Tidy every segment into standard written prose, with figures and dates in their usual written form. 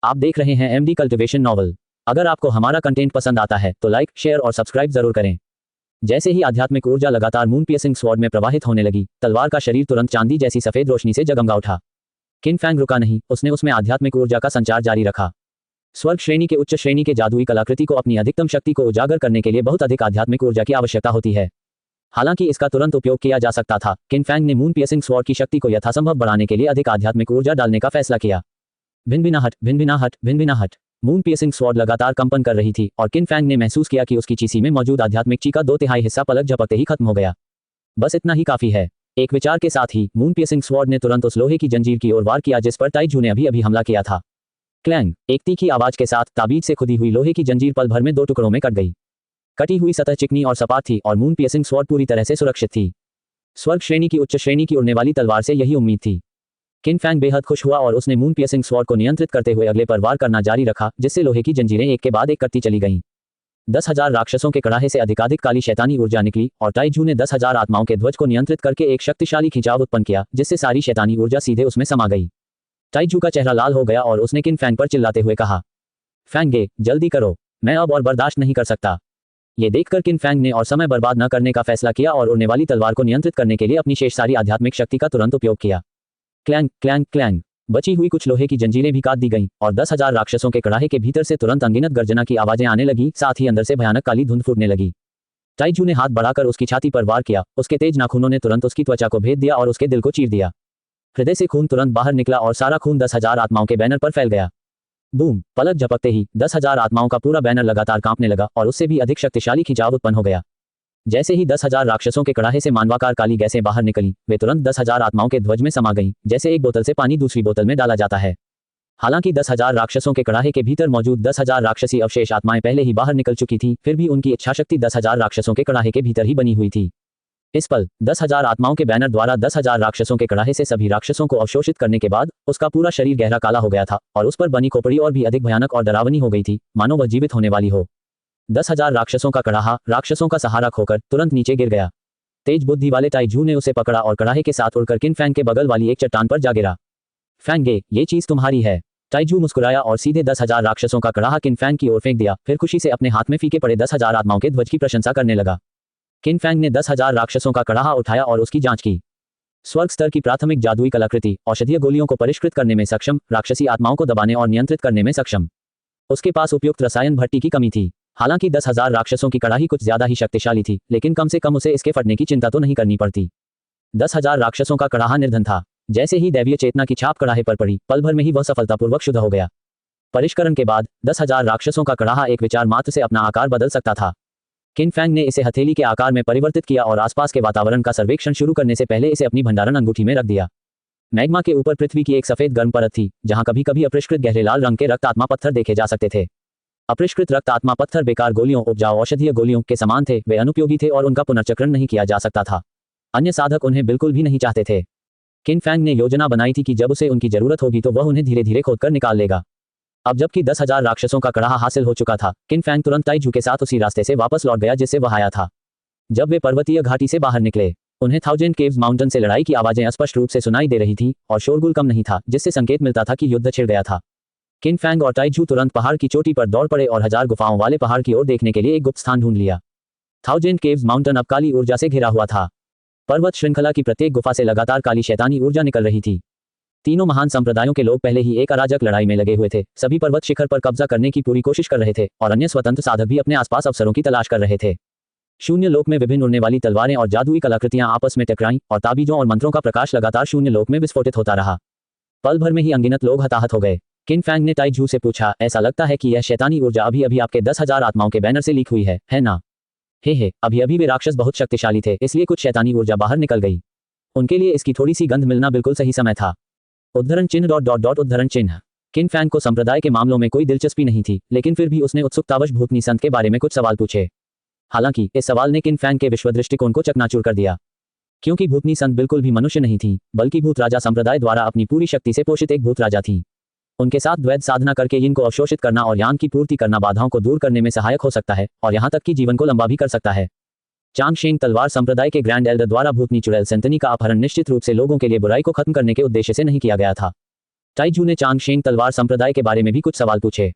आप देख रहे हैं एमडी कल्टिवेशन नॉवल। अगर आपको हमारा कंटेंट पसंद आता है तो लाइक, शेयर और सब्सक्राइब जरूर करें। जैसे ही आध्यात्मिक ऊर्जा लगातार मून पियर्सिंग स्वॉर्ड में प्रवाहित होने लगी, तलवार का शरीर तुरंत चांदी जैसी सफेद रोशनी से जगमगा उठा। किन फैंग रुका नहीं, उसने उसमें आध्यात्मिक ऊर्जा का संचार जारी रखा। स्वर्ग श्रेणी के उच्च श्रेणी के जादुई कलाकृति को अपनी अधिकतम शक्ति को उजागर करने के लिए बहुत अधिक आध्यात्मिक ऊर्जा की आवश्यकता होती है। हालांकि इसका तुरंत उपयोग किया जा सकता था, किन फैंग ने मून पियर्सिंग स्वॉर्ड की शक्ति को यथासंभव बढ़ाने के लिए अधिक आध्यात्मिक ऊर्जा डालने का फैसला किया। भिनभिनाहट, भिनभिनाहट, भिनभिनाहट। मून पियर्सिंग स्वॉर्ड लगातार कंपन कर रही थी और किन फैंग ने महसूस किया कि उसकी चीसी में मौजूद आध्यात्मिक ची का 2/3 हिस्सा पलक झपकते ही खत्म हो गया। बस इतना ही काफी है। एक विचार के साथ ही मून पियर्सिंग स्वॉर्ड ने तुरंत उस लोहे की जंजीर की ओर वार किया जिस पर ताइजू ने अभी अभी हमला किया था। क्लैंग, एक तीखी आवाज के साथ ताबीज से खुदी हुई लोहे की जंजीर पल भर में 2 टुकड़ों में कट गई। कटी हुई सतह चिकनी और सपाट थी और मून पियर्सिंग स्वॉर्ड पूरी तरह से सुरक्षित थी। स्वर्ग श्रेणी की उच्च श्रेणी की उड़ने वाली तलवार से यही उम्मीद थी। किन फैंग बेहद खुश हुआ और उसने मून पियर्सिंग स्वॉर्ड को नियंत्रित करते हुए अगले पर वार करना जारी रखा, जिससे लोहे की जंजीरें एक के बाद एक कटती चली गईं। 10,000 राक्षसों के कड़ाहे से अधिकाधिक काली शैतानी ऊर्जा निकली और ताइजू ने 10,000 आत्माओं के ध्वज को नियंत्रित करके एक शक्तिशाली खिंचाव उत्पन्न किया, जिससे सारी शैतानी ऊर्जा सीधे उसमें समा गई। ताइजू का चेहरा लाल हो गया और उसने किन फैंग पर चिल्लाते हुए कहा, फैंगे, जल्दी करो, मैं अब और बर्दाश्त नहीं कर सकता। ये देखकर किन फैंग ने और समय बर्बाद न करने का फैसला किया और उड़ने वाली तलवार को नियंत्रित करने के लिए अपनी शेष सारी आध्यात्मिक शक्ति का तुरंत उपयोग किया। Clang, clang, clang. बची हुई कुछ लोहे की जंजीरें भी काट दी गईं और 10,000 राक्षसों के कड़ाहे के भीतर से तुरंत अनगिनत गर्जना की आवाजें आने लगी, साथ ही अंदर से भयानक काली धुंध फूटने लगी। ताइजू ने हाथ बढ़ाकर उसकी छाती पर वार किया, उसके तेज नाखूनों ने तुरंत उसकी त्वचा को भेद दिया और उसके दिल को चीर दिया। हृदय से खून तुरंत बाहर निकला और सारा खून 10,000 आत्माओं के बैनर पर फैल गया। बूम, पलक झपकते ही 10,000 आत्माओं का पूरा बैनर लगातार कांपने लगा और उससे भी अधिक शक्तिशाली खिंचाव उत्पन्न हो गया। जैसे ही 10,000 राक्षसों के कड़ाहे से मानवाकार काली गैसें बाहर निकली, वे तुरंत 10,000 आत्माओं के ध्वज में समा गईं, जैसे एक बोतल से पानी दूसरी बोतल में डाला जाता है। हालांकि 10,000 राक्षसों के कड़ाहे के भीतर मौजूद 10,000 राक्षसी अवशेष आत्माएं पहले ही बाहर निकल चुकी थी, फिर भी उनकी इच्छाशक्ति 10,000 राक्षसों के कड़ाहे के भीतर ही बनी हुई थी। इस पल 10,000 आत्माओं के बैनर द्वारा 10,000 राक्षसों के कड़ाहे से सभी राक्षसों को अवशोषित करने के बाद उसका पूरा शरीर गहरा काला हो गया था और उस पर बनी खोपड़ी और भी अधिक भयानक और डरावनी हो गई थी, मानो वह जीवित होने वाली हो। 10,000 राक्षसों का कड़ाहा राक्षसों का सहारा खोकर तुरंत नीचे गिर गया। तेज बुद्धि वाले ताइजू ने उसे पकड़ा और कड़ाहे के साथ उड़कर किन फैंग के बगल वाली एक चट्टान पर जा गिरा। फैंगे, ये चीज तुम्हारी है। ताइजू मुस्कुराया और सीधे 10,000 राक्षसों का कड़ाहा किन फैंग की ओर फेंक दिया, फिर खुशी से अपने हाथ में फीके पड़े 10,000 आत्माओं के ध्वज की प्रशंसा करने लगा। किन फैंग ने 10,000 राक्षसों का कड़ाहा उठाया और उसकी जांच की। स्वर्ग स्तर की प्राथमिक जादुई कलाकृति, औषधीय गोलियों को परिष्कृत करने में सक्षम, राक्षसी आत्माओं को दबाने और नियंत्रित करने में सक्षम। उसके पास उपयुक्त रसायन भट्टी की कमी थी। हालांकि 10,000 राक्षसों की कड़ाही कुछ ज्यादा ही शक्तिशाली थी, लेकिन कम से कम उसे इसके फटने की चिंता तो नहीं करनी पड़ती। 10,000 राक्षसों का कड़ाहा निर्धन था। जैसे ही दैवीय चेतना की छाप कड़ाहे पर पड़ी, पल भर में ही वह सफलतापूर्वक शुद्ध हो गया। परिष्करण के बाद 10,000 राक्षसों का कड़ाहा एक विचार मात्र से अपना आकार बदल सकता था। किन फैंग ने इसे हथेली के आकार में परिवर्तित किया और आसपास के वातावरण का सर्वेक्षण शुरू करने से पहले इसे अपनी भंडारण अंगूठी में रख दिया। मैग्मा के ऊपर पृथ्वी की एक सफेद गर्म परत थी, जहां कभी कभी अपरिष्कृत गहरे लाल रंग के रक्त आत्मा पत्थर देखे जा सकते थे। अपरिष्कृत रक्त आत्मा पत्थर बेकार गोलियों, उपजाऊ औषधीय गोलियों के समान थे, वे अनुपयोगी थे और उनका पुनर्चक्रण नहीं किया जा सकता था। अन्य साधक उन्हें बिल्कुल भी नहीं चाहते थे। किन फैंग ने योजना बनाई थी कि जब उसे उनकी जरूरत होगी तो वह उन्हें धीरे धीरे खोदकर निकाल लेगा। अब जबकि 10,000 राक्षसों का कड़ाहा हासिल हो चुका था, किन फैंग तुरंत ताइजू के साथ उसी रास्ते से वापस लौट गया जिससे वह आया था। जब वे पर्वतीय घाटी से बाहर निकले, उन्हें 1000 केव्स माउंटेन से लड़ाई की आवाजें स्पष्ट रूप से सुनाई दे रही थी और शोरगुल कम नहीं था, जिससे संकेत मिलता था कि युद्ध छिड़ गया था। किन फैंग और ताइजू तुरंत पहाड़ की चोटी पर दौड़ पड़े और 1000 गुफाओं वाले पहाड़ की ओर देखने के लिए एक गुप्त स्थान ढूंढ लिया। 1000 केव्स माउंटेन अब काली ऊर्जा से घिरा हुआ था। पर्वत श्रृंखला की प्रत्येक गुफा से लगातार काली शैतानी ऊर्जा निकल रही थी। तीनों महान संप्रदायों के लोग पहले ही एक अराजक लड़ाई में लगे हुए थे। सभी पर्वत शिखर पर कब्जा करने की पूरी कोशिश कर रहे थे और अन्य स्वतंत्र साधक भी अपने आसपास अवसरों की तलाश कर रहे थे। शून्य लोक में विभिन्न उड़ने वाली तलवारें और जादुई कलाकृतियां आपस में टकराईं और ताबीजों और मंत्रों का प्रकाश लगातार शून्य लोक में विस्फोटित होता रहा। पल भर में ही अनगिनत लोग हताहत हो गए। किन फैंग ने ताइजू से पूछा, ऐसा लगता है कि यह शैतानी ऊर्जा अभी अभी आपके 10,000 आत्माओं के बैनर से लीक हुई है ना? हे, अभी अभी वे राक्षस बहुत शक्तिशाली थे, इसलिए कुछ शैतानी ऊर्जा बाहर निकल गई। उनके लिए इसकी थोड़ी सी गंध मिलना बिल्कुल सही समय था। उद्धरण चिन्ह उद्धरण चिन्ह। किन फैंग को संप्रदाय के मामलों में कोई दिलचस्पी नहीं थी, लेकिन फिर भी उसने उत्सुकतावश भूतनी संत के बारे में कुछ सवाल पूछे। हालांकि इस सवाल ने किन फैंग के विश्व दृष्टिकोण को चकनाचूर कर दिया, क्योंकि भूतनी संत बिल्कुल भी मनुष्य नहीं थी, बल्कि भूत राजा संप्रदाय द्वारा अपनी पूरी शक्ति से पोषित एक भूत राजा थी। उनके साथ द्वैत साधना करके इनको अवशोषित करना और यान की पूर्ति करना बाधाओं को दूर करने में सहायक हो सकता है और यहाँ तक कि जीवन को लंबा भी कर सकता है। चांगशेंग तलवार संप्रदाय के ग्रैंड एल्डर द्वारा भूतनी चुड़ैल सेंतनी का अपहरण निश्चित रूप से लोगों के लिए बुराई को खत्म करने के उद्देश्य से नहीं किया गया था। टाइजू ने चांगशेंग तलवार संप्रदाय के बारे में भी कुछ सवाल पूछे।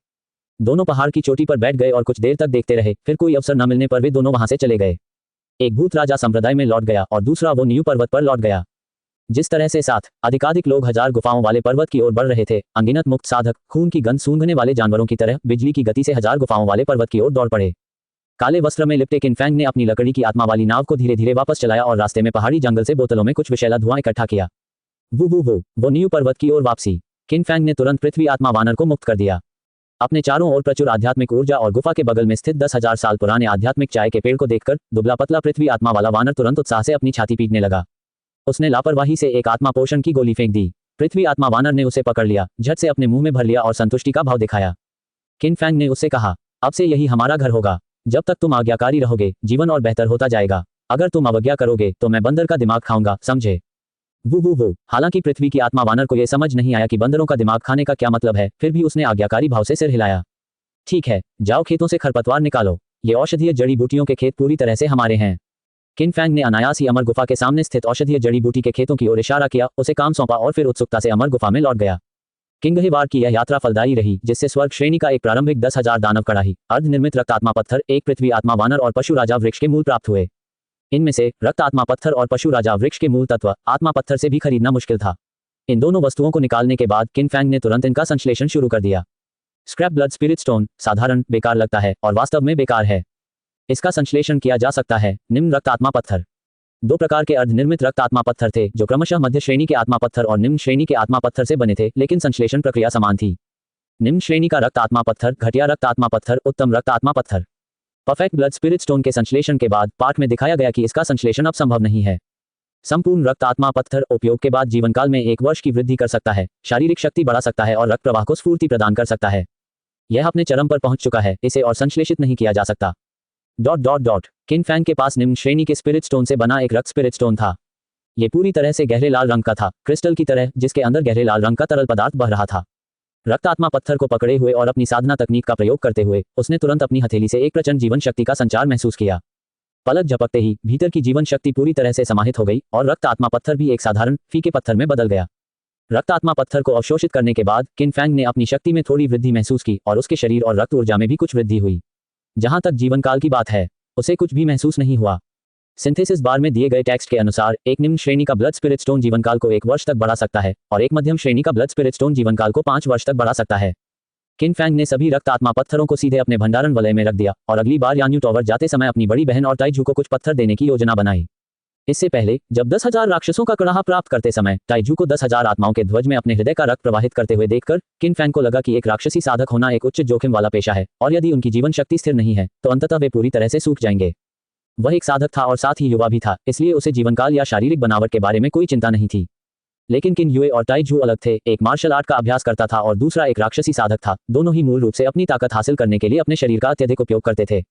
दोनों पहाड़ की चोटी पर बैठ गए और कुछ देर तक देखते रहे, फिर कोई अवसर न मिलने पर वे दोनों वहां से चले गए। एक भूत राजा संप्रदाय में लौट गया और दूसरा वो न्यू पर्वत पर लौट गया। जिस तरह से साथ अधिकाधिक लोग 1000 गुफाओं वाले पर्वत की ओर बढ़ रहे थे, अनगिनत मुक्त साधक खून की गंध सूंघने वाले जानवरों की तरह बिजली की गति से 1000 गुफाओं वाले पर्वत की ओर दौड़ पड़े। काले वस्त्र में लिपटे किनफैंग ने अपनी लकड़ी की आत्मा वाली नाव को धीरे धीरे वापस चलाया और रास्ते में पहाड़ी जंगल से बोतलों में कुछ विषैला धुआं इकट्ठा किया। वो न्यू पर्वत की ओर वापसी। किनफैंग ने तुरंत पृथ्वी आत्मा वानर को मुक्त कर दिया। अपने चारों ओर प्रचुर आध्यात्मिक ऊर्जा और गुफा के बगल में स्थित 10,000 साल पुराने आध्यात्मिक चाय के पेड़ को देखकर दुबला पतला पृथ्वी आत्मा वाला वानर तुरंत उत्साह से अपनी छाती पीटने लगा। उसने लापरवाही से एक आत्मा पोषण की गोली फेंक दी। पृथ्वी आत्मा वानर ने उसे पकड़ लिया, झट से अपने मुंह में भर लिया और संतुष्टि का भाव दिखाया। किनफैंग ने उससे कहा, अब से यही हमारा घर होगा। जब तक तुम आज्ञाकारी रहोगे, जीवन और बेहतर होता जाएगा। अगर तुम अवज्ञा करोगे तो मैं बंदर का दिमाग खाऊंगा, समझे? वो हालांकि पृथ्वी की आत्मा वानर को यह समझ नहीं आया कि बंदरों का दिमाग खाने का क्या मतलब है, फिर भी उसने आज्ञाकारी भाव से सिर हिलाया। ठीक है, जाओ खेतों से खरपतवार निकालो। ये औषधीय जड़ी बूटियों के खेत पूरी तरह से हमारे हैं। किनफैंग ने अनायास ही अमर गुफा के सामने स्थित औषधीय जड़ी बूटी के खेतों की ओर इशारा किया, उसे काम सौंपा और फिर उत्सुकता से अमर गुफा में लौट गया। किंगहिवार की यह यात्रा फलदायी रही, जिससे स्वर्ग श्रेणी का एक प्रारंभिक 10,000 दानव कड़ाही, अर्धनिर्मित रक्त आत्मा पत्थर, एक पृथ्वी आत्मा वानर और पशु राजा वृक्ष के मूल प्राप्त हुए। इनमें से रक्त आत्मा पत्थर और पशु राजा वृक्ष के मूल तत्व आत्मा पत्थर से भी खरीदना मुश्किल था। इन दोनों वस्तुओं को निकालने के बाद किनफैंग ने तुरंत इनका संश्लेषण शुरू कर दिया। स्क्रैप ब्लड स्पिरिट स्टोन साधारण बेकार लगता है और वास्तव में बेकार है। इसका संश्लेषण किया जा सकता है। निम्न रक्त आत्मा पत्थर। दो प्रकार के अर्धनिर्मित रक्त आत्मा पत्थर थे, जो क्रमशः मध्य श्रेणी के आत्मा पत्थर और निम्न श्रेणी के आत्मा पत्थर से बने थे, लेकिन संश्लेषण प्रक्रिया समान थी। निम्न श्रेणी का रक्त आत्मा पत्थर, घटिया रक्त आत्मा पत्थर, उत्तम रक्त आत्मा पत्थर। परफेक्ट ब्लड स्पिरिट स्टोन के संश्लेषण के बाद पाठ में दिखाया गया कि इसका संश्लेषण अब संभव नहीं है। संपूर्ण रक्त आत्मा पत्थर उपयोग के बाद जीवन काल में 1 वर्ष की वृद्धि कर सकता है, शारीरिक शक्ति बढ़ा सकता है और रक्त प्रवाह को स्फूर्ति प्रदान कर सकता है। यह अपने चरम पर पहुंच चुका है, इसे और संश्लेषित नहीं किया जा सकता। किनफैंग के पास निम्न श्रेणी के स्पिरिट स्टोन से बना एक रक्त स्पिरिट स्टोन था। यह पूरी तरह से गहरे लाल रंग का था, क्रिस्टल की तरह, जिसके अंदर गहरे लाल रंग का तरल पदार्थ बह रहा था। रक्त आत्मा पत्थर को पकड़े हुए और अपनी साधना तकनीक का प्रयोग करते हुए उसने तुरंत अपनी हथेली से एक प्रचंड जीवन शक्ति का संचार महसूस किया। पलक झपकते ही भीतर की जीवन शक्ति पूरी तरह से समाहित हो गई और रक्त आत्मा पत्थर भी एक साधारण फीके पत्थर में बदल गया। रक्त आत्मा पत्थर को अवशोषित करने के बाद किनफैंग ने अपनी शक्ति में थोड़ी वृद्धि महसूस की और उसके शरीर और रक्त ऊर्जा में भी कुछ वृद्धि हुई। जहां तक जीवन काल की बात है, उसे कुछ भी महसूस नहीं हुआ। सिंथेसिस बार में दिए गए टेक्स्ट के अनुसार एक निम्न श्रेणी का ब्लड स्पिरिट स्टोन जीवन काल को 1 वर्ष तक बढ़ा सकता है और एक मध्यम श्रेणी का ब्लड स्पिरिट स्टोन जीवन काल को 5 वर्ष तक बढ़ा सकता है। किनफैंग ने सभी रक्त आत्मा पत्थरों को सीधे अपने भंडारण वलय में रख दिया और अगली बार यान्यू टॉवर जाते समय अपनी बड़ी बहन और टाइजू को कुछ पत्थर देने की योजना बनाई। इससे पहले जब 10,000 राक्षसों का कड़ाहा प्राप्त करते समय टाइजू को 10,000 आत्माओं के ध्वज में अपने हृदय का रक्त प्रवाहित करते हुए देखकर किनफैंग को लगा कि एक राक्षसी साधक होना एक उच्च जोखिम वाला पेशा है और यदि उनकी जीवन शक्ति स्थिर नहीं है तो अंततः वे पूरी तरह से सूख जाएंगे। वह एक साधक था और साथ ही युवा भी था, इसलिए उसे जीवनकाल या शारीरिक बनावट के बारे में कोई चिंता नहीं थी। लेकिन किन युए और टाइजू अलग थे, एक मार्शल आर्ट का अभ्यास करता था और दूसरा एक राक्षसी साधक था। दोनों ही मूल रूप से अपनी ताकत हासिल करने के लिए अपने शरीर का अत्यधिक उपयोग करते थे।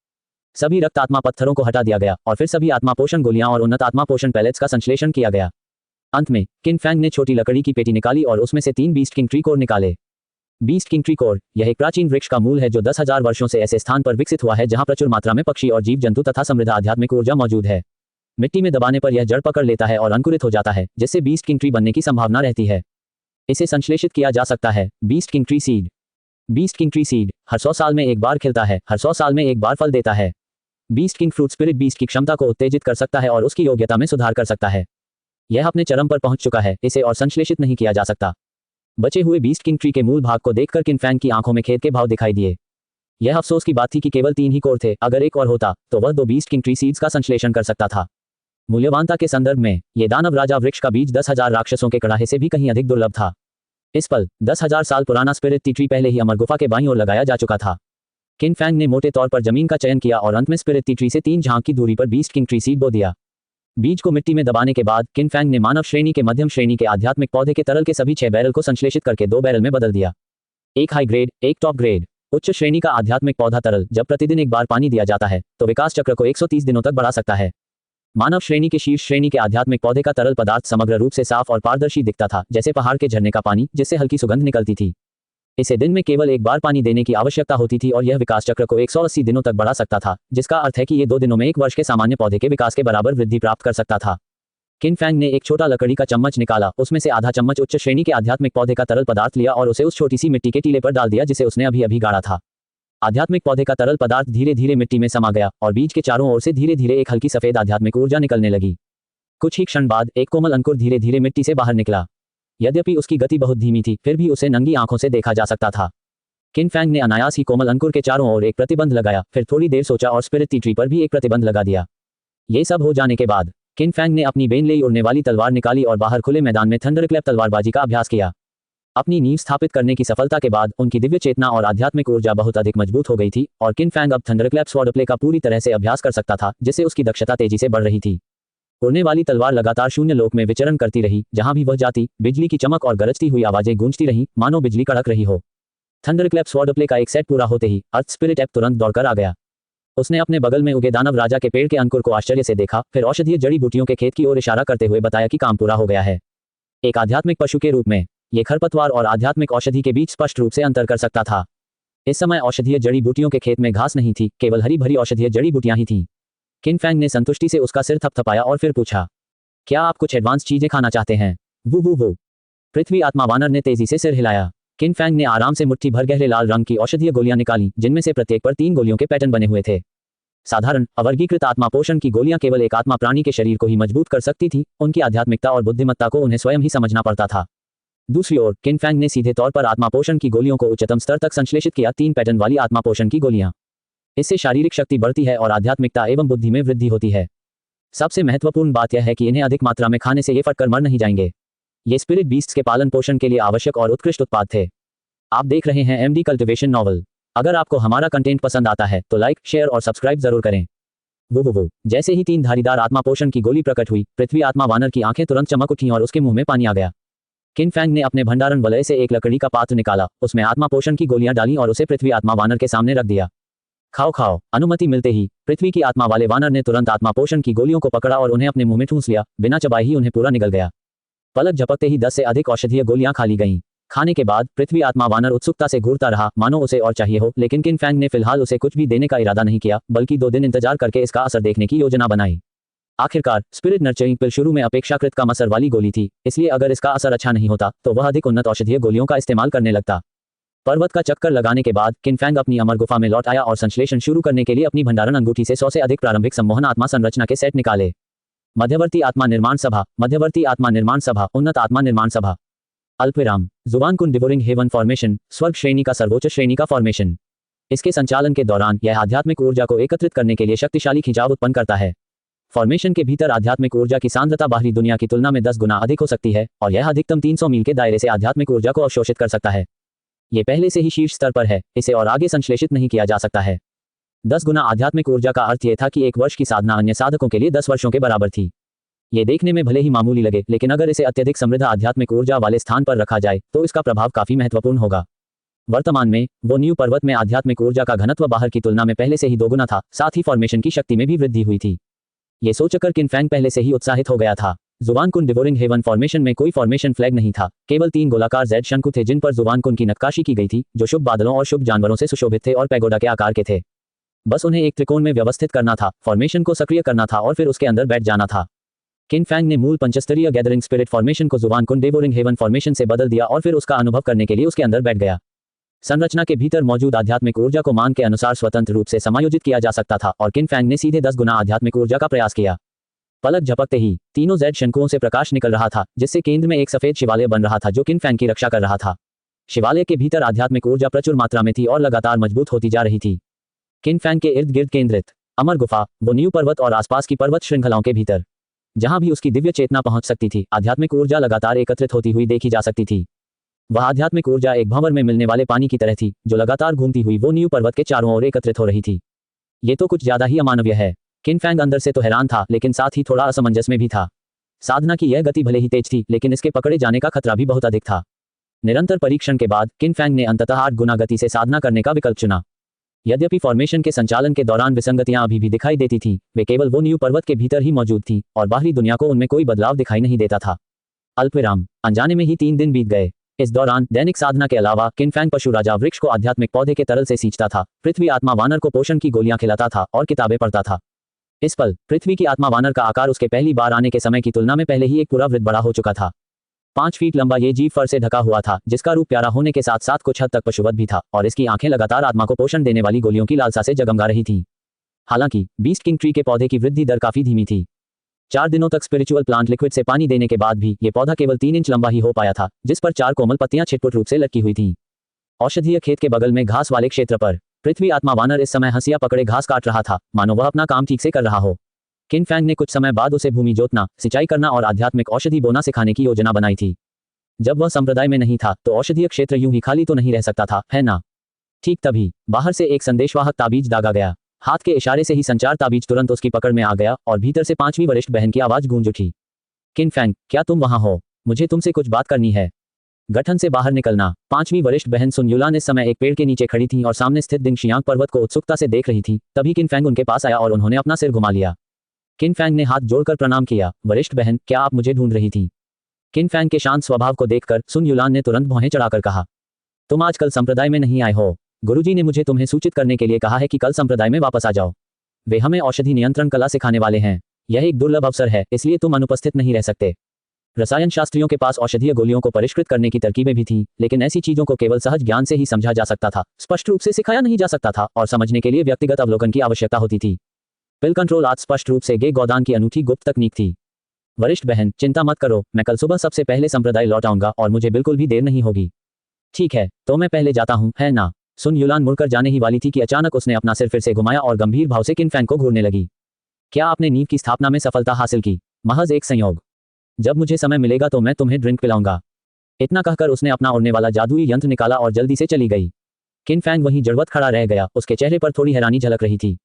सभी रक्त आत्मा पत्थरों को हटा दिया गया और फिर सभी आत्मा पोषण गोलियां और उन्नत आत्मा पोषण पैलेट्स का संश्लेषण किया गया। अंत में किनफैंग ने छोटी लकड़ी की पेटी निकाली और उसमें से 3 बीस्ट किंग ट्री कोर निकाले। बीस्ट किंग ट्री कोर यह एक प्राचीन वृक्ष का मूल है जो 10,000 वर्षों से ऐसे स्थान पर विकसित हुआ है जहां प्रचुर मात्रा में पक्षी और जीव जंतु तथा समृद्ध आध्यात्मिक ऊर्जा मौजूद है। मिट्टी में दबाने पर यह जड़ पकड़ लेता है और अंकुरित हो जाता है, जिससे बीस्ट किंग ट्री बनने की संभावना रहती है। इसे संश्लेषित किया जा सकता है। Beast king tree seed. Beast king tree seed हर 100 साल में एक बार खिलता है, हर 100 साल में एक बार फल देता है। Beast king fruit spirit beast की क्षमता को उत्तेजित कर सकता है और उसकी योग्यता में सुधार कर सकता है। यह अपने चरम पर पहुंच चुका है, इसे और संश्लेषित नहीं किया जा सकता। बचे हुए बीस्ट किंग ट्री के मूल भाग को देखकर किनफैंग की आंखों में खेद के भाव दिखाई दिए। यह अफसोस की बात थी कि केवल 3 ही कोर थे, अगर एक और होता तो वह 2 बीस्ट किंग ट्री सीड्स का संश्लेषण कर सकता था। मूल्यवानता के संदर्भ में ये दानव राजा वृक्ष का बीज 10,000 राक्षसों के कड़ाहे से भी कहीं अधिक दुर्लभ था। इस पल 10,000 साल पुराना स्पिरिट टी ट्री पहले ही अमर गुफा के बाईं ओर लगाया जा चुका था। किनफैंग ने मोटे तौर पर जमीन का चयन किया और अंत में स्पिरिट टी ट्री से 3 झांक की दूरी पर बीस्ट किंग ट्री सीड बो दिया। बीज को मिट्टी में दबाने के बाद किनफैंग ने मानव श्रेणी के मध्यम श्रेणी के आध्यात्मिक पौधे के तरल के सभी 6 बैरल को संश्लेषित करके 2 बैरल में बदल दिया। एक हाई ग्रेड, एक टॉप ग्रेड। उच्च श्रेणी का आध्यात्मिक पौधा तरल जब प्रतिदिन एक बार पानी दिया जाता है तो विकास चक्र को 130 दिनों तक बढ़ा सकता है। मानव श्रेणी के शीर्ष श्रेणी के आध्यात्मिक पौधे का तरल पदार्थ समग्र रूप से साफ और पारदर्शी दिखता था, जैसे पहाड़ के झरने का पानी जिससे हल्की सुगंध निकलती थी। इसे दिन में केवल एक बार पानी देने की आवश्यकता होती थी और यह विकास चक्र को 180 दिनों तक बढ़ा सकता था, जिसका अर्थ है कि ये 2 दिनों में 1 वर्ष के सामान्य पौधे के विकास के बराबर वृद्धि प्राप्त कर सकता था। किन फैंग ने एक छोटा लकड़ी का चम्मच निकाला, उसमें से आधा चम्मच उच्च श्रेणी के आध्यात्मिक पौधे का तरल पदार्थ लिया और उसे उस छोटी सी मिट्टी के टीले पर डाल दिया जिसे उसने अभी अभी गाड़ा था। आध्यात्मिक पौधे का तरल पदार्थ धीरे धीरे मिट्टी में समा गया और बीज के चारों ओर से धीरे धीरे एक हल्की सफेद आध्यात्मिक ऊर्जा निकलने लगी। कुछ ही क्षण बाद एक कोमल अंकुर धीरे धीरे मिट्टी से बाहर निकला। यद्यपि उसकी गति बहुत धीमी थी, फिर भी उसे नंगी आंखों से देखा जा सकता था। किन फैंग ने अनायास ही कोमल अंकुर के चारों ओर एक प्रतिबंध लगाया, फिर थोड़ी देर सोचा और स्पिरिट ट्री पर भी एक प्रतिबंध लगा दिया। ये सब हो जाने के बाद किन फैंग ने अपनी बेनलेई उड़ने वाली तलवार निकाली और बाहर खुले मैदान में थंडरक्लैप तलवारबाजी का अभ्यास किया। अपनी नींव स्थापित करने की सफलता के बाद उनकी दिव्य चेतना और आध्यात्मिक ऊर्जा बहुत अधिक मजबूत हो गई थी और किन फैंग अब थंडरक्लैप स्वॉर्डप्ले का पूरी तरह से अभ्यास कर सकता था, जिससे उसकी दक्षता तेजी से बढ़ रही थी। उड़ने वाली तलवार लगातार शून्य लोक में विचरण करती रही, जहां भी वह जाती बिजली की चमक और गरजती हुई आवाजें गूंजती रहीं, मानो बिजली कड़क रही हो। थंडरक्लैप स्वॉर्डप्ले का एक सेट पूरा होते ही अर्थ स्पिरिट ऐप तुरंत दौड़कर आ गया। उसने अपने बगल में उगे दानव राजा के पेड़ के अंकुर को आश्चर्य से देखा, फिर औषधीय जड़ी बूटियों के खेत की ओर इशारा करते हुए बताया कि काम पूरा हो गया है। एक आध्यात्मिक पशु के रूप में ये खरपतवार और आध्यात्मिक औषधि के बीच स्पष्ट रूप से अंतर कर सकता था। इस समय औषधीय जड़ी बूटियों के खेत में घास नहीं थी, केवल हरी भरी औषधीय जड़ी बूटियां ही थीं। किन फैंग ने संतुष्टि से उसका सिर थपथपाया और फिर पूछा, क्या आप कुछ एडवांस चीजें खाना चाहते हैं? वो पृथ्वी आत्मा वानर ने तेजी से सिर हिलाया। किन फैंग ने आराम से मुट्ठी भर गहरे लाल रंग की औषधीय गोलियां निकाली, जिनमें से प्रत्येक पर 3 गोलियों के पैटर्न बने हुए थे। साधारण अवर्गीकृत आत्मा पोषण की गोलियां केवल एक आत्मा प्राणी के शरीर को ही मजबूत कर सकती थी, उनकी आध्यात्मिकता और बुद्धिमत्ता को उन्हें स्वयं ही समझना पड़ता था। दूसरी ओर किन फैंग ने सीधे तौर पर आत्मा पोषण की गोलियों को उच्चतम स्तर तक संश्लेषित किया, 3 पैटर्न वाली आत्मा पोषण की गोलियां। इससे शारीरिक शक्ति बढ़ती है और आध्यात्मिकता एवं बुद्धि में वृद्धि होती है। सबसे महत्वपूर्ण बात यह है कि इन्हें अधिक मात्रा में खाने से ये फटकर मर नहीं जाएंगे। ये स्पिरिट बीस्ट्स के पालन पोषण के लिए आवश्यक और उत्कृष्ट उत्पाद थे। आप देख रहे हैं एमडी कल्टिवेशन नॉवल। अगर आपको हमारा कंटेंट पसंद आता है तो लाइक, शेयर और सब्सक्राइब जरूर करें। वो जैसे ही 3 धारीदार आत्मा पोषण की गोली प्रकट हुई, पृथ्वी आत्मा वानर की आंखें तुरंत चमक उठीं और उसके मुंह में पानी आ गया। किन फैंग ने अपने भंडारण वलय से एक लकड़ी का पात्र निकाला, उसमें आत्मा पोषण की गोलियां डाली और उसे पृथ्वी आत्मा वानर के सामने रख दिया। खाओ। अनुमति मिलते ही पृथ्वी की आत्मा वाले वानर ने तुरंत आत्मा पोषण की गोलियों को पकड़ा और उन्हें अपने मुंह में ठूंस लिया, बिना चबाए ही उन्हें पूरा निगल गया। पलक झपकते ही 10 से अधिक औषधीय गोलियां खा ली गईं। खाने के बाद पृथ्वी आत्मा वानर उत्सुकता से घूरता रहा, मानो उसे और चाहिए हो, लेकिन किन फैंग ने फिलहाल उसे कुछ भी देने का इरादा नहीं किया, बल्कि 2 दिन इंतजार करके इसका असर देखने की योजना बनाई। आखिरकार स्पिरिट नर्चरिंग पिल शुरू में अपेक्षाकृत कम असर वाली गोली थी, इसलिए अगर इसका असर अच्छा नहीं होता तो वह अधिक उन्नत औषधीय गोलियों का इस्तेमाल करने लगता। पर्वत का चक्कर लगाने के बाद किन फैंग अपनी अमर गुफा में लौट आया और संश्लेषण शुरू करने के लिए अपनी भंडारण अंगूठी से 100 से अधिक प्रारंभिक सम्मोहन आत्मा संरचना के सेट निकाले। मध्यवर्ती आत्मा निर्माण सभा, उन्नत आत्मा निर्माण सभा, अल्पविराम, जुबानकुन डिवोरिंग हेवन फॉर्मेशन, स्वर्ग श्रेणी का सर्वोच्च श्रेणी का फॉर्मेशन। इसके संचालन के दौरान यह आध्यात्मिक ऊर्जा को एकत्रित करने के लिए शक्तिशाली खिंचाव उत्पन्न करता है। फॉर्मेशन के भीतर आध्यात्मिक ऊर्जा की सांद्रता बाहरी दुनिया की तुलना में 10 गुना अधिक हो सकती है और यह अधिकतम 300 मील के दायरे से आध्यात्मिक ऊर्जा को अवशोषित कर सकता है। ये पहले से ही शीर्ष स्तर पर है, इसे और आगे संश्लेषित नहीं किया जा सकता है। 10 गुना आध्यात्मिक ऊर्जा का अर्थ यह था कि 1 वर्ष की साधना अन्य साधकों के लिए 10 वर्षों के बराबर थी। ये देखने में भले ही मामूली लगे, लेकिन अगर इसे अत्यधिक समृद्ध आध्यात्मिक ऊर्जा वाले स्थान पर रखा जाए तो इसका प्रभाव काफी महत्वपूर्ण होगा। वर्तमान में वो न्यू पर्वत में आध्यात्मिक ऊर्जा का घनत्व बाहर की तुलना में पहले से ही 2 गुना था, साथ ही फॉर्मेशन की शक्ति में भी वृद्धि हुई थी। ये सोचकर किन फैंग पहले से ही उत्साहित हो गया था। जुबानकुन डिवोरिंग हेवन फॉर्मेशन में कोई फॉर्मेशन फ्लैग नहीं था, केवल 3 गोलाकार जेड शंकु थे जिन पर जुबानकुन की नक्काशी की गई थी, जो शुभ बादलों और शुभ जानवरों से सुशोभित थे और पैगोडा के आकार के थे। बस उन्हें एक त्रिकोण में व्यवस्थित करना था, फॉर्मेशन को सक्रिय करना था और फिर उसके अंदर बैठ जाना था। किन फैंग ने मूल पंचस्तरीय गैदरिंग स्पिरिट फॉर्मेशन को जुबानकुन डिवोरिंग हेवन फॉर्मेशन से बदल दिया और फिर उसका अनुभव करने के लिए उसके अंदर बैठ गया। संरचना के भीतर मौजूद आध्यात्मिक ऊर्जा को मान के अनुसार स्वतंत्र रूप से समायोजित किया जा सकता था और किन फैंग ने सीधे 10 गुना आध्यात्मिक ऊर्जा का प्रयास किया। पलक झपकते ही तीनों जेड शंकुओं से प्रकाश निकल रहा था, जिससे केंद्र में एक सफेद शिवालय बन रहा था जो किन फैंग की रक्षा कर रहा था। शिवालय के भीतर आध्यात्मिक ऊर्जा प्रचुर मात्रा में थी और लगातार मजबूत होती जा रही थी। किन फैंग के इर्द गिर्द केंद्रित अमर गुफा, वो न्यू पर्वत और आसपास की पर्वत श्रृंखलाओं के भीतर जहां भी उसकी दिव्य चेतना पहुंच सकती थी, आध्यात्मिक ऊर्जा लगातार एकत्रित होती हुई देखी जा सकती थी। वह आध्यात्मिक ऊर्जा एक भंवर में मिलने वाले पानी की तरह थी, जो लगातार घूमती हुई वो न्यू पर्वत के चारों ओर एकत्रित हो रही थी। ये तो कुछ ज्यादा ही अमानवीय है। किन फैंग अंदर से तो हैरान था, लेकिन साथ ही थोड़ा असमंजस में भी था। साधना की यह गति भले ही तेज थी, लेकिन इसके पकड़े जाने का खतरा भी बहुत अधिक था। निरंतर परीक्षण के बाद किन फैंग ने अंततः 8 गुना गति से साधना करने का विकल्प चुना। यद्यपि फॉर्मेशन के संचालन के दौरान विसंगतियां अभी भी दिखाई देती थीं, वे केवल वो न्यू पर्वत के भीतर ही मौजूद थीं और बाहरी दुनिया को उनमें कोई बदलाव दिखाई नहीं देता था। अल्पविराम, अनजाने में ही 3 दिन बीत गए। इस दौरान दैनिक साधना के अलावा किन फैंग पशु राजा वृक्ष को आध्यात्मिक पौधे के तरल से सींचता था, पृथ्वी आत्मा वानर को पोषण की गोलियां खिलाता था और किताबें पढ़ता था। इस पल पृथ्वी की आत्मा वानर का आकार उसके पहली बार आने के समय की तुलना में पहले ही एक पूरा वृत्त बड़ा हो चुका था। 5 फीट लंबा ये जीव फर से ढका हुआ था, जिसका रूप प्यारा होने के साथ साथ कुछ हद तक पशुवत भी था, और इसकी आंखें लगातार आत्मा को पोषण देने वाली गोलियों की लालसा से जगमगा रही थीं। हालांकि बीस्ट किंग ट्री के पौधे की वृद्धि दर काफी धीमी थी। 4 दिनों तक स्पिरिचुअल प्लांट लिक्विड से पानी देने के बाद भी ये पौधा केवल 3 इंच लंबा ही हो पाया था, जिस पर 4 कोमल पत्तियां छिटपुट रूप से लटकी हुई थीं। औषधीय खेत के बगल में घास वाले क्षेत्र पर पृथ्वी आत्मा वानर इस समय हंसिया पकड़े घास काट रहा था, मानो वह अपना काम ठीक से कर रहा हो। किन फैंग ने कुछ समय बाद उसे भूमि जोतना, सिंचाई करना और आध्यात्मिक औषधि बोना सिखाने की योजना बनाई थी। जब वह संप्रदाय में नहीं था तो औषधीय क्षेत्र यूं ही खाली तो नहीं रह सकता था, है ना? ठीक तभी बाहर से एक संदेशवाहक ताबीज दागा गया। हाथ के इशारे से ही संचार ताबीज तुरंत उसकी पकड़ में आ गया और भीतर से 5वीं वरिष्ठ बहन की आवाज गूंज उठी। किन फैंग, क्या तुम वहां हो? मुझे तुमसे कुछ बात करनी है। गठन से बाहर निकलना। 5वीं वरिष्ठ बहन सुन युलान इस समय एक पेड़ के नीचे खड़ी थी और सामने स्थित दिंगशियांग पर्वत को उत्सुकता से देख रही थी। तभी किन फैंग उनके पास आया और उन्होंने अपना सिर घुमा लिया। किन फैंग ने हाथ जोड़कर प्रणाम किया। वरिष्ठ बहन, क्या आप मुझे ढूंढ रही थी? किन फैंग के शांत स्वभाव को देखकर सुन युलान ने तुरंत भौहें चढ़ाकर कहा, तुम आजकल संप्रदाय में नहीं आए हो। गुरुजी ने मुझे तुम्हें सूचित करने के लिए कहा है कि कल संप्रदाय में वापस आ जाओ। वे हमें औषधि नियंत्रण कला सिखाने वाले हैं। यह एक दुर्लभ अवसर है, इसलिए तुम अनुपस्थित नहीं रह सकते। रसायन शास्त्रियों के पास औषधीय गोलियों को परिष्कृत करने की तरकीबें भी थीं, लेकिन ऐसी चीजों को केवल सहज ज्ञान से ही समझा जा सकता था, स्पष्ट रूप से सिखाया नहीं जा सकता था, और समझने के लिए व्यक्तिगत अवलोकन की आवश्यकता होती थी। पिल कंट्रोल आज स्पष्ट रूप से गे गौदान की अनूठी गुप्त तकनीक थी। वरिष्ठ बहन, चिंता मत करो, मैं कल सुबह सबसे पहले संप्रदाय लौट आऊंगा और मुझे बिल्कुल भी देर नहीं होगी। ठीक है, तो मैं पहले जाता हूं, है ना? सुन युलान मुड़कर जाने ही वाली थी कि अचानक उसने अपना सिर फिर से घुमाया और गंभीर भाव से किन फैंग को घूरने लगी। क्या आपने नींव की स्थापना में सफलता हासिल की? महज एक संयोग। जब मुझे समय मिलेगा तो मैं तुम्हें ड्रिंक पिलाऊंगा। इतना कहकर उसने अपना उड़ने वाला जादुई यंत्र निकाला और जल्दी से चली गई। किन फैंग वहीं जड़वत खड़ा रह गया, उसके चेहरे पर थोड़ी हैरानी झलक रही थी।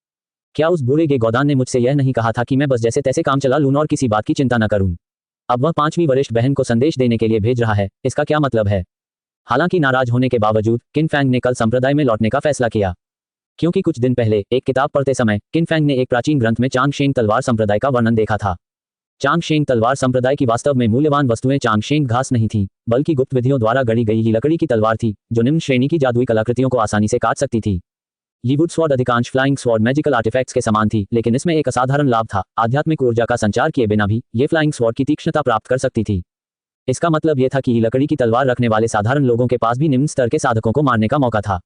क्या उस बूढ़े गे गौदान ने मुझसे यह नहीं कहा था कि मैं बस जैसे तैसे काम चला लूं और किसी बात की चिंता न करूं? अब वह 5वीं वरिष्ठ बहन को संदेश देने के लिए भेज रहा है, इसका क्या मतलब है? हालांकि नाराज होने के बावजूद किन फैंग ने कल संप्रदाय में लौटने का फैसला किया, क्योंकि कुछ दिन पहले एक किताब पढ़ते समय किन फैंग ने एक प्राचीन ग्रंथ में चांगशेंग तलवार संप्रदाय का वर्णन देखा था। चांगशेंग तलवार संप्रदाय की वास्तव में मूल्यवान वस्तुएं चांगशेंग घास नहीं थी, बल्कि गुप्त विधियों द्वारा गढ़ी गई ही लकड़ी की तलवार थी, जो निम्न श्रेणी की जादुई कलाकृतियों को आसानी से काट सकती थी। ये वुड स्वॉर्ड अधिकांश फ्लाइंग स्वॉर्ड मैजिकल आर्टिफैक्ट्स के समान थी, लेकिन इसमें एक असाधारण लाभ था, आध्यात्मिक ऊर्जा का संचार किए बिना भी ये फ्लाइंग स्वॉर्ड की तीक्ष्णता प्राप्त कर सकती थी। इसका मतलब यह था कि ये लकड़ी की तलवार रखने वाले साधारण लोगों के पास भी निम्न स्तर के साधकों को मारने का मौका था।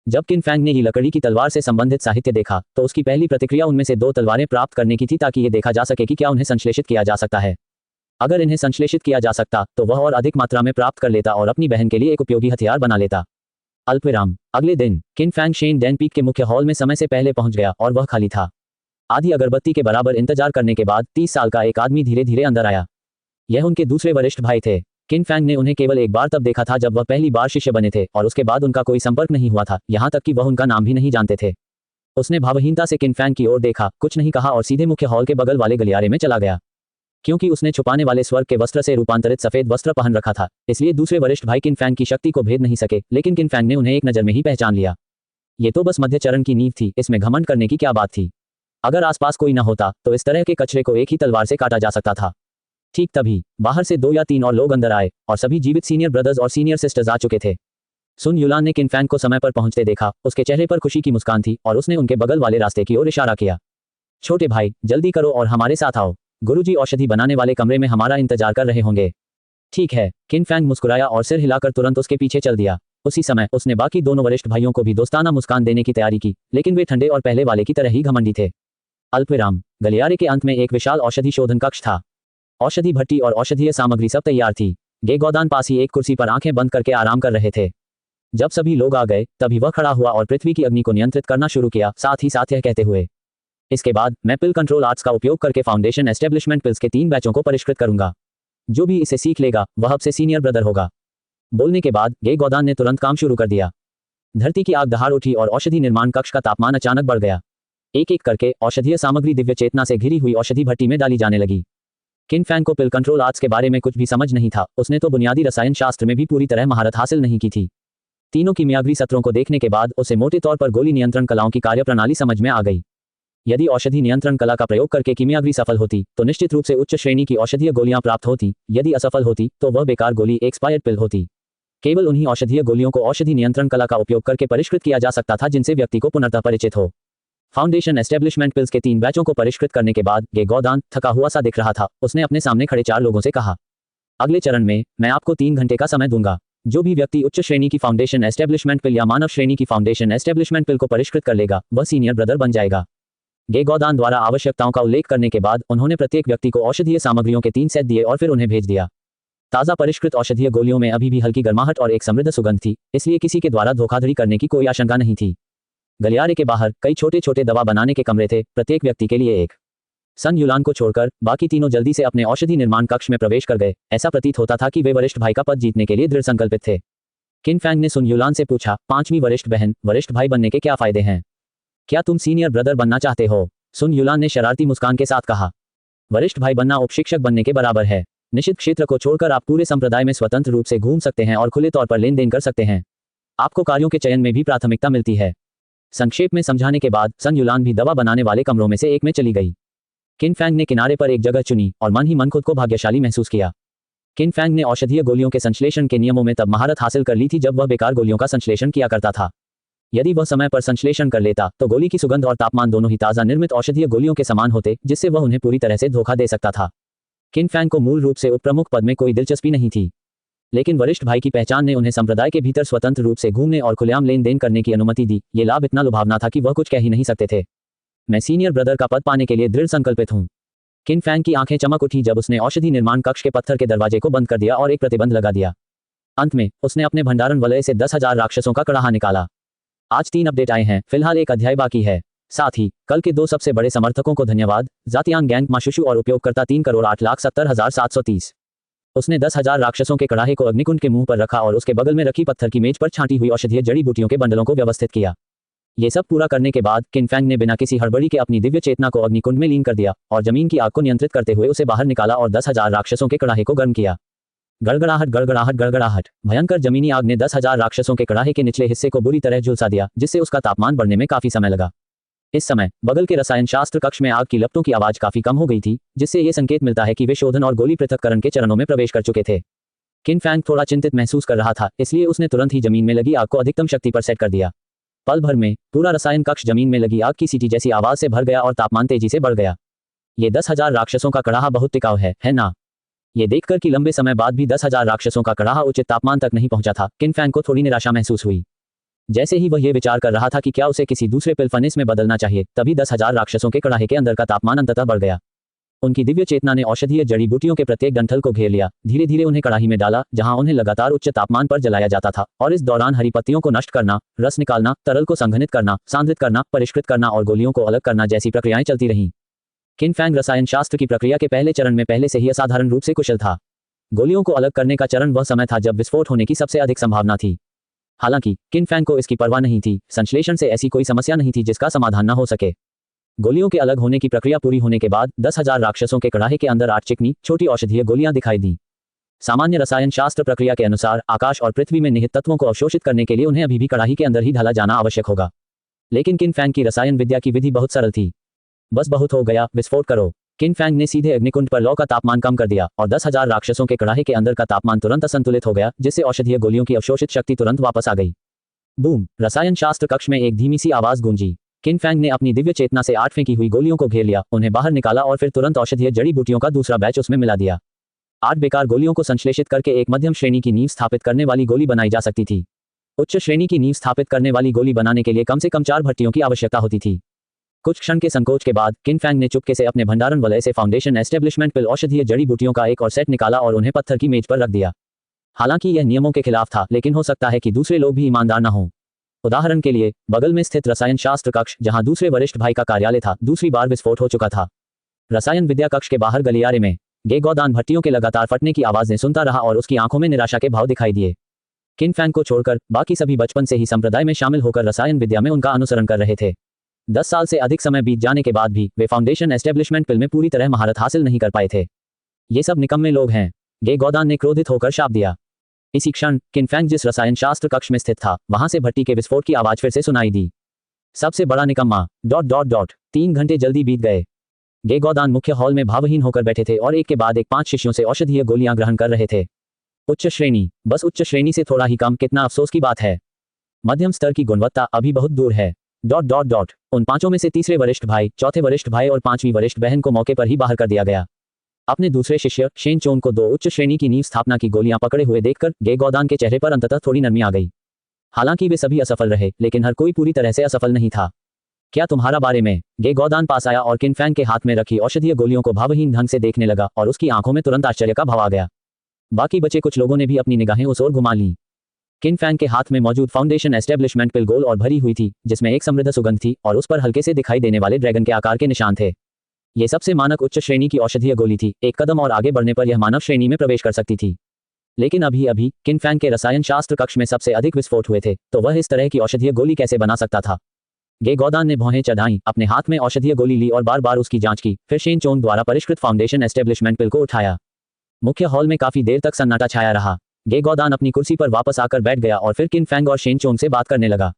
जब किन फैंग ने ये लकड़ी की तलवार से संबंधित साहित्य देखा तो उसकी पहली प्रतिक्रिया उनमें से 2 तलवारें प्राप्त करने की थी, ताकि ये देखा जा सके कि क्या उन्हें संश्लेषित किया जा सकता है। अगर इन्हें संश्लेषित किया जा सकता तो वह और अधिक मात्रा में प्राप्त कर लेता और अपनी बहन के लिए एक उपयोगी हथियार बना लेता। अल्पविराम। अगले दिन किन फैंग शेन डैन पीक के मुख्य हॉल में समय से पहले पहुंच गया और वह खाली था। आधी अगरबत्ती के बराबर इंतजार करने के बाद 30 साल का एक आदमी धीरे धीरे अंदर आया। यह उनके दूसरे वरिष्ठ भाई थे। किन फैंग ने उन्हें केवल एक बार तब देखा था जब वह पहली बार शिष्य बने थे, और उसके बाद उनका कोई संपर्क नहीं हुआ था, यहाँ तक कि वह उनका नाम भी नहीं जानते थे। उसने भावहीनता से किन फैंग की ओर देखा, कुछ नहीं कहा और सीधे मुख्य हॉल के बगल वाले गलियारे में चला गया। क्योंकि उसने छुपाने वाले स्वर्ग के वस्त्र से रूपांतरित सफेद वस्त्र पहन रखा था, इसलिए दूसरे वरिष्ठ भाई किन फैंग की शक्ति को भेद नहीं सके, लेकिन किन फैंग ने उन्हें एक नजर में ही पहचान लिया। ये तो बस मध्य चरण की नींव थी, इसमें घमंड करने की क्या बात थी? अगर आसपास कोई न होता तो इस तरह के कचरे को एक ही तलवार से काटा जा सकता था। ठीक तभी बाहर से 2 या 3 और लोग अंदर आए, और सभी जीवित सीनियर ब्रदर्स और सीनियर सिस्टर्स आ चुके थे। सुन युलान ने किन फैंग को समय पर पहुंचते देखा, उसके चेहरे पर खुशी की मुस्कान थी और उसने उनके बगल वाले रास्ते की ओर इशारा किया। छोटे भाई, जल्दी करो और हमारे साथ आओ। गुरुजी औषधि बनाने वाले कमरे में हमारा इंतजार कर रहे होंगे। ठीक है। किन फैंग मुस्कुराया और सिर हिलाकर तुरंत उसके पीछे चल दिया। उसी समय उसने बाकी दोनों वरिष्ठ भाइयों को भी दोस्ताना मुस्कान देने की तैयारी की, लेकिन वे ठंडे और पहले वाले की तरह ही घमंडी थे। अल्पविराम। गलियारे के अंत में एक विशाल औषधि शोधन कक्ष था। औषधि भट्टी और औषधीय सामग्री सब तैयार थी। गे गौदान पास ही एक कुर्सी पर आंखें बंद करके आराम कर रहे थे। जब सभी लोग आ गए तभी वह खड़ा हुआ और पृथ्वी की अग्नि को नियंत्रित करना शुरू किया, साथ ही साथ यह कहते हुए, इसके बाद मैं पिल कंट्रोल आर्ट्स का उपयोग करके फाउंडेशन एस्टेब्लिशमेंट पिल्स के 3 बैचों को परिष्कृत करूंगा। जो भी इसे सीख लेगा वह अब से सीनियर ब्रदर होगा। बोलने के बाद गे गौदान ने तुरंत काम शुरू कर दिया। धरती की आग दहाड़ उठी और औषधि निर्माण कक्ष का तापमान अचानक बढ़ गया। एक एक करके औषधीय सामग्री दिव्य चेतना से घिरी हुई औषधि भट्टी में डाली जाने लगी। किन फैंग को पिल कंट्रोल आर्ट्स के बारे में कुछ भी समझ नहीं था, उसने तो बुनियादी रसायन शास्त्र में भी पूरी तरह महारत हासिल नहीं की थी। तीनों कीमियाग्री सत्रों को देखने के बाद उसे मोटे तौर पर गोली नियंत्रण कलाओं की कार्यप्रणाली समझ में आ गई। यदि औषधि नियंत्रण कला का प्रयोग करके कीमियाग्री सफल होती तो निश्चित रूप से उच्च श्रेणी की औषधीय गोलियां प्राप्त होती, यदि असफल होती तो वह बेकार गोली एक्सपायर्ड पिल होती। केवल उन्हीं औषधीय गोलियों को औषधि नियंत्रण कला का उपयोग करके परिष्कृत किया जा सकता था जिनसे व्यक्ति को पुनर्तः परिचित हो। फाउंडेशन एस्टेब्लिशमेंट पिल्स के 3 बैचों को परिष्कृत करने के बाद गे गौदान थका हुआ सा दिख रहा था। उसने अपने सामने खड़े 4 लोगों से कहा, अगले चरण में मैं आपको 3 घंटे का समय दूंगा। जो भी व्यक्ति उच्च श्रेणी की फाउंडेशन एस्टेब्लिशमेंट पिल या मानव श्रेणी की फाउंडेशन एस्टेब्लिशमेंट पिल को परिष्कृत कर लेगा, वह सीनियर ब्रदर बन जाएगा। गे गौदान द्वारा आवश्यकताओं का उल्लेख करने के बाद उन्होंने प्रत्येक व्यक्ति को औषधीय सामग्रियों के 3 सेट दिए और फिर उन्हें भेज दिया। ताज़ा परिष्कृत औषधीय गोलियों में अभी भी हल्की गर्माहट और एक समृद्ध सुगंध थी, इसलिए किसी के द्वारा धोखाधड़ी करने की कोई आशंका नहीं थी। गलियारे के बाहर कई छोटे छोटे दवा बनाने के कमरे थे, प्रत्येक व्यक्ति के लिए एक। सन युलान को छोड़कर बाकी तीनों जल्दी से अपने औषधि निर्माण कक्ष में प्रवेश कर गए। ऐसा प्रतीत होता था कि वे वरिष्ठ भाई का पद जीतने के लिए दृढ़ संकल्पित थे। किन फैंग ने सुन युलान से पूछा, 5वीं वरिष्ठ बहन, वरिष्ठ भाई बनने के क्या फायदे हैं? क्या तुम सीनियर ब्रदर बनना चाहते हो? सुन युलान ने शरारती मुस्कान के साथ कहा, वरिष्ठ भाई बनना उपशिक्षक बनने के बराबर है। निश्चित क्षेत्र को छोड़कर आप पूरे संप्रदाय में स्वतंत्र रूप से घूम सकते हैं और खुले तौर पर लेन देन कर सकते हैं। आपको कार्यों के चयन में भी प्राथमिकता मिलती है। संक्षेप में समझाने के बाद सन युलान भी दवा बनाने वाले कमरों में से एक में चली गई। किन फैंग ने किनारे पर एक जगह चुनी और मन ही मन खुद को भाग्यशाली महसूस किया। किन फैंग ने औषधीय गोलियों के संश्लेषण के नियमों में तब महारत हासिल कर ली थी जब वह बेकार गोलियों का संश्लेषण किया करता था। यदि वह समय पर संश्लेषण कर लेता तो गोली की सुगंध और तापमान दोनों ही ताज़ा निर्मित औषधीय गोलियों के समान होते, जिससे वह उन्हें पूरी तरह से धोखा दे सकता था। किन फैंग को मूल रूप से उपप्रमुख पद में कोई दिलचस्पी नहीं थी, लेकिन वरिष्ठ भाई की पहचान ने उन्हें संप्रदाय के भीतर स्वतंत्र रूप से घूमने और खुलेआम लेन देन करने की अनुमति दी। ये लाभ इतना लुभावना था कि वह कुछ कह ही नहीं सकते थे। मैं सीनियर ब्रदर का पद पाने के लिए दृढ़ संकल्पित हूँ। किन फैंग की आंखें चमक उठी जब उसने औषधि निर्माण कक्ष के पत्थर के दरवाजे को बंद कर दिया और एक प्रतिबंध लगा दिया। अंत में उसने अपने भंडारण वलय से 10,000 राक्षसों का कड़ाहा निकाला। आज 3 अपडेट आए हैं, फिलहाल एक अध्याय बाकी है। साथ ही कल के 2 सबसे बड़े समर्थकों को धन्यवाद, जातियांग गैंग माशुशु और उपयोगकर्ता 3,08,70,730। उसने 10,000 राक्षसों के कड़ाहे को अग्निकुंड के मुंह पर रखा और उसके बगल में रखी पत्थर की मेज पर छांटी हुई औषधीय जड़ी बूटियों के बंडलों को व्यवस्थित किया। ये सब पूरा करने के बाद किन फैंग ने बिना किसी हड़बड़ी के अपनी दिव्य चेतना को अग्निकुंड में लीन कर दिया और जमीन की आग को नियंत्रित करते हुए उसे बाहर निकाला और 10,000 राक्षसों के कड़ाहे को गर्म किया। गड़गड़ाहट गड़गड़ाहट गड़गड़ाहट। भयंकर जमीनी आग ने 10,000 राक्षसों के कड़ाहे के निचले हिस्से को बुरी तरह झुलसा दिया, जिससे उसका तापमान बढ़ने में काफी समय लगा। इस समय बगल के रसायन शास्त्र कक्ष में आग की लपटों की आवाज काफी कम हो गई थी, जिससे ये संकेत मिलता है कि वे शोधन और गोली पृथक्करण के चरणों में प्रवेश कर चुके थे। किन फैंग थोड़ा चिंतित महसूस कर रहा था, इसलिए उसने तुरंत ही जमीन में लगी आग को अधिकतम शक्ति पर सेट कर दिया। पल भर में पूरा रसायन कक्ष जमीन में लगी आग की सीटी जैसी आवाज से भर गया और तापमान तेजी से बढ़ गया। ये 10,000 राक्षसों का कड़ाहा बहुत टिकाऊ है ना? ये देखकर कि लंबे समय बाद भी 10,000 राक्षसों का कड़ाहा उचित तापमान तक नहीं पहुंचा था, किन फैंग को थोड़ी निराशा महसूस हुई। जैसे ही वह ये विचार कर रहा था कि क्या उसे किसी दूसरे पिल फर्नेस में बदलना चाहिए, तभी 10,000 राक्षसों के कड़ाहे के अंदर का तापमान अंततः बढ़ गया। उनकी दिव्य चेतना ने औषधीय जड़ी बूटियों के प्रत्येक डंठल को घेर लिया, धीरे धीरे उन्हें कड़ाही में डाला जहां उन्हें लगातार उच्च तापमान पर जलाया जाता था, और इस दौरान हरी पत्तियों को नष्ट करना, रस निकालना, तरल को संघनित करना, सांद्रित करना, परिष्कृत करना और गोलियों को अलग करना जैसी प्रक्रियाएं चलती रहीं। किन फैंग रसायन शास्त्र की प्रक्रिया के पहले चरण में पहले से ही असाधारण रूप से कुशल था। गोलियों को अलग करने का चरण वह समय था जब विस्फोट होने की सबसे अधिक संभावना थी। हालांकि किन फैंग को इसकी परवाह नहीं थी, संश्लेषण से ऐसी कोई समस्या नहीं थी जिसका समाधान न हो सके। गोलियों के अलग होने की प्रक्रिया पूरी होने के बाद 10,000 राक्षसों के कड़ाहे के अंदर 8 चिकनी छोटी औषधीय गोलियां दिखाई दी। सामान्य रसायन शास्त्र प्रक्रिया के अनुसार आकाश और पृथ्वी में निहित तत्वों को अवशोषित करने के लिए उन्हें अभी भी कड़ाही के अंदर ही ढाला जाना आवश्यक होगा। लेकिन किन फैंग की रसायन विद्या की विधि बहुत सरल थी। बस बहुत हो गया, विस्फोट करो। किन फैंग ने सीधे अग्निकुंड पर लौ का तापमान कम कर दिया और 10,000 राक्षसों के कड़ाहे के अंदर का तापमान तुरंत असंतुलित हो गया, जिससे औषधीय गोलियों की अवशोषित शक्ति तुरंत वापस आ गई। बूम! रसायन शास्त्र कक्ष में एक धीमी सी आवाज गूंजी। किन फैंग ने अपनी दिव्य चेतना से 8 फेंकी हुई गोलियों को घेर लिया, उन्हें बाहर निकाला और फिर तुरंत औषधीय जड़ी बूटियों का दूसरा बैच उसमें मिला दिया। 8 बेकार गोलियों को संश्लेषित करके एक मध्यम श्रेणी की नींव स्थापित करने वाली गोली बनाई जा सकती थी। उच्च श्रेणी की नींव स्थापित करने वाली गोली बनाने के लिए कम से कम 4 भट्टियों की आवश्यकता होती थी। कुछ क्षण के संकोच के बाद किन फैंग ने चुपके से अपने भंडारण वलय से फाउंडेशन एस्टेब्लिशमेंट पिल औषधीय जड़ी बूटियों का एक और सेट निकाला और उन्हें पत्थर की मेज पर रख दिया। हालांकि यह नियमों के खिलाफ था, लेकिन हो सकता है कि दूसरे लोग भी ईमानदार न हों। उदाहरण के लिए बगल में स्थित रसायन शास्त्र कक्ष, जहां दूसरे वरिष्ठ भाई का कार्यालय था, दूसरी बार विस्फोट हो चुका था। रसायन विद्या कक्ष के बाहर गलियारे में गे गौदान भट्टियों के लगातार फटने की आवाजें सुनता रहा और उसकी आंखों में निराशा के भाव दिखाई दिए। किन फैंग को छोड़कर बाकी सभी बचपन से ही संप्रदाय में शामिल होकर रसायन विद्या में उनका अनुसरण कर रहे थे। 10 साल से अधिक समय बीत जाने के बाद भी वे फाउंडेशन एस्टेब्लिशमेंट पिल में पूरी तरह महारत हासिल नहीं कर पाए थे। ये सब निकम्मे लोग हैं, गे गौदान ने क्रोधित होकर शाप दिया। इसी क्षण किन फैंग जिस रसायन शास्त्र कक्ष में स्थित था, वहां से भट्टी के विस्फोट की आवाज फिर से सुनाई दी। सबसे बड़ा निकम्मा... 3 घंटे जल्दी बीत गए। गे गौदान मुख्य हॉल में भावहीन होकर बैठे थे और एक के बाद एक 5 शिष्यों से औषधीय गोलियां ग्रहण कर रहे थे। उच्च श्रेणी, बस उच्च श्रेणी से थोड़ा ही कम, कितना अफसोस की बात है। मध्यम स्तर की गुणवत्ता अभी बहुत दूर है। उन पांचों में से तीसरे वरिष्ठ भाई, चौथे वरिष्ठ भाई और पांचवीं वरिष्ठ बहन को मौके पर ही बाहर कर दिया गया। अपने दूसरे शिष्य शेन चोंग को 2 उच्च श्रेणी की नींव स्थापना की गोलियां पकड़े हुए देखकर गे गौदान के चेहरे पर अंततः थोड़ी नरमी आ गई। हालांकि वे सभी असफल रहे, लेकिन हर कोई पूरी तरह से असफल नहीं था। क्या तुम्हारा बारे में? गे गौदान पास आया और किन फैंग के हाथ में रखी औषधीय गोलियों को भावहीन ढंग से देखने लगा और उसकी आंखों में तुरंत आश्चर्य का भाव आ गया। बाकी बचे कुछ लोगों ने भी अपनी निगाहें उस ओर घुमा लीं। किन फैंग के हाथ में मौजूद फाउंडेशन एस्टेब्लिशमेंट पिल गोल और भरी हुई थी, जिसमें एक समृद्ध सुगंध थी और उस पर हल्के से दिखाई देने वाले ड्रैगन के आकार के निशान थे। ये सबसे मानक उच्च श्रेणी की औषधीय गोली थी। एक कदम और आगे बढ़ने पर यह मानव श्रेणी में प्रवेश कर सकती थी। लेकिन अभी अभी किन फैंग के रसायन शास्त्र कक्ष में सबसे अधिक विस्फोट हुए थे, तो वह इस तरह की औषधीय गोली कैसे बना सकता था? गे गौदान ने भौहें चढ़ाईं, अपने हाथ में औषधीय गोली ली और बार बार उसकी जांच की। फिर शेन चोंग द्वारा परिष्कृत फाउंडेशन एस्टेब्लिशमेंट पिल को उठाया। मुख्य हॉल में काफी देर तक सन्नाटा छाया रहा। गे गौदान अपनी कुर्सी पर वापस आकर बैठ गया और फिर किन फैंग और शेन चोंग से बात करने लगा।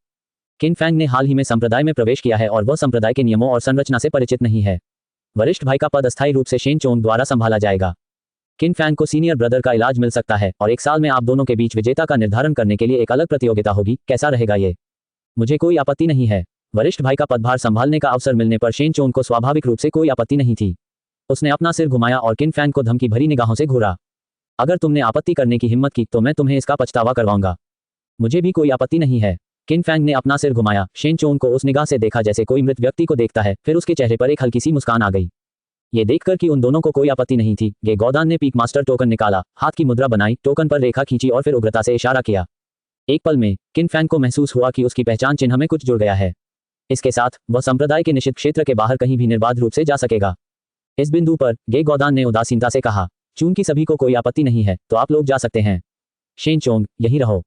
किन फैंग ने हाल ही में संप्रदाय में प्रवेश किया है और वह संप्रदाय के नियमों और संरचना से परिचित नहीं है। वरिष्ठ भाई का पद अस्थायी रूप से शेन चोंग द्वारा संभाला जाएगा। किन फैंग को सीनियर ब्रदर का इलाज मिल सकता है और 1 साल में आप दोनों के बीच विजेता का निर्धारण करने के लिए एक अलग प्रतियोगिता होगी। कैसा रहेगा ये? मुझे कोई आपत्ति नहीं है। वरिष्ठ भाई का पदभार संभालने का अवसर मिलने पर शेन चोंग को स्वाभाविक रूप से कोई आपत्ति नहीं थी। उसने अपना सिर घुमाया और किन फैंग को धमकी भरी निगाहों से घूरा। अगर तुमने आपत्ति करने की हिम्मत की तो मैं तुम्हें इसका पछतावा करवाऊंगा। मुझे भी कोई आपत्ति नहीं है। किन फैंग ने अपना सिर घुमाया। शेन चोंग को उस निगाह से देखा जैसे कोई मृत व्यक्ति को देखता है। फिर उसके चेहरे पर एक हल्की सी मुस्कान आ गई। ये देखकर कि उन दोनों को कोई आपत्ति नहीं थी, गे गौदान ने पीक मास्टर टोकन निकाला, हाथ की मुद्रा बनाई, टोकन पर रेखा खींची और फिर उग्रता से इशारा किया। एक पल में किन फैंग को महसूस हुआ कि उसकी पहचान चिन्ह में कुछ जुड़ गया है। इसके साथ वह संप्रदाय के निषिद्ध क्षेत्र के बाहर कहीं भी निर्बाध रूप से जा सकेगा। इस बिंदु पर गे गौदान ने उदासीनता से कहा, चूंकि सभी को कोई आपत्ति नहीं है तो आप लोग जा सकते हैं। शेन चोंग, यहीं रहो।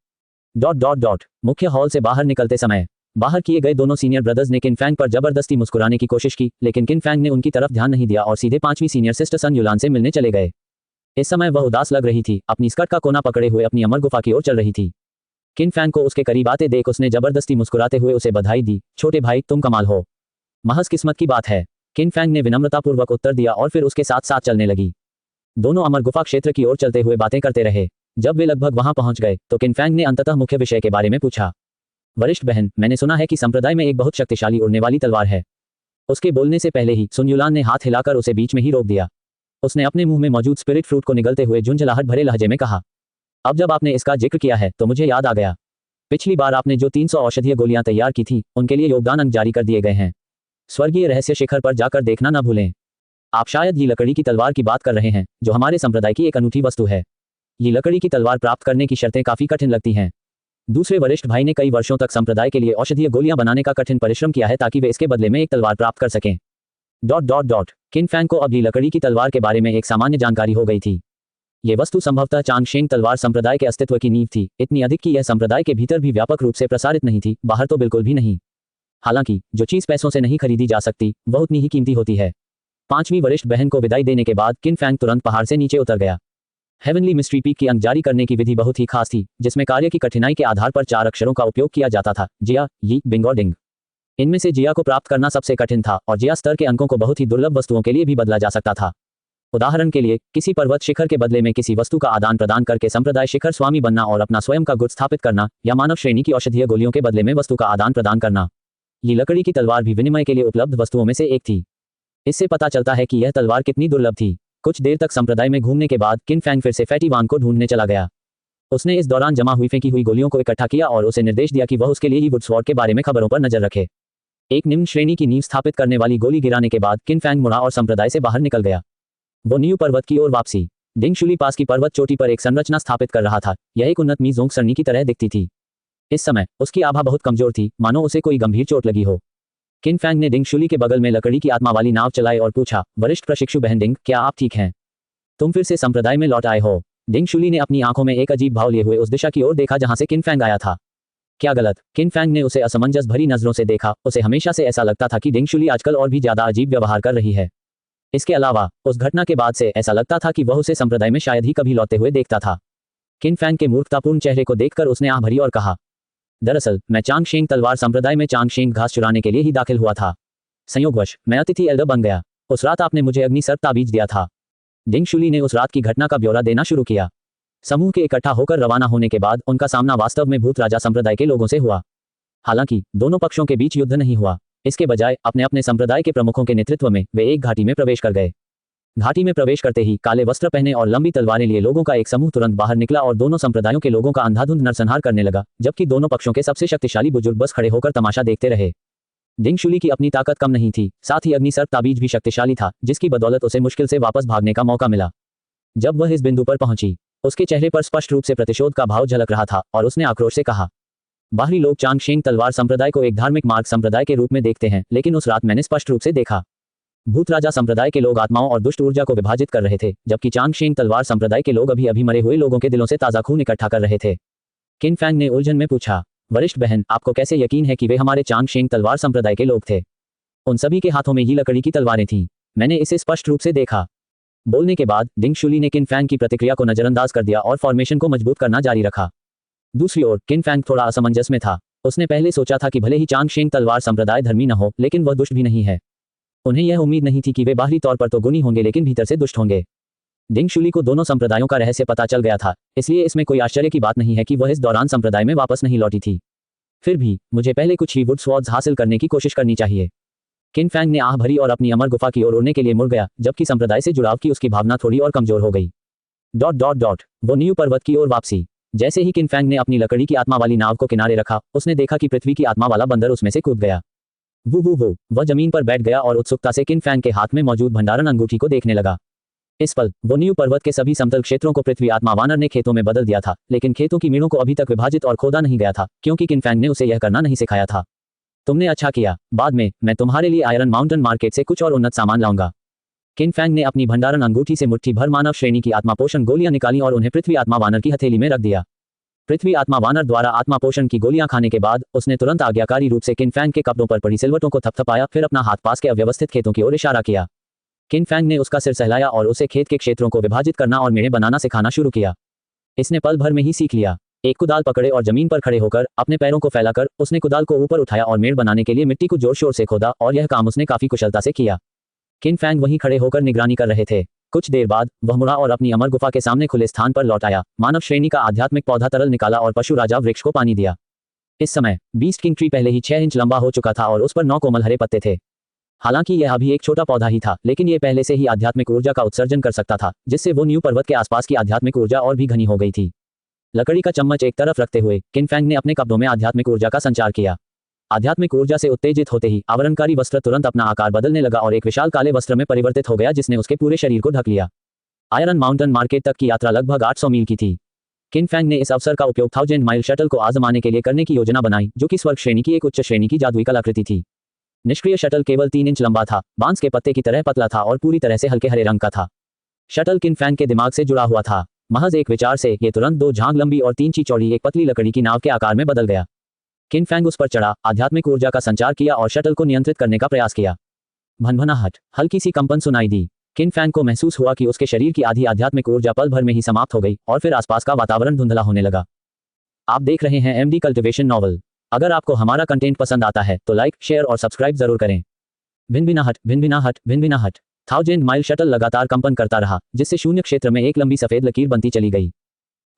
मुख्य हॉल से बाहर निकलते समय बाहर किए गए दोनों सीनियर ब्रदर्स ने किन फैंग पर जबरदस्ती मुस्कुराने की कोशिश की, लेकिन किन फैंग ने उनकी तरफ ध्यान नहीं दिया और सीधे 5वीं सीनियर सिस्टर सन युलान से मिलने चले गए। इस समय वह उदास लग रही थी, अपनी स्कर्ट का कोना पकड़े हुए अपनी अमर गुफा की ओर चल रही थी। किन फैंग को उसके करीब आते देख उसने जबरदस्ती मुस्कुराते हुए उसे बधाई दी। छोटे भाई, तुम कमाल हो। महज किस्मत की बात है। किन फैंग ने विनम्रतापूर्वक उत्तर दिया और फिर उसके साथ साथ चलने लगी। दोनों अमर गुफा क्षेत्र की ओर चलते हुए बातें करते रहे। जब वे लगभग वहां पहुंच गए तो किन फैंग ने अंततः मुख्य विषय के बारे में पूछा। वरिष्ठ बहन, मैंने सुना है कि संप्रदाय में एक बहुत शक्तिशाली उड़ने वाली तलवार है। उसके बोलने से पहले ही सुन युलान ने हाथ हिलाकर उसे बीच में ही रोक दिया। उसने अपने मुंह में मौजूद स्पिरिट फ्रूट को निगलते हुए झुंझलाहट भरे लहजे में कहा, अब जब आपने इसका जिक्र किया है तो मुझे याद आ गया। पिछली बार आपने जो 300 औषधीय गोलियां तैयार की थी उनके लिए योगदान अंक जारी कर दिए गए हैं। स्वर्गीय रहस्य शिखर पर जाकर देखना न भूलें। आप शायद ये लकड़ी की तलवार की बात कर रहे हैं, जो हमारे संप्रदाय की एक अनूठी वस्तु है। ये लकड़ी की तलवार प्राप्त करने की शर्तें काफी कठिन लगती हैं। दूसरे वरिष्ठ भाई ने कई वर्षों तक संप्रदाय के लिए औषधीय गोलियां बनाने का कठिन परिश्रम किया है ताकि वे इसके बदले में एक तलवार प्राप्त कर सकें। किन फैंग को अब ये लकड़ी की तलवार के बारे में एक सामान्य जानकारी हो गई थी। ये वस्तु संभवतः चांगशेंग तलवार संप्रदाय के अस्तित्व की नींव थी, इतनी अधिक कि यह संप्रदाय के भीतर भी व्यापक रूप से प्रसारित नहीं थी, बाहर तो बिल्कुल भी नहीं। हालांकि जो चीज पैसों से नहीं खरीदी जा सकती वह उतनी ही कीमती होती है। 5वीं वरिष्ठ बहन को विदाई देने के बाद किन फैंग तुरंत पहाड़ से नीचे उतर गया। हेवनली मिस्ट्री पीक की अंक जारी करने की विधि बहुत ही खास थी, जिसमें कार्य की कठिनाई के आधार पर 4 अक्षरों का उपयोग किया जाता था, जिया, यी, बिंग और डिंग। इनमें से जिया को प्राप्त करना सबसे कठिन था और जिया स्तर के अंकों को बहुत ही दुर्लभ वस्तुओं के लिए भी बदला जा सकता था। उदाहरण के लिए, किसी पर्वत शिखर के बदले में किसी वस्तु का आदान प्रदान करके संप्रदाय शिखर स्वामी बनना और अपना स्वयं का गुट स्थापित करना, या मानव श्रेणी की औषधीय गोलियों के बदले में वस्तु का आदान प्रदान करना। ये लकड़ी की तलवार भी विनिमय के लिए उपलब्ध वस्तुओं में से एक थी। इससे पता चलता है कि यह तलवार कितनी दुर्लभ थी। कुछ देर तक संप्रदाय में घूमने के बाद किन फैंग फिर से फैटी वान को ढूंढने चला गया। उसने इस दौरान जमा हुई फेंकी हुई गोलियों को इकट्ठा किया और उसे निर्देश दिया कि वह उसके लिए ही वुडस्वॉर्ड के बारे में खबरों पर नजर रखे। एक निम्न श्रेणी की नींव स्थापित करने वाली गोली गिराने के बाद किन फैंग मुड़ा और संप्रदाय से बाहर निकल गया। वो नींव पर्वत की ओर वापसी डिंगशुली पास की पर्वत चोटी पर एक संरचना स्थापित कर रहा था। यह एक उन्नत मीजोंग सरणी की तरह दिखती थी। इस समय उसकी आभा बहुत कमजोर थी, मानो उसे कोई गंभीर चोट लगी हो। किन फैंग ने डिंगशुली के बगल में लकड़ी की आत्मा वाली नाव चलाई और पूछा, वरिष्ठ प्रशिक्षु बहन डिंग, क्या आप ठीक हैं? तुम फिर से संप्रदाय में लौट आए हो। डिंगशुली ने अपनी आंखों में एक अजीब भाव लिए हुए उस दिशा की ओर देखा जहां से किन फैंग आया था। क्या गलत? किन फैंग ने उसे असमंजस भरी नजरों से देखा। उसे हमेशा से ऐसा लगता था कि डिंगशुली आजकल और भी ज्यादा अजीब व्यवहार कर रही है। इसके अलावा उस घटना के बाद से ऐसा लगता था कि वह उसे संप्रदाय में शायद ही कभी लौटते हुए देखता था। किन फैंग के मूर्खतापूर्ण चेहरे को देखकर उसने आह भरी और कहा, दरअसल मैं चांगशेंग तलवार संप्रदाय में चांगशेंग घास चुराने के लिए ही दाखिल हुआ था। संयोगवश मैं अतिथि एल्डर बन गया। उस रात आपने मुझे अग्नि सर्प ताबीज दिया था। डिंगशुली ने उस रात की घटना का ब्यौरा देना शुरू किया। समूह के इकट्ठा होकर रवाना होने के बाद उनका सामना वास्तव में भूत राजा संप्रदाय के लोगों से हुआ। हालांकि दोनों पक्षों के बीच युद्ध नहीं हुआ। इसके बजाय अपने अपने संप्रदाय के प्रमुखों के नेतृत्व में वे एक घाटी में प्रवेश कर गए। घाटी में प्रवेश करते ही काले वस्त्र पहने और लंबी तलवारें लिए लोगों का एक समूह तुरंत बाहर निकला और दोनों संप्रदायों के लोगों का अंधाधुंध नरसंहार करने लगा, जबकि दोनों पक्षों के सबसे शक्तिशाली बुजुर्ग बस खड़े होकर तमाशा देखते रहे। डिंगशुली की अपनी ताकत कम नहीं थी, साथ ही अग्नि सर्प ताबीज भी शक्तिशाली था, जिसकी बदौलत उसे मुश्किल से वापस भागने का मौका मिला। जब वह इस बिंदु पर पहुंची, उसके चेहरे पर स्पष्ट रूप से प्रतिशोध का भाव झलक रहा था और उसने आक्रोश से कहा, बाहरी लोग चांगशेंग तलवार संप्रदाय को एक धार्मिक मार्ग संप्रदाय के रूप में देखते हैं, लेकिन उस रात मैंने स्पष्ट रूप से देखा भूत राजा संप्रदाय के लोग आत्माओं और दुष्ट ऊर्जा को विभाजित कर रहे थे, जबकि चांगशेंग तलवार संप्रदाय के लोग अभी अभी मरे हुए लोगों के दिलों से ताज़ा खून इकट्ठा कर रहे थे। किन फैंग ने उलझन में पूछा, वरिष्ठ बहन, आपको कैसे यकीन है कि वे हमारे चांगशेंग तलवार संप्रदाय के लोग थे? उन सभी के हाथों में ही लकड़ी की तलवारें थीं। मैंने इसे स्पष्ट रूप से देखा। बोलने के बाद डिंगशुली ने किन फैंग की प्रतिक्रिया को नजरअंदाज कर दिया और फॉर्मेशन को मजबूत करना जारी रखा। दूसरी ओर किन फैंग थोड़ा असमंजस में था। उसने पहले सोचा था कि भले ही चांगशेंग तलवार संप्रदाय धर्मी न हो, लेकिन वह दुष्ट भी नहीं है। उन्हें यह उम्मीद नहीं थी कि वे बाहरी तौर पर तो गुणी होंगे लेकिन भीतर से दुष्ट होंगे। डिंगशुली को दोनों संप्रदायों का रहस्य पता चल गया था, इसलिए इसमें कोई आश्चर्य की बात नहीं है कि वह इस दौरान संप्रदाय में वापस नहीं लौटी थी। फिर भी मुझे पहले कुछ ही वुड स्वॉर्ड्स हासिल करने की कोशिश करनी चाहिए। किन फैंग ने आह भरी और अपनी अमर गुफा की ओर उड़ने के लिए मुड़ गया, जबकि संप्रदाय से जुड़ाव की उसकी भावना थोड़ी और कमजोर हो गई। वो न्यू पर्वत की ओर वापसी। जैसे ही किन फैंग ने अपनी लकड़ी की आत्मा वाली नाव को किनारे रखा, उसने देखा कि पृथ्वी की आत्मा वाला बंदर उसमें से कूद गया। वह जमीन पर बैठ गया और उत्सुकता से किन फैंग के हाथ में मौजूद भंडारण अंगूठी को देखने लगा। इस पल वो न्यू पर्वत के सभी समतल क्षेत्रों को पृथ्वी आत्मा वानर ने खेतों में बदल दिया था, लेकिन खेतों की मीणों को अभी तक विभाजित और खोदा नहीं गया था, क्योंकि किन फैंग ने उसे यह करना नहीं सिखाया था। तुमने अच्छा किया, बाद में मैं तुम्हारे लिए आयरन माउंटेन मार्केट से कुछ और उन्नत सामान लाऊंगा। किन फैंग ने अपनी भंडारण अंगूठी से मुट्ठी भर मानव श्रेणी की आत्मा पोषण गोलियां निकाली और उन्हें पृथ्वी आत्मा वानर की हथेली में रख दिया। पृथ्वी आत्मा वानर द्वारा आत्मा पोषण की गोलियां खाने के बाद उसने तुरंत आज्ञाकारी रूप से किन फैंग के कपड़ों पर पड़ी सिलवटों को थपथपाया, फिर अपना हाथ पास के अव्यवस्थित खेतों की ओर इशारा किया। किन फैंग ने उसका सिर सहलाया और उसे खेत के क्षेत्रों को विभाजित करना और मेढ़े बनाना सिखाना शुरू किया। इसने पल भर में ही सीख लिया। एक कुदाल पकड़े और जमीन पर खड़े होकर अपने पैरों को फैलाकर उसने कुदाल को ऊपर उठाया और मेढ़ बनाने के लिए मिट्टी को जोर शोर से खोदा, और यह काम उसने काफी कुशलता से किया। किन फैंग वहीं खड़े होकर निगरानी कर रहे थे। कुछ देर बाद वह मुड़ा और अपनी अमर गुफा के सामने खुले स्थान पर लौट आया, मानव श्रेणी का आध्यात्मिक पौधा तरल निकाला और पशु राजा वृक्ष को पानी दिया। इस समय बीस्ट किंग ट्री पहले ही 6 इंच लंबा हो चुका था और उस पर 9 कोमल हरे पत्ते थे। हालांकि यह अभी एक छोटा पौधा ही था, लेकिन यह पहले से ही आध्यात्मिक ऊर्जा का उत्सर्जन कर सकता था, जिससे वो न्यू पर्वत के आसपास की आध्यात्मिक ऊर्जा और भी घनी हो गई थी। लकड़ी का चम्मच एक तरफ रखते हुए किन फैंग ने अपने कब्जों में आध्यात्मिक ऊर्जा का संचार किया। आध्यात्मिक ऊर्जा से उत्तेजित होते ही आवरणकारी वस्त्र तुरंत अपना आकार बदलने लगा और एक विशाल काले वस्त्र में परिवर्तित हो गया, जिसने उसके पूरे शरीर को ढक लिया। आयरन माउंटेन मार्केट तक की यात्रा लगभग 800 मील की थी। किन फैंग ने इस अवसर का उपयोग 1000 माइल शटल को आजमाने के लिए करने की योजना बनाई, जो कि स्वर्ग श्रेणी की एक उच्च श्रेणी की जादुई कलाकृति थी। निष्क्रिय शटल केवल 3 इंच लंबा था, बांस के पत्ते की तरह पतला था और पूरी तरह से हल्के हरे रंग का था। शटल किन फैंग के दिमाग से जुड़ा हुआ था। महज एक विचार से ये तुरंत 2 झांग लंबी और 3 ची चौड़ी एक पतली लकड़ी की नाव के आकार में बदल गया। किन फैंग उस पर चढ़ा, आध्यात्मिक ऊर्जा का संचार किया और शटल को नियंत्रित करने का प्रयास किया। भनभनाहट, हल्की सी कंपन सुनाई दी। किन फैंग को महसूस हुआ कि उसके शरीर की आधी आध्यात्मिक ऊर्जा पल भर में ही समाप्त हो गई और फिर आसपास का वातावरण धुंधला होने लगा। आप देख रहे हैं एमडी कल्टिवेशन नॉवल। अगर आपको हमारा कंटेंट पसंद आता है तो लाइक, शेयर और सब्सक्राइब जरूर करें। भिनभिनाहट, भिनभिनाहट, भिनभिनाहट। 1000 माइल शटल लगातार कंपन करता रहा, जिससे शून्य क्षेत्र में एक लंबी सफेद लकीर बनती चली गई।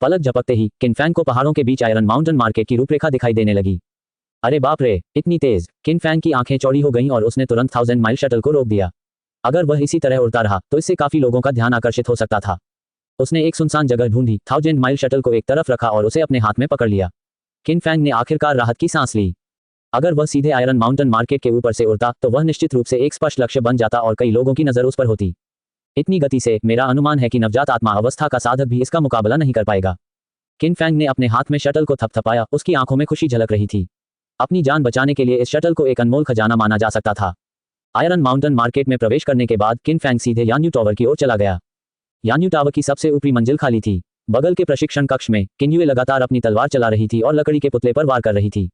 पलक झपकते ही किन फैंग को पहाड़ों के बीच आयरन माउंटेन मार्केट की रूपरेखा दिखाई देने लगी। अरे बाप रे, इतनी तेज! किन फैंग की आंखें चौड़ी हो गईं और उसने तुरंत 1000 माइल शटल को रोक दिया। अगर वह इसी तरह उड़ता रहा तो इससे काफी लोगों का ध्यान आकर्षित हो सकता था। उसने एक सुनसान जगह ढूंढी, 1000 माइल शटल को एक तरफ रखा और उसे अपने हाथ में पकड़ लिया। किन फैंग ने आखिरकार राहत की सांस ली। अगर वह सीधे आयरन माउंटेन मार्केट के ऊपर से उड़ता तो वह निश्चित रूप से एक स्पष्ट लक्ष्य बन जाता और कई लोगों की नजर उस पर होती। इतनी गति से मेरा अनुमान है कि नवजात आत्मा अवस्था का साधक भी इसका मुकाबला नहीं कर पाएगा। किन फैंग ने अपने हाथ में शटल को थपथपाया, उसकी आंखों में खुशी झलक रही थी। अपनी जान बचाने के लिए इस शटल को एक अनमोल खजाना माना जा सकता था। आयरन माउंटेन मार्केट में प्रवेश करने के बाद किन फैंग सीधे यान्यू टावर की ओर चला गया। यान्यू टावर की सबसे ऊपरी मंजिल खाली थी। बगल के प्रशिक्षण कक्ष में किन्युए लगातार अपनी तलवार चला रही थी और लकड़ी के पुतले पर वार कर रही थी।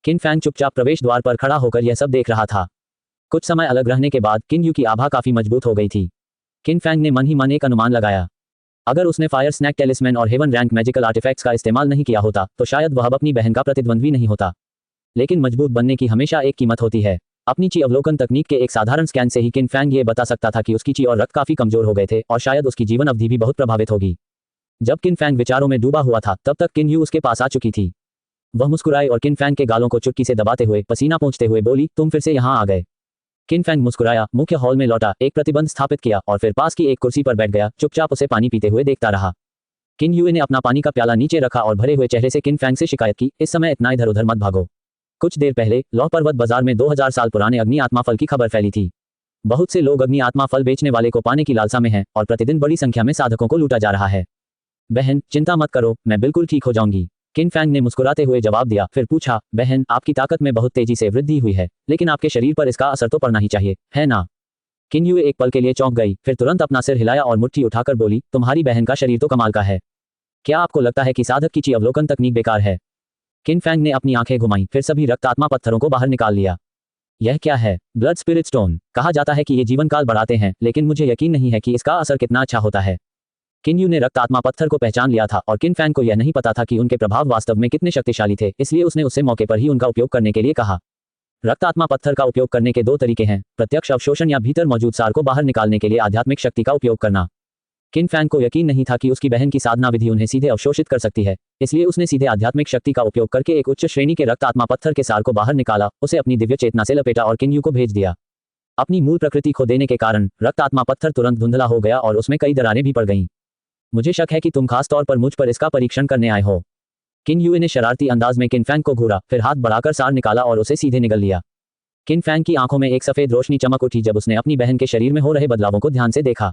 किन फैंग चुपचाप प्रवेश द्वार पर खड़ा होकर यह सब देख रहा था। कुछ समय अलग रहने के बाद किन्यू की आभा काफी मजबूत हो गई थी। किन फैंग ने मन ही मन एक अनुमान लगाया। अगर उसने फायर स्नैक टेलिस्मैन और हेवन रैंक मैजिकल आर्टिफैक्ट्स का इस्तेमाल नहीं किया होता तो शायद वह अब अपनी बहन का प्रतिद्वंद्वी नहीं होता। लेकिन मजबूत बनने की हमेशा एक कीमत होती है। अपनी ची अवलोकन तकनीक के एक साधारण स्कैन से ही किन फैंग ये बता सकता था कि उसकी ची और रक्त काफी कमजोर हो गए थे और शायद उसकी जीवन अवधि भी बहुत प्रभावित होगी। जब किन फैंग विचारों में डूबा हुआ था तब तक किन यू उसके पास आ चुकी थी। वह मुस्कुराई और किन फैंग के गालों को चुटकी से दबाते हुए पसीना पोंछते हुए बोली, तुम फिर से यहाँ आ गए। किन फैंग मुस्कुराया, मुख्य हॉल में लौटा, एक प्रतिबंध स्थापित किया और फिर पास की एक कुर्सी पर बैठ गया, चुपचाप उसे पानी पीते हुए देखता रहा। किन युए ने अपना पानी का प्याला नीचे रखा और भरे हुए चेहरे से किन फैंग से शिकायत की, इस समय इतना इधर उधर मत भागो। कुछ देर पहले लौह पर्वत बाजार में 2000 साल पुराने अग्नि आत्मा फल की खबर फैली थी। बहुत से लोग अग्नि आत्मा फल बेचने वाले को पाने की लालसा में हैं और प्रतिदिन बड़ी संख्या में साधकों को लूटा जा रहा है। बहन, चिंता मत करो, मैं बिल्कुल ठीक हो जाऊंगी, किन फैंग ने मुस्कुराते हुए जवाब दिया। फिर पूछा, बहन, आपकी ताकत में बहुत तेजी से वृद्धि हुई है, लेकिन आपके शरीर पर इसका असर तो पड़ना ही चाहिए, है ना? किन युए एक पल के लिए चौंक गई, फिर तुरंत अपना सिर हिलाया और मुट्ठी उठाकर बोली, तुम्हारी बहन का शरीर तो कमाल का है। क्या आपको लगता है कि साधक की ची अवलोकन तकनीक बेकार है? किन फैंग ने अपनी आंखें घुमाई, फिर सभी रक्त आत्मा पत्थरों को बाहर निकाल लिया। यह क्या है? Blood spirit stone. कहा जाता है कि ये जीवन काल बढ़ाते हैं, लेकिन मुझे यकीन नहीं है कि इसका असर कितना अच्छा होता है। किन यू ने रक्त आत्मा पत्थर को पहचान लिया था और किन फैंग को यह नहीं पता था कि उनके प्रभाव वास्तव में कितने शक्तिशाली थे, इसलिए उसने उससे मौके पर ही उनका उपयोग करने के लिए कहा। रक्त आत्मा पत्थर का उपयोग करने के दो तरीके हैं, प्रत्यक्ष अवशोषण या भीतर मौजूद सार को बाहर निकालने के लिए आध्यात्मिक शक्ति का उपयोग करना। किन फैंग को यकीन नहीं था कि उसकी बहन की साधना विधि उन्हें सीधे अवशोषित कर सकती है, इसलिए उसने सीधे आध्यात्मिक शक्ति का उपयोग करके एक उच्च श्रेणी के रक्त आत्मा पत्थर के सार को बाहर निकाला, उसे अपनी दिव्य चेतना से लपेटा और किन यू को भेज दिया। अपनी मूल प्रकृति खो देने के कारण रक्त आत्मा पत्थर तुरंत धुंधला हो गया और उसमें कई दरारें भी पड़ गईं। मुझे शक है कि तुम खास तौर पर मुझ पर इसका परीक्षण करने आए हो। किन युए ने शरारती अंदाज में किन फैंग को घूरा, फिर हाथ बढ़ाकर सार निकाला और उसे सीधे निगल लिया। किन फैंग की आंखों में एक सफेद रोशनी चमक उठी जब उसने अपनी बहन के शरीर में हो रहे बदलावों को ध्यान से देखा।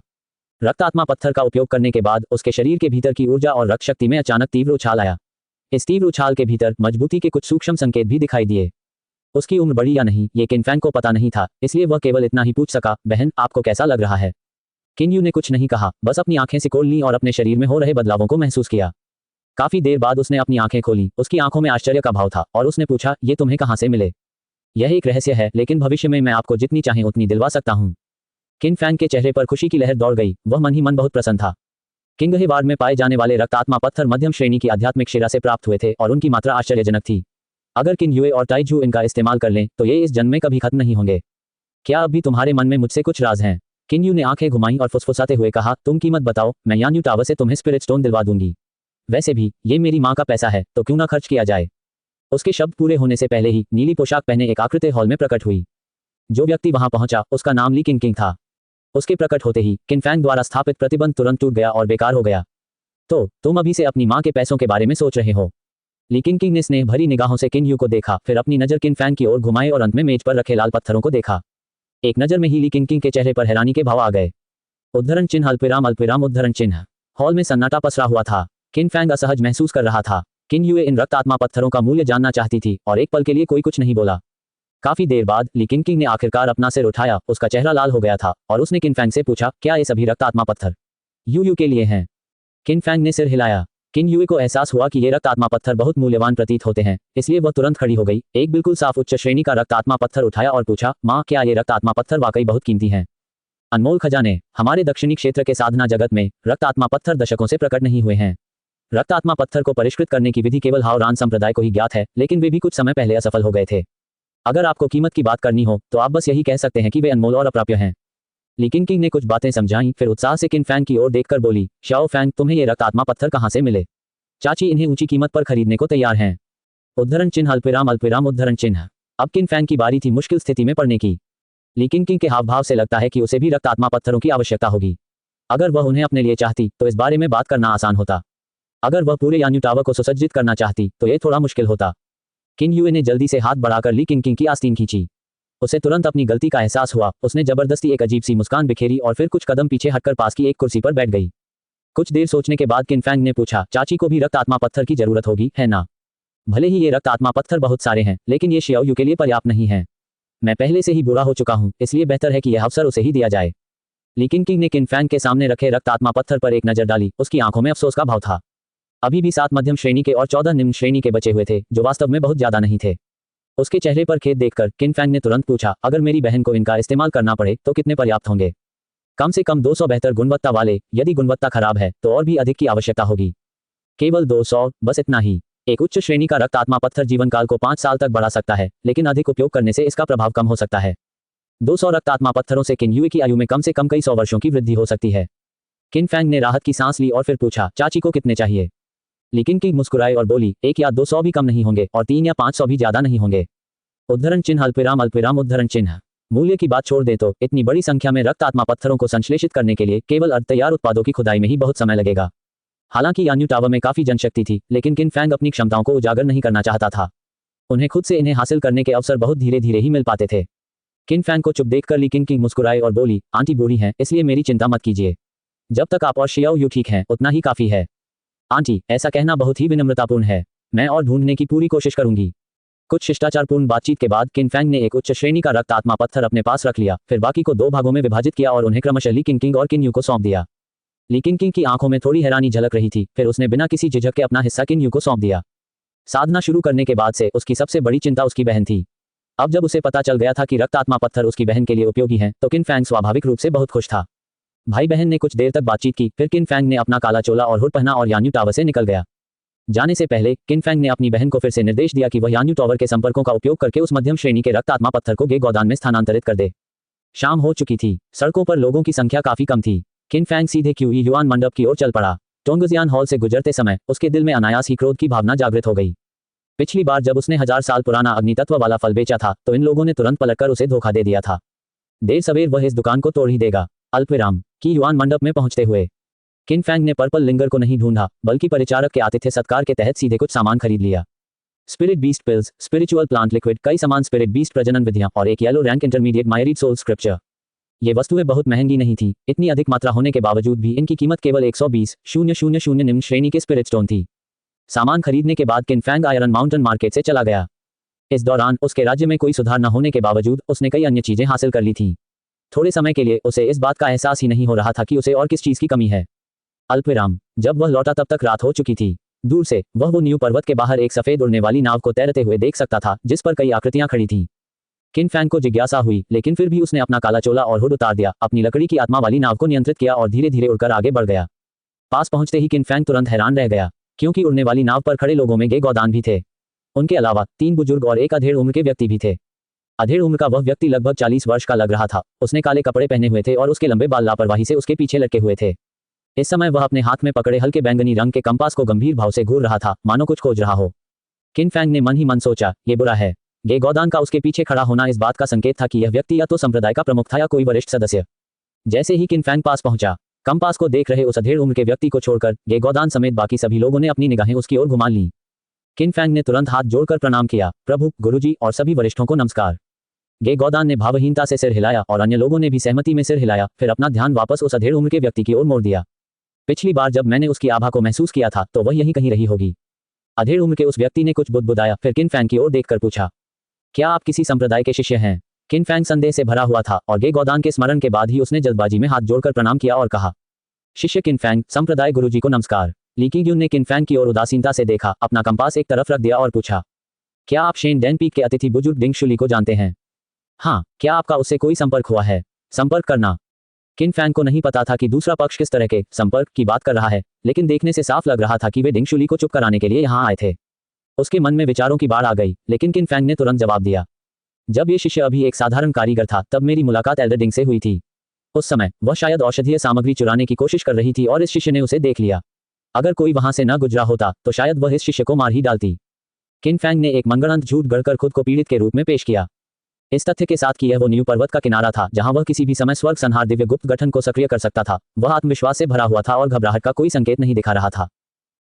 रक्त आत्मा पत्थर का उपयोग करने के बाद उसके शरीर के भीतर की ऊर्जा और रक्त शक्ति में अचानक तीव्र उछाल आया। इस तीव्र उछाल के भीतर मजबूती के कुछ सूक्ष्म संकेत भी दिखाई दिए। उसकी उम्र बढ़ी या नहीं, ये किन फैंग को पता नहीं था, इसलिए वह केवल इतना ही पूछ सका, बहन, आपको कैसा लग रहा है? किन यू ने कुछ नहीं कहा, बस अपनी आंखें सिकोड़ लीं और अपने शरीर में हो रहे बदलावों को महसूस किया। काफी देर बाद उसने अपनी आंखें खोली, उसकी आंखों में आश्चर्य का भाव था और उसने पूछा, ये तुम्हें कहां से मिले? यह एक रहस्य है, लेकिन भविष्य में मैं आपको जितनी चाहें उतनी दिलवा सकता हूं। किन फैंग के चेहरे पर खुशी की लहर दौड़ गई, वह मन ही मन बहुत प्रसन्न था। किंगहे वार्ड में पाए जाने वाले रक्त आत्मा पत्थर मध्यम श्रेणी की आध्यात्मिक शिरा से प्राप्त हुए थे और उनकी मात्रा आश्चर्यजनक थी। अगर किन युए और ताइजू इनका इस्तेमाल कर लें तो ये इस जन्म में कभी खत्म नहीं होंगे। क्या अभी तुम्हारे मन में मुझसे कुछ राज हैं? किन यू ने आंखें घुमाई और फुसफुसाते हुए कहा, तुम कीमत बताओ, मैं यान्यू टावर से तुम्हें स्पिरिट स्टोन दिलवा दूंगी। वैसे भी ये मेरी माँ का पैसा है, तो क्यों ना खर्च किया जाए। उसके शब्द पूरे होने से पहले ही नीली पोशाक पहने एक आकृति हॉल में प्रकट हुई। जो व्यक्ति वहां पहुंचा उसका नाम ली किंग था। उसके प्रकट होते ही किन फैंग द्वारा स्थापित प्रतिबंध तुरंत टूट गया और बेकार हो गया। तो तुम अभी से अपनी माँ के पैसों के बारे में सोच रहे हो? लेकिन किंग ने स्नेह भरी निगाहों से किन यू को देखा, फिर अपनी नजर किन फैंग की ओर घुमाई और अंत में मेज पर रखे लाल पत्थरों को देखा। एक नजर में ही ली किंग के चेहरे पर हैरानी के भाव आ गए। उद्धरण चिन्ह अल्पविराम अल्पविराम उद्धरण चिन्ह। हॉल में सन्नाटा पसरा हुआ था। किन फैंग असहज महसूस कर रहा था। किन युए इन रक्त आत्मा पत्थरों का मूल्य जानना चाहती थी और एक पल के लिए कोई कुछ नहीं बोला। काफी देर बाद ली किंग ने आखिरकार अपना सिर उठाया, उसका चेहरा लाल हो गया था और उसने किन फैंग से पूछा, क्या ये सभी रक्त आत्मा पत्थर यू के लिए हैं? किन फैंग ने सिर हिलाया। किन युए को एहसास हुआ कि ये रक्त आत्मा पत्थर बहुत मूल्यवान प्रतीत होते हैं, इसलिए वह तुरंत खड़ी हो गई, एक बिल्कुल साफ उच्च श्रेणी का रक्त आत्मा पत्थर उठाया और पूछा, माँ, क्या ये रक्त आत्मा पत्थर वाकई बहुत कीमती हैं? अनमोल खजाने। हमारे दक्षिणी क्षेत्र के साधना जगत में रक्त आत्मा पत्थर दशकों से प्रकट नहीं हुए हैं। रक्त आत्मा पत्थर को परिष्कृत करने की विधि केवल हाओरान संप्रदाय को ही ज्ञात है, लेकिन वे भी कुछ समय पहले असफल हो गए थे। अगर आपको कीमत की बात करनी हो तो आप बस यही कह सकते हैं कि वे अनमोल और अप्राप्य हैं। लेकिन किंग ने कुछ बातें समझाईं, फिर उत्साह से किन फैंग की ओर देखकर बोली, शाओ फैंग, तुम्हें ये रक्त आत्मा पत्थर कहां से मिले? चाची इन्हें ऊंची कीमत पर खरीदने को तैयार हैं। उद्धरण चिन्ह अल्पविराम अल्पविराम उद्धरण चिन्ह। अब किन फैंग की बारी थी मुश्किल स्थिति में पड़ने की। लेकिन किंग के हाव भाव से लगता है कि उसे भी रक्त आत्मा पत्थरों की आवश्यकता होगी। अगर वह उन्हें अपने लिए चाहती तो इस बारे में बात करना आसान होता। अगर वह पूरे यान्यू टावर को सुसज्जित करना चाहती तो यह थोड़ा मुश्किल होता। किन युए ने जल्दी से हाथ बढ़ाकर ली किंग की आस्तीन खींची। उसे तुरंत अपनी गलती का एहसास हुआ। उसने जबरदस्ती एक अजीब सी मुस्कान बिखेरी और फिर कुछ कदम पीछे हटकर पास की एक कुर्सी पर बैठ गई। कुछ देर सोचने के बाद किन फैंग ने पूछा, चाची को भी रक्त आत्मा पत्थर की जरूरत होगी, है ना? भले ही ये रक्त आत्मा पत्थर बहुत सारे हैं, लेकिन ये शियाओ यू के लिए पर्याप्त नहीं है। मैं पहले से ही बुरा हो चुका हूं, इसलिए बेहतर है कि यह अवसर उसे ही दिया जाए। लेकिन किंग ने किन फैंग के सामने रखे रक्त आत्मा पत्थर पर एक नजर डाली। उसकी आंखों में अफसोस का भाव था। अभी भी 7 मध्यम श्रेणी के और 14 निम्न श्रेणी के बचे हुए थे, जो वास्तव में बहुत ज्यादा नहीं थे। उसके चेहरे पर खेद देखकर किन फैंग ने तुरंत पूछा, अगर मेरी बहन को इनका इस्तेमाल करना पड़े तो कितने पर्याप्त होंगे? कम से कम 200 बेहतर गुणवत्ता वाले, यदि गुणवत्ता खराब है तो और भी अधिक की आवश्यकता होगी। केवल 200, बस इतना ही। एक उच्च श्रेणी का रक्त आत्मा पत्थर जीवन काल को 5 साल तक बढ़ा सकता है, लेकिन अधिक उपयोग करने से इसका प्रभाव कम हो सकता है। 200 रक्त आत्मा पत्थरों से किन युए की आयु में कम से कम कई 100 वर्षों की वृद्धि हो सकती है। किन फैंग ने राहत की सांस ली और फिर पूछा, चाची को कितने चाहिए? लेकिन किंग मुस्कुराए और बोली, 1 या 200 भी कम नहीं होंगे और 3 या 500 भी ज्यादा नहीं होंगे। उद्धरण चिन्ह अल्पविराम अल्पविराम उद्धरण चिन्ह। मूल्य की बात छोड़ दे तो इतनी बड़ी संख्या में रक्त आत्मा पत्थरों को संश्लेषित करने के लिए केवल अर्धतैयार उत्पादों की खुदाई में ही बहुत समय लगेगा। हालांकि यान्यू टावर में काफी जनशक्ति थी, लेकिन किन फैंग अपनी क्षमताओं को उजागर नहीं करना चाहता था। उन्हें खुद से इन्हें हासिल करने के अवसर बहुत धीरे धीरे ही मिल पाते थे। किन फैंग को चुप देखकर ली किंग मुस्कुराए और बोली, आंटी बूढ़ी हैं, इसलिए मेरी चिंता मत कीजिए। जब तक आप और शियाओ यू ठीक हैं उतना ही काफी है। आंटी, ऐसा कहना बहुत ही विनम्रतापूर्ण है। मैं और ढूंढने की पूरी कोशिश करूंगी। कुछ शिष्टाचारपूर्ण बातचीत के बाद किन फैंग ने एक उच्च श्रेणी का रक्त आत्मा पत्थर अपने पास रख लिया, फिर बाकी को 2 भागों में विभाजित किया और उन्हें क्रमशः ली किंग और किन यू को सौंप दिया। ली किंग की आंखों में थोड़ी हैरानी झलक रही थी, फिर उसने बिना किसी झिझक के अपना हिस्सा किन यू को सौंप दिया। साधना शुरू करने के बाद से उसकी सबसे बड़ी चिंता उसकी बहन थी। अब जब उसे पता चल गया था कि रक्त आत्मा पत्थर उसकी बहन के लिए उपयोगी हैं, तो किन फैंग स्वाभाविक रूप से बहुत खुश था। भाई बहन ने कुछ देर तक बातचीत की, फिर किन फैंग ने अपना काला चोला और हुड पहना और यान्यू टावर से निकल गया। जाने से पहले किन फैंग ने अपनी बहन को फिर से निर्देश दिया कि वह यान्यू टावर के संपर्कों का उपयोग करके उस मध्यम श्रेणी के रक्त आत्मा पत्थर को गे गोदान में स्थानांतरित कर दे। शाम हो चुकी थी, सड़कों पर लोगों की संख्या काफी कम थी। किन फैंग सीधे क्यूई युआन मंडप की ओर चल पड़ा। टोंगजियान हॉल से गुजरते समय उसके दिल में अनायास ही क्रोध की भावना जागृत हो गई। पिछली बार जब उसने 1000 साल पुराना अग्नि तत्व वाला फल बेचा था तो इन लोगों ने तुरंत पलटकर उसे धोखा दे दिया था। देर सवेर वह इस दुकान को तोड़ ही देगा। अल्पविराम की युआन मंडप में पहुंचते हुए किन फैंग ने पर्पल लिंगर को नहीं ढूंढा, बल्कि परिचारक के आतिथ्य सत्कार के तहत सीधे कुछ सामान खरीद लिया। Spirit beast pills, spiritual plant liquid, कई सामान स्पिरिट बीस्ट प्रजनन विधियां और एक yellow rank intermediate myriad soul scripture. ये वस्तुएं बहुत महंगी नहीं थी। इतनी अधिक मात्रा होने के बावजूद भी इनकी कीमत केवल 120,000 निम्न श्रेणी के स्पिरिट स्टोन थी। सामान खरीदने के बाद किन फैंग आयरन माउंटेन मार्केट से चला गया। इस दौरान उसके राज्य में कोई सुधार न होने के बावजूद उसने कई अन्य चीजें हासिल कर ली थीं। थोड़े समय के लिए उसे इस बात का एहसास ही नहीं हो रहा था कि उसे और किस चीज की कमी है। अल्पविराम जब वह लौटा तब तक रात हो चुकी थी। दूर से वह वो न्यू पर्वत के बाहर एक सफेद उड़ने वाली नाव को तैरते हुए देख सकता था, जिस पर कई आकृतियां खड़ी थीं। किन फैंग को जिज्ञासा हुई, लेकिन फिर भी उसने अपना काला चोला और हुड उतार दिया, अपनी लकड़ी की आत्मा वाली नाव को नियंत्रित किया और धीरे धीरे उड़कर आगे बढ़ गया। पास पहुंचते ही किन फैंग तुरंत हैरान रह गया, क्योंकि उड़ने वाली नाव पर खड़े लोगों में गे गौदान भी थे। उनके अलावा 3 बुजुर्ग और एक अधेड़ उम्र के व्यक्ति भी थे। अधेड़ उम्र का वह व्यक्ति लगभग 40 वर्ष का लग रहा था। उसने काले कपड़े पहने हुए थे और उसके लंबे बाल लापरवाही से उसके पीछे लटके हुए थे। इस समय वह अपने हाथ में पकड़े हल्के बैंगनी रंग के कंपास को गंभीर भाव से घूर रहा था, मानो कुछ खोज रहा हो। किन फैंग ने मन ही मन सोचा, ये बुरा है। गे गौदान का उसके पीछे खड़ा होना इस बात का संकेत था कि यह व्यक्ति या तो संप्रदाय का प्रमुख था या कोई वरिष्ठ सदस्य। जैसे ही किन फैंग पास पहुंचा, कंपास को देख रहे उस अधेड़ उम्र के व्यक्ति को छोड़कर गे गौदान समेत बाकी सभी लोगों ने अपनी निगाहें उसकी ओर घुमा ली। किन फैंग ने तुरंत हाथ जोड़कर प्रणाम किया, प्रभु, गुरुजी और सभी वरिष्ठों को नमस्कार। गे गौदान ने भावहीनता से सिर हिलाया और अन्य लोगों ने भी सहमति में सिर हिलाया, फिर अपना ध्यान वापस उस अधेड़ उम्र के व्यक्ति की ओर मोड़ दिया। पिछली बार जब मैंने उसकी आभा को महसूस किया था तो वह यहीं कहीं रही होगी। अधेड़ उम्र के उस व्यक्ति ने कुछ बुदबुदाया, फिर किन फैंग की ओर देखकर पूछा, क्या आप किसी संप्रदाय के शिष्य हैं? किन फैंग संदेह से भरा हुआ था और गे गौदान के स्मरण के बाद ही उसने जल्दबाजी में हाथ जोड़कर प्रणाम किया और कहा, शिष्य किन फैंग, संप्रदाय गुरुजी को नमस्कार। ली किंग ने किन फैंग की ओर उदासीनता से देखा, अपना कंपास एक तरफ रख दिया और पूछा, क्या आप शेन डैन पीक के अतिथि बुजुर्ग डिंग शुली को जानते हैं? हाँ, क्या आपका उससे कोई संपर्क हुआ है? संपर्क करना। किन फैंग को नहीं पता था कि दूसरा पक्ष किस तरह के संपर्क की बात कर रहा है, लेकिन देखने से साफ लग रहा था कि वे डिंग शुली को चुप कराने के लिए यहाँ आए थे। उसके मन में विचारों की बाढ़ आ गई, लेकिन किन फैंग ने तुरंत जवाब दिया, जब ये शिष्य अभी एक साधारण कारीगर था तब मेरी मुलाकात एल्डर डिंग से हुई थी। उस समय वह शायद औषधीय सामग्री चुराने की कोशिश कर रही थी और इस शिष्य ने उसे देख लिया। अगर कोई वहां से न गुजरा होता तो शायद वह इस शिष्य को मार ही डालती। किन फैंग ने एक मनगढ़ंत झूठ गढ़कर खुद को पीड़ित के रूप में पेश किया, इस तथ्य के साथ कि यह वो न्यू पर्वत का किनारा था जहां वह किसी भी समय स्वर्ग संहार दिव्य गुप्त गठन को सक्रिय कर सकता था। वह आत्मविश्वास से भरा हुआ था और घबराहट का कोई संकेत नहीं दिखा रहा था।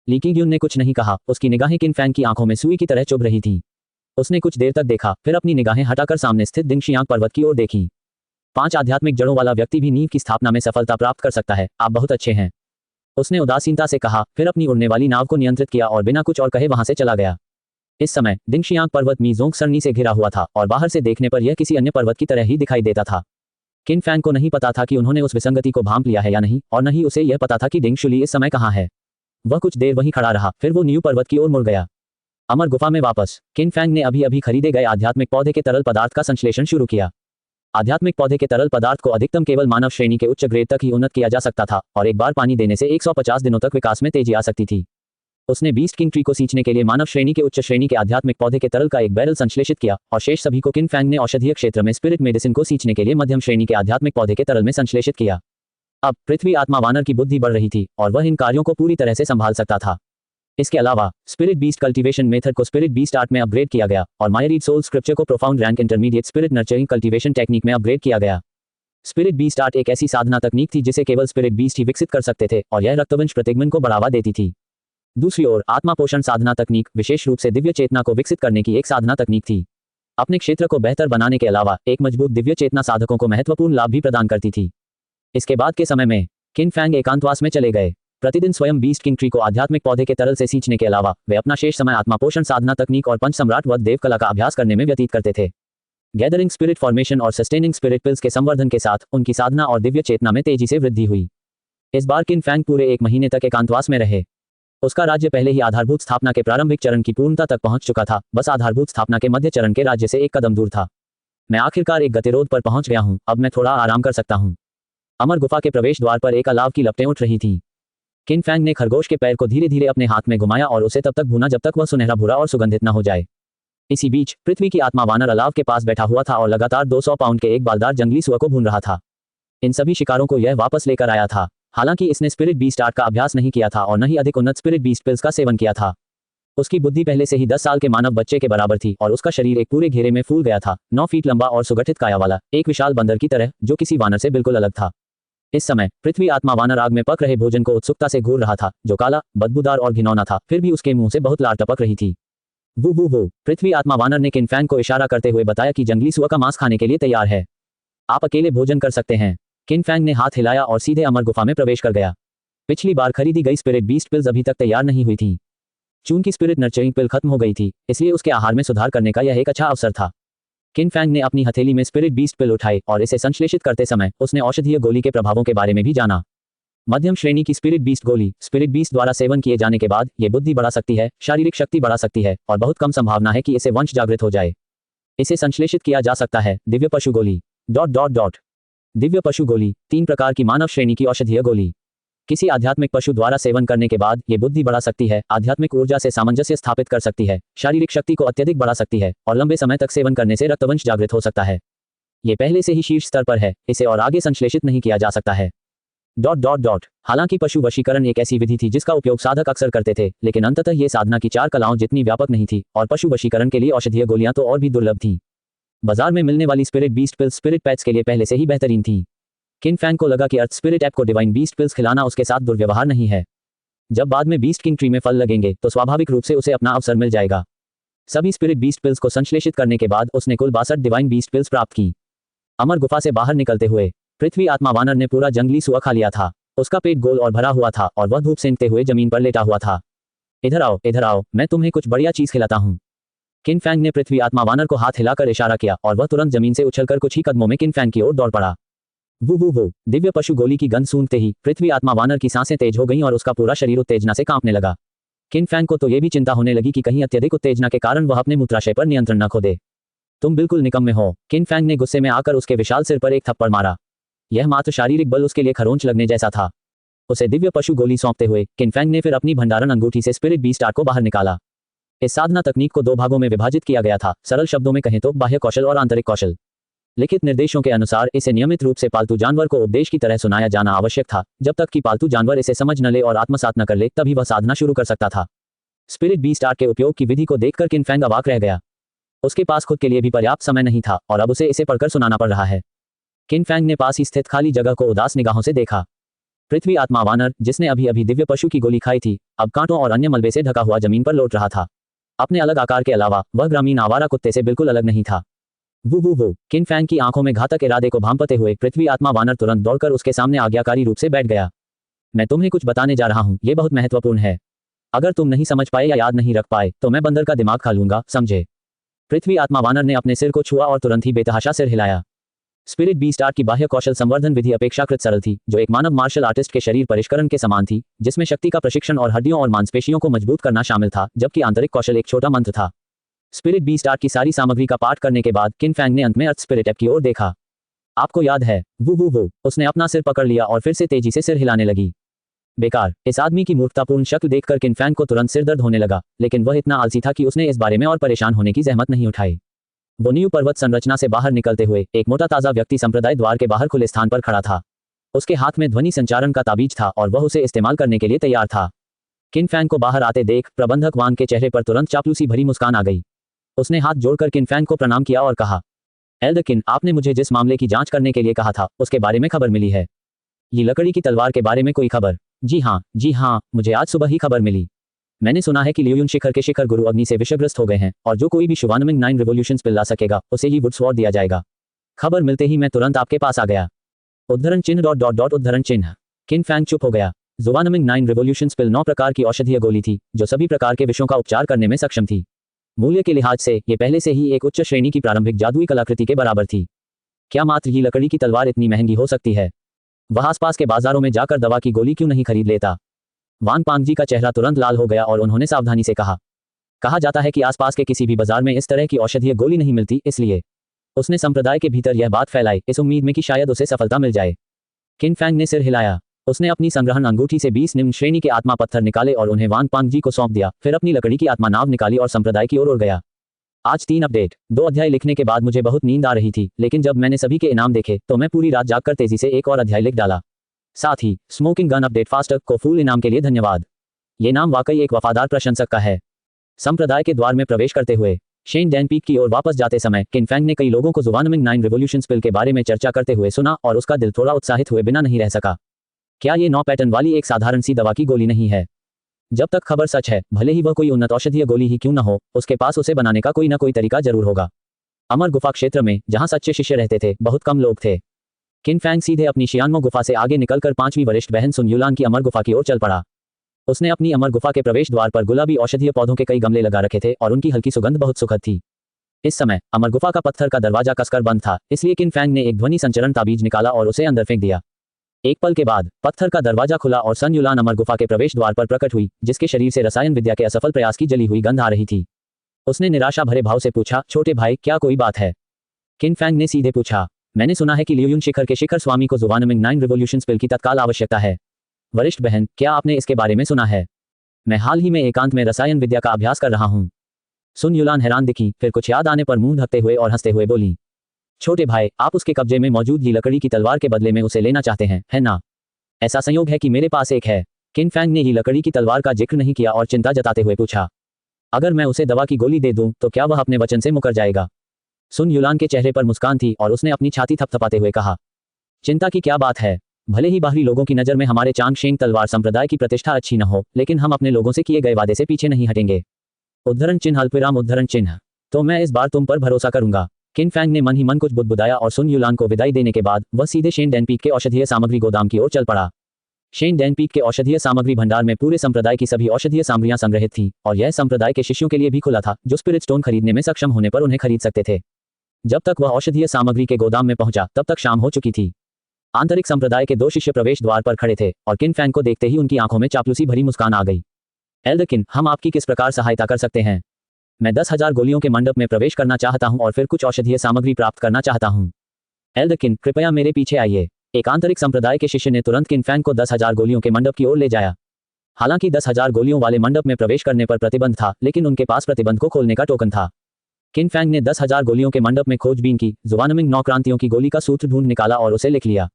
ली किंग ने कुछ नहीं कहा, उसकी निगाहें किन फैंग की आंखों में सुई की तरह चुभ रही थीं। उसने कुछ देर तक देखा, फिर अपनी निगाहें हटाकर सामने स्थित दिंगशियांग पर्वत की ओर देखी। 5 आध्यात्मिक जड़ों वाला व्यक्ति भी नींव की स्थापना में सफलता प्राप्त कर सकता है, आप बहुत अच्छे हैं, उसने उदासीनता से कहा, फिर अपनी उड़ने वाली नाव को नियंत्रित किया और बिना कुछ और कहे वहां से चला गया। इस समय दिंगशियांग पर्वत मीजोंग सरनी से घिरा हुआ था और बाहर से देखने पर यह किसी अन्य पर्वत की तरह ही दिखाई देता था। किन फैंग को नहीं पता था कि उन्होंने उस विसंगति को भांप लिया है या नहीं, और न ही उसे यह पता था कि डिंग शुली इस समय कहाँ है। वह कुछ देर वहीं खड़ा रहा, फिर वो न्यू पर्वत की ओर मुड़ गया। अमर गुफा में वापस किन फैंग ने अभी अभी खरीदे गए आध्यात्मिक पौधे के तरल पदार्थ का संश्लेषण शुरू किया। आध्यात्मिक पौधे के तरल पदार्थ को अधिकतम केवल मानव श्रेणी के उच्च ग्रेड तक ही उन्नत किया जा सकता था और एक बार पानी देने से 150 दिनों तक विकास में तेजी आ सकती थी। उसने बीस्ट किंग ट्री को सींचने के लिए मानव श्रेणी के उच्च श्रेणी के आध्यात्मिक पौधे के तरल का एक बैरल संश्लेषित किया और शेष सभी को किन फैंग ने औषधीय क्षेत्र में स्पिरिट मेडिसिन को सींचने के लिए मध्यम श्रेणी के आध्यात्मिक पौधे के तरल में संश्लेषित किया। अब पृथ्वी आत्मा वानर की बुद्धि बढ़ रही थी और वह इन कार्यों को पूरी तरह से संभाल सकता था। इसके अलावा स्पिरिट बीस्ट कल्टीवेशन मेथड को स्पिरिट बीस्ट आर्ट में अपग्रेड किया गया और मायरीड सोल स्क्रिप्चर को profound rank intermediate spirit nurturing cultivation technique में अपग्रेड किया गया। स्पिरिट बीस्ट आर्ट एक ऐसी साधना तकनीक थी जिसे केवल स्पिरिट बीस्ट ही विकसित कर सकते थे और यह रक्तवंश प्रतिगमन को बढ़ावा देती थी। दूसरी ओर आत्मा पोषण साधना तकनीक विशेष रूप से दिव्य चेतना को विकसित करने की एक साधना तकनीक थी। अपने क्षेत्र को बेहतर बनाने के अलावा एक मजबूत दिव्य चेतना साधकों को महत्वपूर्ण लाभ भी प्रदान करती थी। इसके बाद के समय में किन फैंग एकांतवास में चले गए। प्रतिदिन स्वयं बीस्ट किंग ट्री को आध्यात्मिक पौधे के तरल से सींचने के अलावा वे अपना शेष समय आत्मा पोषण साधना तकनीक और पंच सम्राट व देव कला का अभ्यास करने में व्यतीत करते थे। गैदरिंग स्पिरिट फॉर्मेशन और सस्टेनिंग स्पिरिट पिल्स के संवर्धन के साथ उनकी साधना और दिव्य चेतना में तेजी से वृद्धि हुई। इस बार किन फैंग पूरे 1 महीने तक एकांतवास में रहे। उसका राज्य पहले ही आधारभूत स्थापना के प्रारंभिक चरण की पूर्णता तक पहुंच चुका था, बस आधारभूत स्थापना के मध्य चरण के राज्य से एक कदम दूर था। मैं आखिरकार एक गतिरोध पर पहुंच गया हूं, अब मैं थोड़ा आराम कर सकता हूं। अमर गुफा के प्रवेश द्वार पर एक अलाव की लपटें उठ रही थीं। किन फैंग ने खरगोश के पैर को धीरे धीरे अपने हाथ में घुमाया और उसे तब तक भूना जब तक वह सुनहरा भूरा और सुगंधित न हो जाए। इसी बीच पृथ्वी की आत्मा वानर अलाव के पास बैठा हुआ था और लगातार 200 पाउंड के एक बालदार जंगली सुअर को भून रहा था। इन सभी शिकारों को यह वापस लेकर आया था। हालांकि इसने स्पिरिट बीस्ट आर्ट का अभ्यास नहीं किया था और न ही अधिक उन्नत स्पिरिट बीस्ट पिल्स का सेवन किया था। उसकी बुद्धि पहले से ही 10 साल के मानव बच्चे के बराबर थी और उसका शरीर एक पूरे घेरे में फूल गया था, 9 फीट लंबा और सुगठित काया वाला, एक विशाल बंदर की तरह जो किसी वानर से बिल्कुल अलग था। इस समय पृथ्वी आत्मा वानर आग में पक रहे भोजन को उत्सुकता से घूर रहा था, जो काला, बदबूदार और घिनौना था, फिर भी उसके मुंह से बहुत लार टपक रही थी। वो पृथ्वी आत्मा वानर ने किन फैंग को इशारा करते हुए बताया कि जंगली सुअर का मांस खाने के लिए तैयार है। आप अकेले भोजन कर सकते हैं। किन फैंग ने हाथ हिलाया और सीधे अमर गुफा में प्रवेश कर गया। पिछली बार खरीदी गई स्पिरिट बीस्ट पिल्स अभी तक तैयार नहीं हुई थी। चूंकि स्पिरिट नर्चरिंग पिल खत्म हो गई थी, इसलिए उसके आहार में सुधार करने का यह एक अच्छा अवसर था। किन फैंग ने अपनी हथेली में स्पिरिट बीस्ट पिल उठाई और इसे संश्लेषित करते समय उसने औषधीय गोली के प्रभावों के बारे में भी जाना। मध्यम श्रेणी की स्पिरिट बीस्ट गोली स्पिरिट बीस्ट द्वारा सेवन किए जाने के बाद ये बुद्धि बढ़ा सकती है, शारीरिक शक्ति बढ़ा सकती है और बहुत कम संभावना है कि इसे वंश जागृत हो जाए। इसे संश्लेषित किया जा सकता है। दिव्य पशु गोली दिव्य पशु गोली 3 प्रकार की मानव श्रेणी की औषधीय गोली। किसी आध्यात्मिक पशु द्वारा सेवन करने के बाद ये बुद्धि बढ़ा सकती है, आध्यात्मिक ऊर्जा से सामंजस्य स्थापित कर सकती है, शारीरिक शक्ति को अत्यधिक बढ़ा सकती है और लंबे समय तक सेवन करने से रक्तवंश जागृत हो सकता है। ये पहले से ही शीर्ष स्तर पर है, इसे और आगे संश्लेषित नहीं किया जा सकता है। हालांकि पशु वशीकरण एक ऐसी विधि थी जिसका उपयोग साधक अक्सर करते थे, लेकिन अंततः ये साधना की 4 कलाओं जितनी व्यापक नहीं थी और पशु वशीकरण के लिए औषधीय गोलियां तो और भी दुर्लभ थीं। बाजार में मिलने वाली spirit beast pills spirit pets के लिए पहले से ही बेहतरीन थी। किन फैंग को लगा कि अर्थ स्पिरिट ऐप को डिवाइन बीस्ट पिल्स खिलाना उसके साथ दुर्व्यवहार नहीं है। जब बाद में बीस्ट किंग ट्री में फल लगेंगे तो स्वाभाविक रूप से उसे अपना अवसर मिल जाएगा। सभी स्पिरिट बीस्ट पिल्स को संश्लेषित करने के बाद उसने कुल 62 डिवाइन बीस्ट पिल्स प्राप्त की। अमर गुफा से बाहर निकलते हुए पृथ्वी आत्मा वानर ने पूरा जंगली सुअर खा लिया था। उसका पेट गोल और भरा हुआ था और वह धूप सेंकते हुए जमीन पर लेटा हुआ था। इधर आओ, मैं तुम्हें कुछ बढ़िया चीज खिलाता हूँ। किन फैंग ने पृथ्वी आत्मा वानर को हाथ हिलाकर इशारा किया और वह तुरंत जमीन से उछलकर कुछ ही कदमों में किन फैंग की ओर दौड़ पड़ा। वो दिव्य पशु गोली की गंध सूंघते ही पृथ्वी आत्मा वानर की सांसें तेज हो गईं और उसका पूरा शरीर उत्तेजना से कांपने लगा। किन फैंग को तो यह भी चिंता होने लगी कि कहीं अत्यधिक उत्तेजना के कारण वह अपने मूत्राशय पर नियंत्रण न खो दे। तुम बिल्कुल निकम्मे हो। किन फैंग ने गुस्से में आकर उसके विशाल सिर पर एक थप्पड़ मारा। यह मात्र शारीरिक बल उसके लिए खरोंच लगने जैसा था। उसे दिव्य पशु गोली सौंपते हुए किन फैंग ने फिर अपनी भंडारण अंगूठी से स्पिरिट बीस्ट आर्ट को बाहर निकाला। इस साधना तकनीक को 2 भागों में विभाजित किया गया था। सरल शब्दों में कहें तो बाह्य कौशल और आंतरिक कौशल। लिखित निर्देशों के अनुसार इसे नियमित रूप से पालतू जानवर को उपदेश की तरह सुनाया जाना आवश्यक था। जब तक कि पालतू जानवर इसे समझ न ले और आत्मसात न कर ले, तभी वह साधना शुरू कर सकता था। स्पिरिट बीस्ट आर्ट के उपयोग की विधि को देखकर किन फैंग अवाक रह गया। उसके पास खुद के लिए भी पर्याप्त समय नहीं था और अब उसे इसे पढ़कर सुनाना पड़ रहा है। किन फैंग ने पास ही स्थित खाली जगह को उदास निगाहों से देखा। पृथ्वी आत्मा वानर, जिसने अभी अभी दिव्य पशु की गोली खाई थी, अब कांटों और अन्य मलबे से ढका हुआ जमीन पर लौट रहा था। अपने अलग आकार के अलावा वह ग्रामीण आवारा कुत्ते से बिल्कुल अलग नहीं था। वो किन फैंग की आंखों में घातक इरादे को भांपते हुए पृथ्वी आत्मा वानर तुरंत दौड़कर उसके सामने आज्ञाकारी रूप से बैठ गया। मैं तुम्हें कुछ बताने जा रहा हूँ, ये बहुत महत्वपूर्ण है। अगर तुम नहीं समझ पाए या याद नहीं रख पाए तो मैं बंदर का दिमाग खा लूंगा, समझे। पृथ्वी आत्मा वानर ने अपने सिर को छुआ और तुरंत ही बेतहाशा सिर हिलाया। स्पिरिट बीस्ट आर्ट की बाह्य कौशल संवर्धन विधि अपेक्षाकृत सरल थी, जो एक मानव मार्शल आर्टिस्ट के शरीर परिष्करण के समान थी, जिसमें शक्ति का प्रशिक्षण और हड्डियों और मांसपेशियों को मजबूत करना शामिल था, जबकि आंतरिक कौशल एक छोटा मंत्र था। स्पिरिट बीस्ट आर्ट की सारी सामग्री का पाठ करने के बाद किन फैंग ने अंत में अर्थ स्पिरिट ऐप की ओर देखा। आपको याद है, वो उसने अपना सिर पकड़ लिया और फिर से तेजी से सिर हिलाने लगी। बेकार। इस आदमी की मूर्खतापूर्ण शक्ल देखकर किन फैंग को तुरंत सिर दर्द होने लगा, लेकिन वह इतना आलसी था कि उसने इस बारे में और परेशान होने की जहमत नहीं उठाई। वो न्यू पर्वत संरचना से बाहर निकलते हुए एक मोटा ताजा व्यक्ति संप्रदाय द्वार के बाहर खुले स्थान पर खड़ा था। उसके हाथ में ध्वनि संचारण का ताबीज था और वह उसे इस्तेमाल करने के लिए तैयार था। किन फैंग को बाहर आते देख प्रबंधक वांग के चेहरे पर तुरंत चापलूसी भरी मुस्कान आ गई। उसने हाथ जोड़कर किन फैंग को प्रणाम किया और कहा, एल्डर किन, आपने मुझे जिस मामले की जांच करने के लिए कहा था उसके बारे में खबर मिली है। ये लकड़ी की तलवार के बारे में कोई खबर? जी हाँ, मुझे आज सुबह ही खबर मिली। मैंने सुना है कि लियुन शिखर के शिखर गुरु अग्नि से विषग्रस्त हो गए हैं और जो कोई भी शुभानमिंग 9 रिवॉल्यूशंस पिल ला सकेगा उसे ही वुड स्वॉर्ड दिया जाएगा। खबर मिलते ही मैं तुरंत आपके पास आ गया। उद्धरण चिन्ह ... उद्धरण चिन्ह। किन फैंग चुप हो गया। जुवानमिंग 9 रिवॉल्यूशंस पिल 9 प्रकार की औषधीय गोली थी जो सभी प्रकार के विषयों का उपचार करने में सक्षम थी। मूल्य के लिहाज से ये पहले से ही एक उच्च श्रेणी की प्रारंभिक जादुई कलाकृति के बराबर थी। क्या मात्र ही लकड़ी की तलवार इतनी महंगी हो सकती है? वह आसपास के बाजारों में जाकर दवा की गोली क्यों नहीं खरीद लेता? वांग पांगजी का चेहरा तुरंत लाल हो गया और उन्होंने सावधानी से कहा जाता है कि आसपास के किसी भी बाजार में इस तरह की औषधीय गोली नहीं मिलती, इसलिए उसने संप्रदाय के भीतर यह बात फैलाई इस उम्मीद में कि शायद उसे सफलता मिल जाए। किन फैंग ने सिर हिलाया। उसने अपनी संग्रहण अंगूठी से 20 निम्न श्रेणी के आत्मा पत्थर निकाले और उन्हें वांग पांगजी को सौंप दिया, फिर अपनी लकड़ी की आत्मा नाव निकाली और संप्रदाय की ओर उड़ गया। आज 3 अपडेट। 2 अध्याय लिखने के बाद मुझे बहुत नींद आ रही थी, लेकिन जब मैंने सभी के इनाम देखे तो मैं पूरी रात जागकर तेजी से एक और अध्याय लिख डाला। साथ ही स्मोकिंग गन अपडेट फास्टर को फुल इनाम के लिए धन्यवाद। ये नाम वाकई एक वफादार प्रशंसक का है। संप्रदाय के द्वार में प्रवेश करते हुए शेन डैनपीक की ओर वापस जाते समय किन फैंग ने कई लोगों को जुवानमिंग 9 रिवॉल्यूशंस पिल के बारे में चर्चा करते हुए सुना और उसका दिल थोड़ा उत्साहित हुए बिना नहीं रह सका। क्या ये 9 पैटर्न वाली एक साधारण सी दवा की गोली नहीं है? जब तक खबर सच है, भले ही वह कोई उन्नत औषधीय गोली ही क्यों न हो, उसके पास उसे बनाने का कोई न कोई तरीका जरूर होगा। अमर गुफा क्षेत्र में जहां सच्चे शिष्य रहते थे बहुत कम लोग थे। किन फैंग सीधे अपनी शियानमो गुफा से आगे निकलकर 5वीं वरिष्ठ बहन सुन युलान की अमर गुफा की ओर चल पड़ा। उसने अपनी अमर गुफा के प्रवेश द्वार पर गुलाबी औषधीय पौधों के कई गमले लगा रखे थे और उनकी हल्की सुगंध बहुत सुखद थी। इस समय अमर गुफा का पत्थर का दरवाजा कसकर बंद था, इसलिए किन फैंग ने एक ध्वनि संचरण ताबीज निकाला और उसे अंदर फेंक दिया। एक पल के बाद पत्थर का दरवाजा खुला और सन युलान अमर गुफा के प्रवेश द्वार पर प्रकट हुई, जिसके शरीर से रसायन विद्या के असफल प्रयास की जली हुई गंध आ रही थी। उसने निराशा भरे भाव से पूछा, छोटे भाई, क्या कोई बात है? किन फैंग ने सीधे पूछा, मैंने सुना है कि लियुन शिखर के शिखर स्वामी को जुवानमिंग 9 रिवॉल्यूशंस पिल की तत्काल आवश्यकता है। वरिष्ठ बहन, क्या आपने इसके बारे में सुना है? मैं हाल ही में एकांत में रसायन विद्या का अभ्यास कर रहा हूँ। सुन युलान हैरान दिखी, फिर कुछ याद आने पर मुंह ढकते हुए और हंसते हुए बोली, छोटे भाई, आप उसके कब्जे में मौजूद ये लकड़ी की तलवार के बदले में उसे लेना चाहते हैं, है ना? ऐसा संयोग है कि मेरे पास एक है। किन फैंग ने ही लकड़ी की तलवार का जिक्र नहीं किया और चिंता जताते हुए पूछा, अगर मैं उसे दवा की गोली दे दूं तो क्या वह अपने वचन से मुकर जाएगा? सुन युलान के चेहरे पर मुस्कान थी और उसने अपनी छाती थपथपाते हुए कहा, चिंता की क्या बात है? भले ही बाहरी लोगों की नजर में हमारे चांगशेंग तलवार संप्रदाय की प्रतिष्ठा अच्छी न हो, लेकिन हम अपने लोगों से किए गए वादे से पीछे नहीं हटेंगे। उद्धरण चिन्ह अल्पविराम उद्धरण चिन्ह। तो मैं इस बार तुम पर भरोसा करूंगा। किन फैंग ने मन ही मन कुछ बुदबुदाया और सुन युलान को विदाई देने के बाद वह सीधे शेन डैनपीक के औषधीय सामग्री गोदाम की ओर चल पड़ा। शेन डैनपीक के औषधीय सामग्री भंडार में पूरे संप्रदाय की सभी औषधीय सामग्रियां संग्रहित थीं और यह संप्रदाय के शिष्यों के लिए भी खुला था जो स्पिरिट स्टोन खरीदने में सक्षम होने पर उन्हें खरीद सकते थे। जब तक वह औषधीय सामग्री के गोदाम में पहुंचा तब तक शाम हो चुकी थी। आंतरिक संप्रदाय के 2 शिष्य प्रवेश द्वार पर खड़े थे और किन फैंग को देखते ही उनकी आंखों में चापलूसी भरी मुस्कान आ गई। एल्डर किन, हम आपकी किस प्रकार सहायता कर सकते हैं? मैं 10,000 गोलियों के मंडप में प्रवेश करना चाहता हूं और फिर कुछ औषधीय सामग्री प्राप्त करना चाहता हूं। एल्डर किन, कृपया मेरे पीछे आइए। एक आंतरिक संप्रदाय के शिष्य ने तुरंत किन फैंग को 10,000 गोलियों के मंडप की ओर ले जाया। हालांकि 10,000 गोलियों वाले मंडप में प्रवेश करने पर प्रतिबंध था, लेकिन उनके पास प्रतिबंध को खोलने का टोकन था। किन फैंग ने 10,000 गोलियों के मंडप में खोजबीन की, जुवानमिंग 9 क्रांतियों की गोली का सूत्र ढूंढ निकाला और उसे लिख लिया।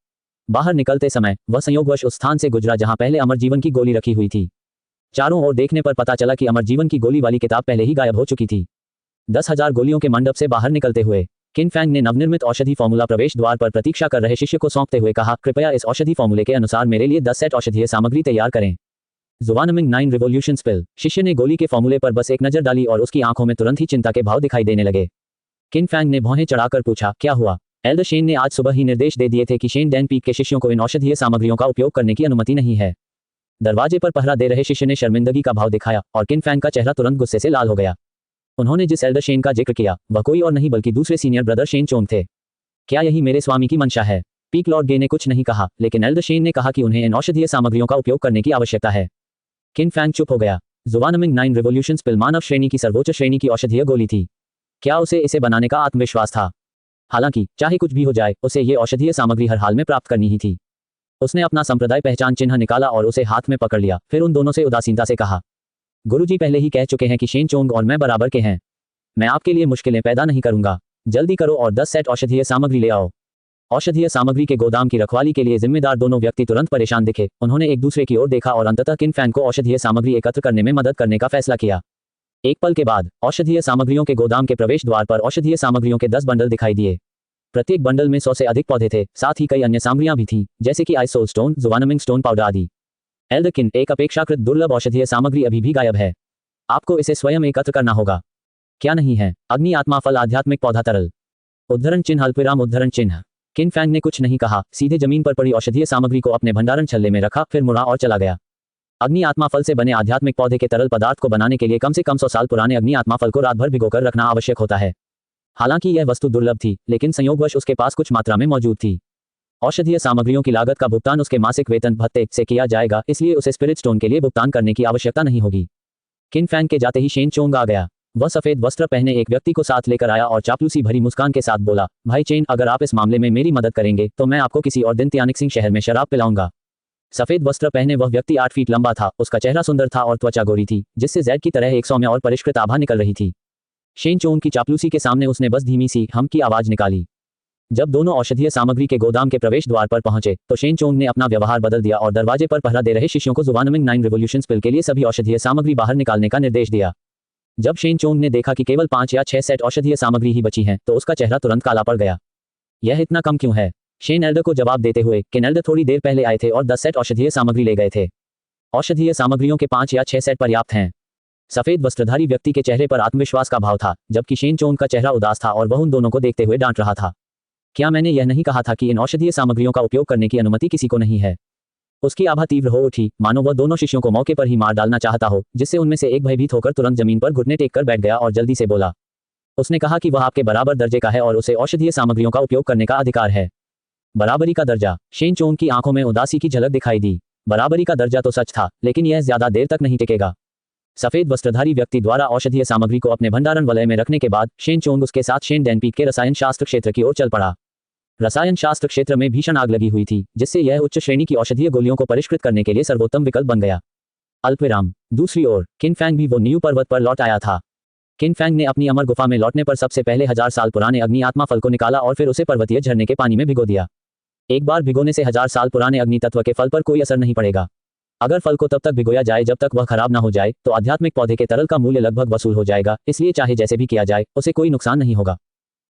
बाहर निकलते समय वह संयोगवश उस स्थान से गुजरा जहां पहले अमर जीवन की गोली रखी हुई थी। चारों ओर देखने पर पता चला कि अमर जीवन की गोली वाली किताब पहले ही गायब हो चुकी थी। 10,000 गोलियों के मंडप से बाहर निकलते हुए किन फैंग ने नवनिर्मित औषधि फॉर्मूला प्रवेश द्वार पर प्रतीक्षा कर रहे शिष्य को सौंपते हुए कहा, कृपया इस औषधि फॉर्मूले के अनुसार मेरे लिए 10 सेट औषधीय सामग्री तैयार करें। जुवानमिंग 9 रिवॉल्यूशंस पिल। शिष्य ने गोली के फॉर्मूले पर बस एक नजर डाली और उसकी आंखों में तुरंत ही चिंता के भाव दिखाई देने लगे। किन फैंग ने भौहें चढ़ाकर पूछा, क्या हुआ? एल्डर शेन ने आज सुबह ही निर्देश दे दिए थे कि शेन डैनपीक के शिष्यों को इन औषधीय सामग्रियों का उपयोग करने की अनुमति नहीं है। दरवाजे पर पहरा दे रहे शिष्य ने शर्मिंदगी का भाव दिखाया और किन फैंग का चेहरा तुरंत गुस्से से लाल हो गया। उन्होंने जिस एल्डर शेन का जिक्र किया वह कोई और नहीं बल्कि दूसरे सीनियर ब्रदर शेन चोंग थे। क्या यही मेरे स्वामी की मंशा है? पीक लॉर्ड गे ने कुछ नहीं कहा, लेकिन एल्डर शेन ने कहा कि उन्हें इन औषधीय सामग्रियों का उपयोग करने की आवश्यकता है। किन फैंग चुप हो गया। जुवानमिंग 9 रिवॉल्यूशंस पिल मानव श्रेणी की सर्वोच्च श्रेणी की औषधीय गोली थी। क्या उसे इसे बनाने का आत्मविश्वास था? हालांकि चाहे कुछ भी हो जाए उसे ये औषधीय सामग्री हर हाल में प्राप्त करनी ही थी। उसने अपना संप्रदाय पहचान चिन्ह निकाला और उसे हाथ में पकड़ लिया, फिर उन दोनों से उदासीनता से कहा, गुरुजी पहले ही कह चुके हैं कि शेन चोंग और मैं बराबर के हैं। मैं आपके लिए मुश्किलें पैदा नहीं करूंगा। जल्दी करो और 10 सेट औषधीय सामग्री ले आओ। औषधीय सामग्री के गोदाम की रखवाली के लिए जिम्मेदार दोनों व्यक्ति तुरंत परेशान दिखे। उन्होंने एक दूसरे की ओर देखा और अंततः किन फैंग को औषधीय सामग्री एकत्र करने में मदद करने का फैसला किया। एक पल के बाद औषधीय सामग्रियों के गोदाम के प्रवेश द्वार पर औषधीय सामग्रियों के 10 बंडल दिखाई दिए। प्रत्येक बंडल में 100 से अधिक पौधे थे, साथ ही कई अन्य सामग्रियां भी थीं, जैसे कि ice soul stone, Xuanming stone powder आदि। एल्डरकिन, एक अपेक्षाकृत दुर्लभ औषधीय सामग्री अभी भी गायब है। आपको इसे स्वयं एकत्र करना होगा। क्या नहीं है? अग्नि आत्मा फल आध्यात्मिक पौधा तरल। उद्धरण चिन्ह अल्पविराम उद्धरण चिन्ह। किन फैंग ने कुछ नहीं कहा, सीधे जमीन पर पड़ी औषधीय सामग्री को अपने भंडारण छल्ले में रखा, फिर मुड़ा और चला गया। अग्नि आत्मा फल से बने आध्यात्मिक पौधे के तरल पदार्थ को बनाने के लिए कम से कम 100 साल पुराने अग्नि आत्मा फल को रात भर भिगोकर रखना आवश्यक होता है। हालांकि यह वस्तु दुर्लभ थी, लेकिन संयोगवश उसके पास कुछ मात्रा में मौजूद थी। औषधीय सामग्रियों की लागत का भुगतान उसके मासिक वेतन भत्ते से किया जाएगा, इसलिए उसे स्पिरिट स्टोन के लिए भुगतान करने की आवश्यकता नहीं होगी। किन फैंग के जाते ही शेन चोंग आ गया। वह सफेद वस्त्र पहने एक व्यक्ति को साथ लेकर आया और चापलूसी भरी मुस्कान के साथ बोला, भाई चेन, अगर आप इस मामले में मेरी मदद करेंगे तो मैं आपको किसी और दिन त्यानिक्सिंग शहर में शराब पिलाऊंगा। सफेद वस्त्र पहने वह व्यक्ति 8 फीट लंबा था, उसका चेहरा सुंदर था और त्वचा गोरी थी, जिससे जैड की तरह एक सौम्य और परिष्कृत आभा निकल रही थी। शेन चोंग की चापलूसी के सामने उसने बस धीमी सी हम की आवाज निकाली। जब दोनों औषधीय सामग्री के गोदाम के प्रवेश द्वार पर पहुंचे तो शेन चोंग ने अपना व्यवहार बदल दिया और दरवाजे पर पहरा दे रहे शिष्यों को ज़ुवानमिंग 9 रिवोल्यूशंस पिल के लिए सभी औषधीय सामग्री बाहर निकालने का निर्देश दिया। जब शेन चोंग ने देखा कि केवल 5 या 6 सेट औषधीय सामग्री ही बची हैं, तो उसका चेहरा तुरंत काला पड़ गया। यह इतना कम क्यों है? शेन एल्डर को जवाब देते हुए, किन एल्डर थोड़ी देर पहले आए थे और 10 सेट औषधीय सामग्री ले गए थे। औषधीय सामग्रियों के 5 या 6 सेट पर्याप्त हैं। सफेद वस्त्रधारी व्यक्ति के चेहरे पर आत्मविश्वास का भाव था, जबकि शेन चोंग का चेहरा उदास था और वह उन दोनों को देखते हुए डांट रहा था। क्या मैंने यह नहीं कहा था कि इन औषधीय सामग्रियों का उपयोग करने की अनुमति किसी को नहीं है? उसकी आभा तीव्र हो उठी, मानो वह दोनों शिष्यों को मौके पर ही मार डालना चाहता हो, जिससे उनमें से एक भयभीत होकर तुरंत जमीन पर घुटने टेक कर बैठ गया और जल्दी से बोला। उसने कहा कि वह आपके बराबर दर्जे का है और उसे औषधीय सामग्रियों का उपयोग करने का अधिकार है। बराबरी का दर्जा। शेन चोंग की आंखों में उदासी की झलक दिखाई दी। बराबरी का दर्जा तो सच था, लेकिन यह ज्यादा देर तक नहीं टिकेगा। सफेद वस्त्रधारी व्यक्ति द्वारा औषधीय सामग्री को अपने भंडारण वलय में रखने के बाद शेन चोंग उसके साथ शेन डेनपीक के रसायन शास्त्र क्षेत्र की ओर चल पड़ा। रसायन शास्त्र क्षेत्र में भीषण आग लगी हुई थी, जिससे यह उच्च श्रेणी की औषधीय गोलियों को परिष्कृत करने के लिए सर्वोत्तम विकल्प बन गया। अल्पविराम। दूसरी ओर किन फैंग भी वो न्यू पर्वत पर लौट आया था। किन फैंग ने अपनी अमर गुफा में लौटने पर सबसे पहले 1000 साल पुराने अग्नि आत्मा फल को निकाला और फिर उसे पर्वतीय झरने के पानी में भिगो दिया। एक बार भिगोने से 1000 साल पुराने अग्नि तत्व के फल पर कोई असर नहीं पड़ेगा। अगर फल को तब तक भिगोया जाए जब तक वह खराब ना हो जाए, तो आध्यात्मिक पौधे के तरल का मूल्य लगभग वसूल हो जाएगा, इसलिए चाहे जैसे भी किया जाए उसे कोई नुकसान नहीं होगा।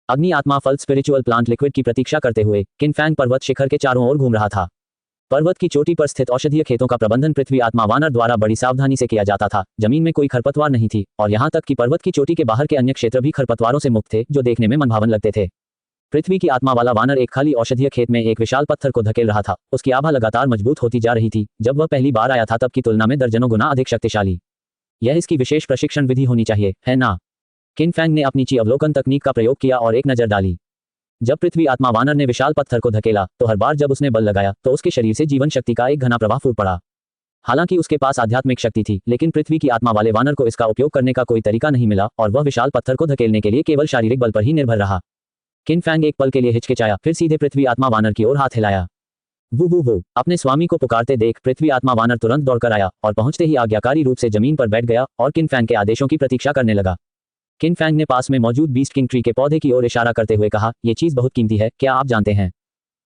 अग्नि आत्मा फल स्पिरिचुअल प्लांट लिक्विड की प्रतीक्षा करते हुए किन फैंग पर्वत शिखर के चारों ओर घूम रहा था। पर्वत की चोटी पर स्थित औषधीय खेतों का प्रबंधन पृथ्वी आत्मा वानर द्वारा बड़ी सावधानी से किया जाता था। जमीन में कोई खरपतवार नहीं थी और यहाँ तक कि पर्वत की चोटी के बाहर के अन्य क्षेत्र भी खरपतवारों से मुक्त थे, जो देखने में मनभावन लगते थे। पृथ्वी की आत्मा वाला वानर एक खाली औषधीय खेत में एक विशाल पत्थर को धकेल रहा था। उसकी आभा लगातार मजबूत होती जा रही थी। जब वह पहली बार आया था तब की तुलना में दर्जनों गुना अधिक शक्तिशाली। यह इसकी विशेष प्रशिक्षण विधि होनी चाहिए, है ना? किन फैंग ने अपनी ची अवलोकन तकनीक का प्रयोग किया और एक नजर डाली। जब पृथ्वी आत्मा वानर ने विशाल पत्थर को धकेला तो हर बार जब उसने बल लगाया तो उसके शरीर से जीवन शक्ति का एक घना प्रवाह फूट पड़ा। हालांकि उसके पास आध्यात्मिक शक्ति थी, लेकिन पृथ्वी की आत्मा वाले वानर को इसका उपयोग करने का कोई तरीका नहीं मिला और वह विशाल पत्थर को धकेलने के लिए केवल शारीरिक बल पर ही निर्भर रहा। किन फैंग एक पल के लिए हिचकिचाया, फिर सीधे पृथ्वी आत्मा वानर की ओर हाथ हिलाया। वो अपने स्वामी को पुकारते देख पृथ्वी आत्मा वानर तुरंत दौड़कर आया और पहुंचते ही आज्ञाकारी रूप से जमीन पर बैठ गया और किन फैंग के आदेशों की प्रतीक्षा करने लगा। किन फैंग ने पास में मौजूद बीस्ट किंग ट्री के पौधे की ओर इशारा करते हुए कहा, यह चीज बहुत कीमती है, क्या आप जानते हैं?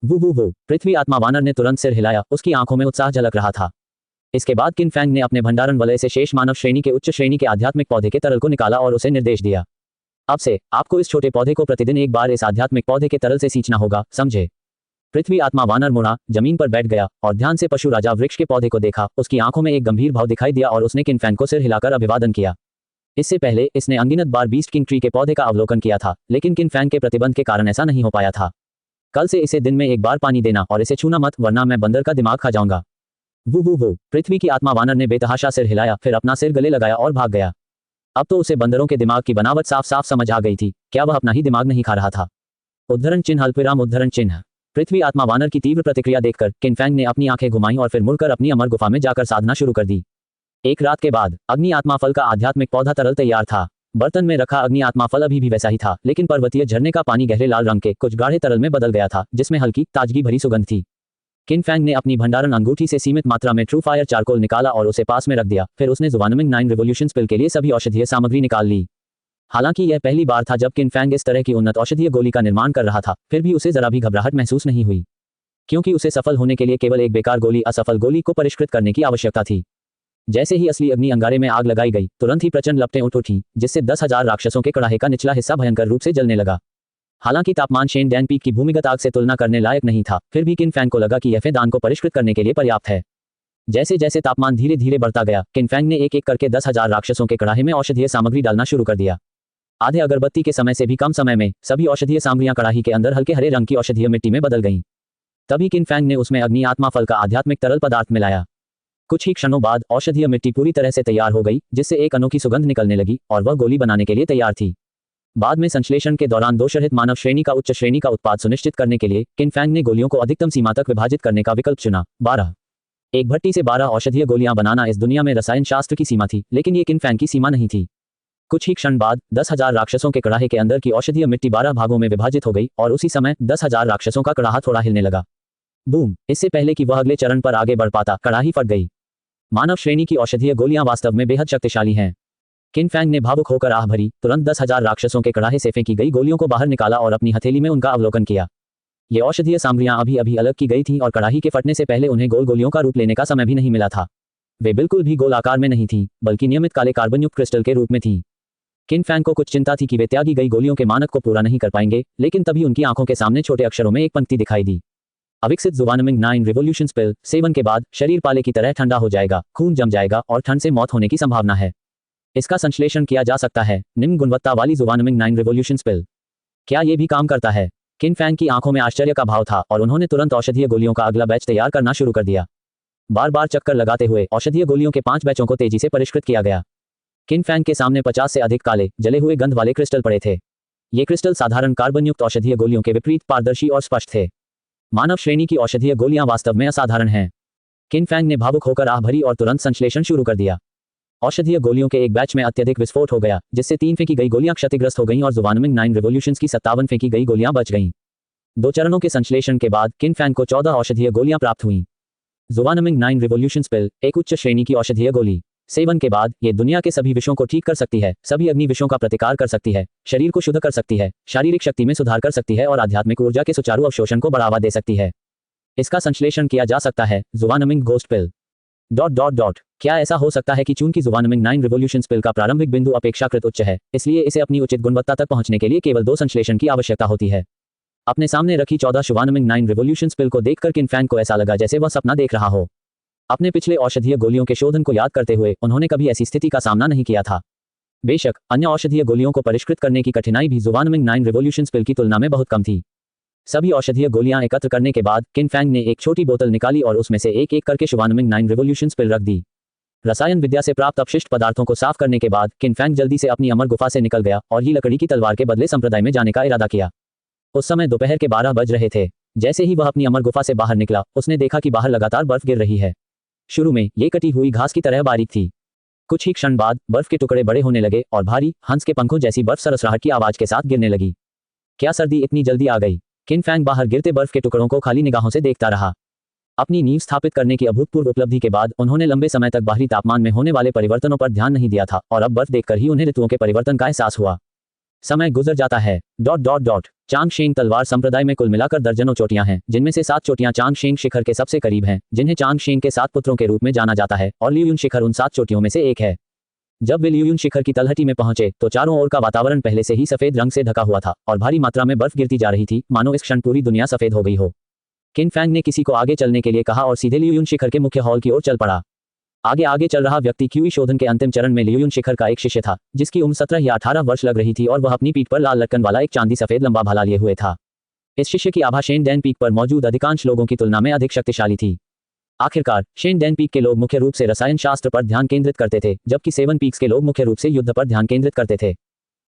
वो पृथ्वी आत्मा वानर ने तुरंत सिर हिलाया, उसकी आंखों में उत्साह झलक रहा था। इसके बाद किन फैंग ने अपने भंडारण वलय से शेष मानव श्रेणी के उच्च श्रेणी के आध्यात्मिक पौधे के तरल को निकाला और उसे निर्देश दिया। अब से आपको इस छोटे पौधे को प्रतिदिन एक बार इस आध्यात्मिक पौधे के तरल से सींचना होगा, समझे? पृथ्वी आत्मा वानर मुड़ा, जमीन पर बैठ गया और ध्यान से पशु राजा वृक्ष के पौधे को देखा। उसकी आंखों में एक गंभीर भाव दिखाई दिया और उसने किन फैंग को सिर हिलाकर अभिवादन किया। इससे पहले इसने अनगिनत बार बीस्ट किंग ट्री के पौधे का अवलोकन किया था, लेकिन किन फैंग के प्रतिबंध के कारण ऐसा नहीं हो पाया था। कल से इसे दिन में एक बार पानी देना और इसे छूना मत, वरना मैं बंदर का दिमाग खा जाऊंगा। वो पृथ्वी की आत्मा वानर ने बेतहाशा सिर हिलाया, फिर अपना सिर गले लगाया और भाग गया। अब तो उसे बंदरों के दिमाग की बनावट साफ साफ समझ आ गई थी। क्या वह अपना ही दिमाग नहीं खा रहा था? उद्धरण चिन्ह अल्पविराम उद्धरण चिन्ह। पृथ्वी आत्मा वानर की तीव्र प्रतिक्रिया देखकर किन फैंग ने अपनी आंखें घुमाई और फिर मुड़कर अपनी अमर गुफा में जाकर साधना शुरू कर दी। एक रात के बाद अग्नि आत्मा फल का आध्यात्मिक पौधा तरल तैयार था। बर्तन में रखा अग्नि आत्मा फल अभी भी वैसा ही था, लेकिन पर्वतीय झरने का पानी गहरे लाल रंग के कुछ गाढ़े तरल में बदल गया था, जिसमें हल्की ताजगी भरी सुगंध थी। किन फैंग ने अपनी भंडारण अंगूठी से सीमित मात्रा में ट्रू फायर चारकोल निकाला और उसे पास में रख दिया। फिर उसने ज़ुवानमिंग 9 रिवोल्यूशंस पिल के लिए सभी औषधीय सामग्री निकाल ली। हालांकि यह पहली बार था जब किन फैंग इस तरह की उन्नत औषधीय गोली का निर्माण कर रहा था, फिर भी उसे जरा भी घबराहट महसूस नहीं हुई, क्योंकि उसे सफल होने के लिए केवल एक बेकार गोली, असफल गोली को परिष्कृत करने की आवश्यकता थी। जैसे ही असली अग्नि अंगारे में आग लगाई गई, तुरंत ही प्रचंड लपटें उठ उठी, जिससे 10,000 राक्षसों के कड़ाहे का निचला हिस्सा भयंकर रूप से जलने लगा। हालांकि तापमान शेन डैन पीक की भूमिगत आग से तुलना करने लायक नहीं था, फिर भी किन फैंग को लगा कि यह फेदान को परिष्कृत करने के लिए पर्याप्त है। जैसे जैसे तापमान धीरे धीरे बढ़ता गया, किन फैंग ने एक एक करके 10,000 राक्षसों के कड़ाहे में औषधीय सामग्री डालना शुरू कर दिया। आधे अगरबत्ती के समय से भी कम समय में सभी औषधीय सामग्रियां कड़ाही के अंदर हल्के हरे रंग की औषधीय मिट्टी में बदल गईं। तभी किन फैंग ने उसमें अग्नि आत्मा फल का आध्यात्मिक तरल पदार्थ मिलाया। कुछ ही क्षणों बाद औषधीय मिट्टी पूरी तरह से तैयार हो गई, जिससे एक अनोखी सुगंध निकलने लगी और वह गोली बनाने के लिए तैयार थी। बाद में संश्लेषण के दौरान दोषरहित मानव श्रेणी का उच्च श्रेणी का उत्पाद सुनिश्चित करने के लिए किन फैंग ने गोलियों को अधिकतम सीमा तक विभाजित करने का विकल्प चुना। 12 एक भट्टी से 12 औषधीय गोलियां बनाना इस दुनिया में रसायन शास्त्र की सीमा थी, लेकिन ये किन फैंग की सीमा नहीं थी। कुछ ही क्षण बाद 10,000 राक्षसों के कड़ाहे के अंदर की औषधीय मिट्टी 12 भागों में विभाजित हो गई और उसी समय 10,000 राक्षसों का कड़ाहा थोड़ा हिलने लगा। बूम! इससे पहले कि वह अगले चरण पर आगे बढ़ पाता, कड़ाही फट गई। मानव श्रेणी की औषधीय गोलियां वास्तव में बेहद शक्तिशाली हैं। किन फैंग ने भावुक होकर आह भरी, तुरंत 10,000 राक्षसों के कड़ाहे से फेंकी गई गोलियों को बाहर निकाला और अपनी हथेली में उनका अवलोकन किया। ये औषधीय सामग्रियां अभी अभी अलग की गई थीं और कड़ाही के फटने से पहले उन्हें गोल गोलियों का रूप लेने का समय भी नहीं मिला था। वे बिल्कुल भी गोल आकार में नहीं थीं, बल्कि नियमित काले कार्बनयुक्त क्रिस्टल के रूप में थीं। किन फैंग को कुछ चिंता थी कि वे त्यागी गई गोलियों के मानक को पूरा नहीं कर पाएंगे, लेकिन तभी उनकी आंखों के सामने छोटे अक्षरों में एक पंक्ति दिखाई दी। अविकसित ज़ुवानमिंग 9 रिवोल्यूशन पिल सेवन के बाद शरीर पाले की तरह ठंडा हो जाएगा, खून जम जाएगा और ठंड से मौत होने की संभावना है। इसका संश्लेषण किया जा सकता है। निम्न गुणवत्ता वाली ज़ुवानमिंग 9 रिवोल्यूशन पिल। क्या ये भी काम करता है? किन फैंग की आंखों में आश्चर्य का भाव था और उन्होंने तुरंत औषधीय गोलियों का अगला बैच तैयार करना शुरू कर दिया। बार बार चक्कर लगाते हुए औषधीय गोलियों के 5 बैचों को तेजी से परिष्कृत किया गया। किन फैंग के सामने 50 से अधिक काले जले हुए गंध वाले क्रिस्टल पड़े थे। ये क्रिस्टल साधारण कार्बनयुक्त औषधीय गोलियों के विपरीत पारदर्शी और स्पष्ट थे। मानव श्रेणी की औषधीय गोलियां वास्तव में असाधारण हैं। किन फैंग ने भावुक होकर आह भरी और तुरंत संश्लेषण शुरू कर दिया। औषधीय गोलियों के एक बैच में अत्यधिक विस्फोट हो गया, जिससे 3 फेंकी गई गोलियां क्षतिग्रस्त हो गईं और ज़ुवानमिंग 9 रिवोल्यूशंस की 57 फेंकी गई गोलियां बच गईं। 2 चरणों के संश्लेषण के बाद किन फैंग को 14 औषधीय गोलियां प्राप्त हुईं। ज़ुवानमिंग 9 रिवोल्यूशंस पिल एक उच्च श्रेणी की औषधीय गोली। सेवन के बाद ये दुनिया के सभी विषयों को ठीक कर सकती है, सभी अग्नि विषयों का प्रतिकार कर सकती है, शरीर को शुद्ध कर सकती है, शारीरिक शक्ति में सुधार कर सकती है और आध्यात्मिक ऊर्जा के सुचारू अवशोषण को बढ़ावा दे सकती है। इसका संश्लेषण किया जा सकता है। ज़ुवानमिंग घोस्ट पिल। क्या ऐसा हो सकता है कि चूंकि ज़ुवानमिंग 9 रिवोल्यूशंस पिल का प्रारंभिक बिंदु अपेक्षाकृत उच्च है, इसलिए इसे अपनी उचित गुणवत्ता तक पहुंचने के लिए केवल 2 संश्लेषण की आवश्यकता होती है। अपने सामने रखी 14 ज़ुवानमिंग 9 रिवोल्यूशंस पिल को देखकर किन फैंग को ऐसा लगा जैसे वह सपना देख रहा हो। अपने पिछले औषधीय गोलियों के शोधन को याद करते हुए उन्होंने कभी ऐसी स्थिति का सामना नहीं किया था। बेशक अन्य औषधीय गोलियों को परिष्कृत करने की कठिनाई भी ज़ुवानमिंग 9 रिवोल्यूशंस पिल की तुलना में बहुत कम थी। सभी औषधीय गोलियां एकत्र करने के बाद किन फैंग ने एक छोटी बोतल निकाली और उसमें से एक एक करके ज़ुवानमिंग 9 रिवोल्यूशंस पिल रख दी। रसायन विद्या से प्राप्त अपशिष्ट पदार्थों को साफ करने के बाद किन फैंग जल्दी से अपनी अमर गुफा से निकल गया और ही लकड़ी की तलवार के बदले संप्रदाय में जाने का इरादा किया। उस समय दोपहर के 12 बज रहे थे। जैसे ही वह अपनी अमर गुफा से बाहर निकला, उसने देखा कि बाहर लगातार बर्फ गिर रही है। शुरू में ये कटी हुई घास की तरह बारीक थी। कुछ ही क्षण बाद बर्फ के टुकड़े बड़े होने लगे और भारी हंस के पंखों जैसी बर्फ सरसराहट की आवाज के साथ गिरने लगी। क्या सर्दी इतनी जल्दी आ गई? किन फैंग बाहर गिरते बर्फ के टुकड़ों को खाली निगाहों से देखता रहा। अपनी नींव स्थापित करने की अभूतपूर्व उपलब्धि के बाद उन्होंने लंबे समय तक बाहरी तापमान में होने वाले परिवर्तनों पर ध्यान नहीं दिया था और अब बर्फ देखकर ही उन्हें ऋतुओं के परिवर्तन का एहसास हुआ। समय गुजर जाता है। चांगशेंग तलवार संप्रदाय में कुल मिलाकर दर्जनों चोटियां हैं, जिनमें से 7 चोटियां चांगशेंग शिखर के सबसे करीब हैं, जिन्हें चांगशेंग के 7 पुत्रों के रूप में जाना जाता है, और लियुन शिखर उन 7 चोटियों में से एक है। जब वे लियुन शिखर की तलहटी में पहुंचे तो चारों ओर का वातावरण पहले से ही सफेद रंग से ढका हुआ था और भारी मात्रा में बर्फ गिरती जा रही थी, मानो इस क्षण पूरी दुनिया सफेद हो गई हो। किन फैंग ने किसी को आगे चलने के लिए कहा और सीधे लियुन शिखर के मुख्य हॉल की ओर चल पड़ा। आगे चल रहा व्यक्ति क्यूई शोधन के अंतिम चरण में लियुन शिखर का एक शिष्य था, जिसकी उम्र 17 या 18 वर्ष लग रही थी और वह अपनी पीठ पर लाल लटकन वाला एक चांदी सफेद लंबा भाला लिए हुए था। इस शिष्य की आभा शेन डैन पीक पर मौजूद अधिकांश लोगों की तुलना में अधिक शक्तिशाली थी। आखिरकार शेन डैन पीक के लोग मुख्य रूप से रसायन शास्त्र पर ध्यान केंद्रित करते थे, जबकि 7 पीक्स के लोग मुख्य रूप से युद्ध पर ध्यान केंद्रित करते थे।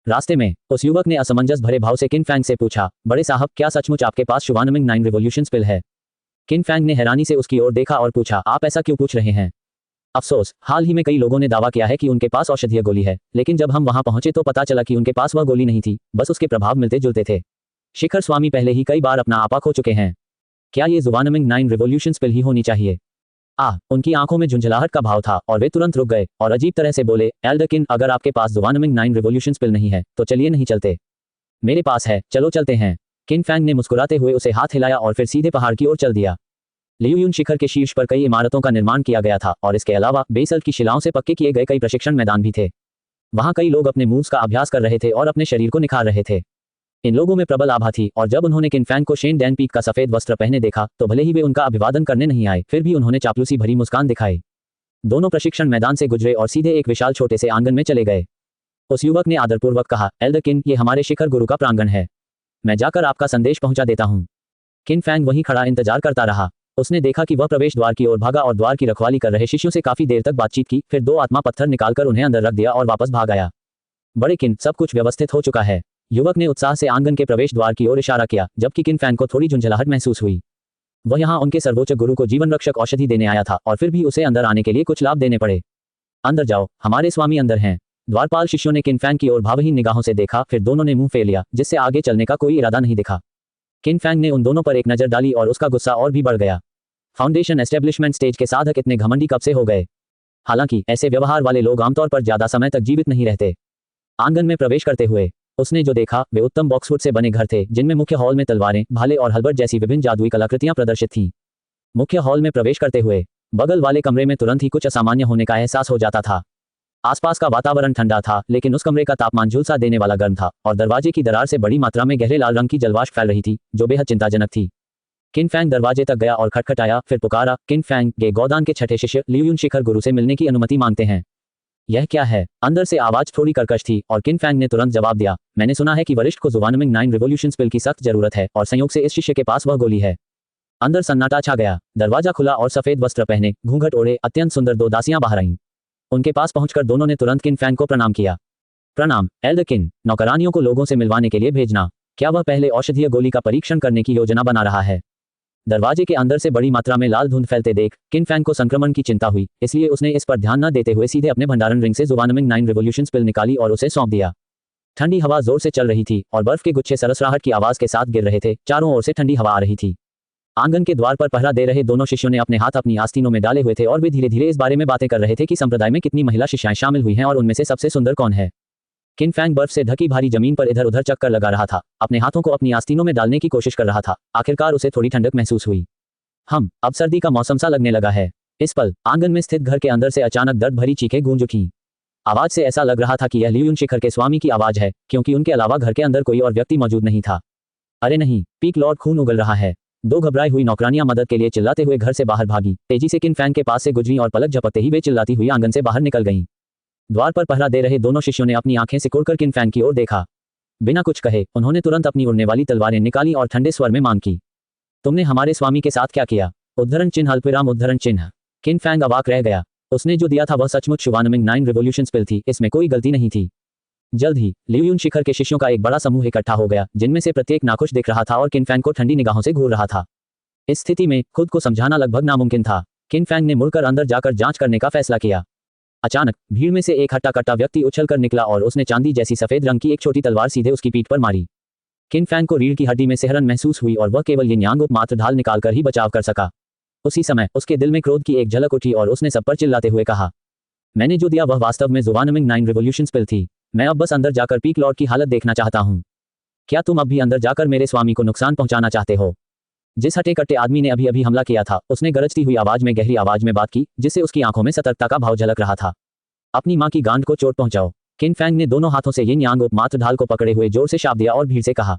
रास्ते में उस युवक ने असमंजस भरे भाव से किन फैंग से पूछा, बड़े साहब, क्या सचमुच आपके पास ज़ुवानमिंग 9 रिवोल्यूशंस पिल है? किन फैंग ने हैरानी से उसकी ओर देखा और पूछा, आप ऐसा क्यों पूछ रहे हैं? अफसोस, हाल ही में कई लोगों ने दावा किया है कि उनके पास औषधीय गोली है, लेकिन जब हम वहां पहुंचे तो पता चला कि उनके पास वह गोली नहीं थी, बस उसके प्रभाव मिलते जुलते थे। शिखर स्वामी पहले ही कई बार अपना आपा खो चुके हैं। क्या ये ज़ुवानमिंग 9 रिवोल्यूशंस पिल ही होनी चाहिए? उनकी आंखों में झुंझलाहट का भाव था और वे तुरंत रुक गए और अजीब तरह से बोले, एल्डरकिन, अगर आपके पास ज़ुवानमिंग 9 रिवॉल्यूशंस पिल नहीं है तो चलिए नहीं चलते। मेरे पास है, चलो चलते हैं। किन फैंग ने मुस्कुराते हुए उसे हाथ हिलाया और फिर सीधे पहाड़ की ओर चल दिया। लियुयुन शिखर के शीर्ष पर कई इमारतों का निर्माण किया गया था और इसके अलावा बेसल्ट की शिलाओं से पक्के किए गए कई प्रशिक्षण मैदान भी थे। वहां कई लोग अपने मूव्स का अभ्यास कर रहे थे और अपने शरीर को निखार रहे थे। इन लोगों में प्रबल आभा थी और जब उन्होंने किन फैंग को शेन डैन पीक का सफेद वस्त्र पहने देखा तो भले ही वे उनका अभिवादन करने नहीं आए, फिर भी उन्होंने चापलूसी भरी मुस्कान दिखाई। दोनों प्रशिक्षण मैदान से गुजरे और सीधे एक विशाल छोटे से आंगन में चले गए। उस युवक ने आदरपूर्वक कहा, एल्डरकिन, ये हमारे शिखर गुरु का प्रांगण है। मैं जाकर आपका संदेश पहुंचा देता हूं। किन फैंग वहीं खड़ा इंतजार करता रहा। उसने देखा कि वह प्रवेश द्वार की ओर भागा और द्वार की रखवाली कर रहे शिष्यों से काफी देर तक बातचीत की, फिर 2 आत्मा पत्थर निकालकर उन्हें अंदर रख दिया और वापस भाग आया। बड़े किन, सब कुछ व्यवस्थित हो चुका है। युवक ने उत्साह से आंगन के प्रवेश द्वार की ओर इशारा किया, जबकि किन फैंग को थोड़ी झुंझलाहट महसूस हुई। वह यहां उनके सर्वोच्च गुरु को जीवन रक्षक औषधि देने आया था और फिर भी उसे अंदर आने के लिए कुछ लाभ देने पड़े। अंदर जाओ, हमारे स्वामी अंदर हैं। द्वारपाल शिष्यों ने किन फैंग की ओर भावहीन निगाहों से देखा, फिर दोनों ने मुंह फेर लिया, जिससे आगे चलने का कोई इरादा नहीं दिखा। किन फैंग ने उन दोनों पर एक नजर डाली और उसका गुस्सा और भी बढ़ गया। फाउंडेशन एस्टेब्लिशमेंट स्टेज के साधक इतने घमंडी कब से हो गए? हालांकि ऐसे व्यवहार वाले लोग आमतौर पर ज्यादा समय तक जीवित नहीं रहते। आंगन में प्रवेश करते हुए उसने जो देखा वे उत्तम बॉक्सवुड से बने घर थे, जिनमें मुख्य हॉल में तलवारें, भाले और हलबर्ट जैसी विभिन्न जादुई कलाकृतियां प्रदर्शित थीं। मुख्य हॉल में प्रवेश करते हुए बगल वाले कमरे में तुरंत ही कुछ असामान्य होने का एहसास हो जाता था। आसपास का वातावरण ठंडा था, लेकिन उस कमरे का तापमान झुलसा देने वाला गर्म था और दरवाजे की दरार से बड़ी मात्रा में गहरे लाल रंग की जलवाष्प फैल रही थी, जो बेहद चिंताजनक थी। किन फैंग दरवाजे तक गया और खटखटाया, फिर पुकारा, किन फैंग, ये गोदान के छठे शिष्य लियुयुन शिखर गुरु से मिलने की अनुमति मांगते हैं। यह क्या है? अंदर से आवाज थोड़ी कर्कश थी और किन फैंग ने तुरंत जवाब दिया, मैंने सुना है कि वरिष्ठ को ज़ुवानमिंग 9 रिवॉल्यूशंस पिल की सख्त जरूरत है और संयोग से इस शिष्य के पास वह गोली है। अंदर सन्नाटा छा गया। दरवाजा खुला और सफेद वस्त्र पहने, घूंघट ओढ़े, अत्यंत सुंदर 2 दासियां बाहर आईं। उनके पास पहुंचकर दोनों ने तुरंत किन फैंग को प्रणाम किया। प्रणाम, एल्डरकिन। नौकरानियों को लोगों से मिलवाने के लिए भेजना। क्या वह पहले औषधीय गोली का परीक्षण करने की योजना बना रहा है? दरवाजे के अंदर से बड़ी मात्रा में लाल धुंध फैलते देख किन फैंग को संक्रमण की चिंता हुई, इसलिए उसने इस पर ध्यान न देते हुए सीधे अपने भंडारण रिंग से ज़ुवानमिंग 9 रिवॉल्यूशंस पिल निकाली और उसे सौंप दिया। ठंडी हवा जोर से चल रही थी और बर्फ के गुच्छे सरसराहट की आवाज के साथ गिर रहे थे। चारों ओर से ठंडी हवा आ रही थी। आंगन के द्वार पर पहरा दे रहे दोनों शिष्यों ने अपने हाथ अपनी आस्तीनों में डाले हुए थे और वे धीरे धीरे इस बारे में बातें कर रहे थे कि संप्रदाय में कितनी महिला शिष्याएं शामिल हुई हैं और उनमें से सबसे सुंदर कौन है। किन फैंग बर्फ से ढकी भारी जमीन पर इधर उधर चक्कर लगा रहा था, अपने हाथों को अपनी आस्तीनों में डालने की कोशिश कर रहा था। आखिरकार उसे थोड़ी ठंडक महसूस हुई। अब सर्दी का मौसम सा लगने लगा है। इस पल आंगन में स्थित घर के अंदर से अचानक दर्द भरी चीखें गूंज उठीं। आवाज से ऐसा लग रहा था कि यह लियुयुन शिखर के स्वामी की आवाज है, क्योंकि उनके अलावा घर के अंदर कोई और व्यक्ति मौजूद नहीं था। अरे नहीं, पीक लॉर्ड, खून उगल रहा है। 2 घबराई हुई नौकरानियां मदद के लिए चिल्लाते हुए घर से बाहर भागी, तेजी से किन फैंग के पास से गुजरी और पलक झपकते ही वे चिल्लाती हुई आंगन से बाहर निकल गईं। द्वार पर पहरा दे रहे दोनों शिष्यों ने अपनी आंखें सिकोड़कर किन फैंग की ओर देखा। बिना कुछ कहे उन्होंने तुरंत अपनी उड़ने वाली तलवारें निकाली और ठंडे स्वर में मांग की, तुमने हमारे स्वामी के साथ क्या किया? उद्धरण चिन्ह अल्पविराम उद्धरण चिन्ह। किन फैंग अवाक रह गया। उसने जो दिया था वह सचमुच ज़ुवानमिंग 9 रिवॉल्यूशंस पिल थी, इसमें कोई गलती नहीं थी। जल्द ही लियुयुन शिखर के शिष्यों का एक बड़ा समूह इकट्ठा हो गया, जिनमें से प्रत्येक नाखुश दिख रहा था और किन फैंग को ठंडी निगाहों से घूर रहा था। इस स्थिति में खुद को समझाना लगभग नामुमकिन था। किन फैंग ने मुड़कर अंदर जाकर जांच करने का फैसला किया। अचानक भीड़ में से एक हट्टा कट्टा व्यक्ति उछलकर निकला और उसने चांदी जैसी सफेद रंग की एक छोटी तलवार सीधे उसकी पीठ पर मारी। किन फैंग को रीढ़ की हड्डी में सिहरन महसूस हुई और वह केवल यिन यांग मात्र ढाल निकालकर ही बचाव कर सका। उसी समय उसके दिल में क्रोध की एक झलक उठी और उसने सब पर चिल्लाते हुए कहा, मैंने जो दिया वह वास्तव में ज़ुवानमिंग 9 रिवॉल्यूशंस पिल थी। मैं अब बस अंदर जाकर पीक लॉर्ड की हालत देखना चाहता हूँ। क्या तुम अब भी अंदर जाकर मेरे स्वामी को नुकसान पहुंचाना चाहते हो? जिस हटे कट्टे आदमी ने अभी अभी हमला किया था, उसने गरजती हुई आवाज में गहरी आवाज में बात की, जिससे उसकी आंखों में सतर्कता का भाव झलक रहा था। अपनी मां की गांड को चोट पहुंचाओ। किन फैंग ने दोनों हाथों से यिन यांग मात्र ढाल को पकड़े हुए जोर से शाप दिया और भीड़ से कहा,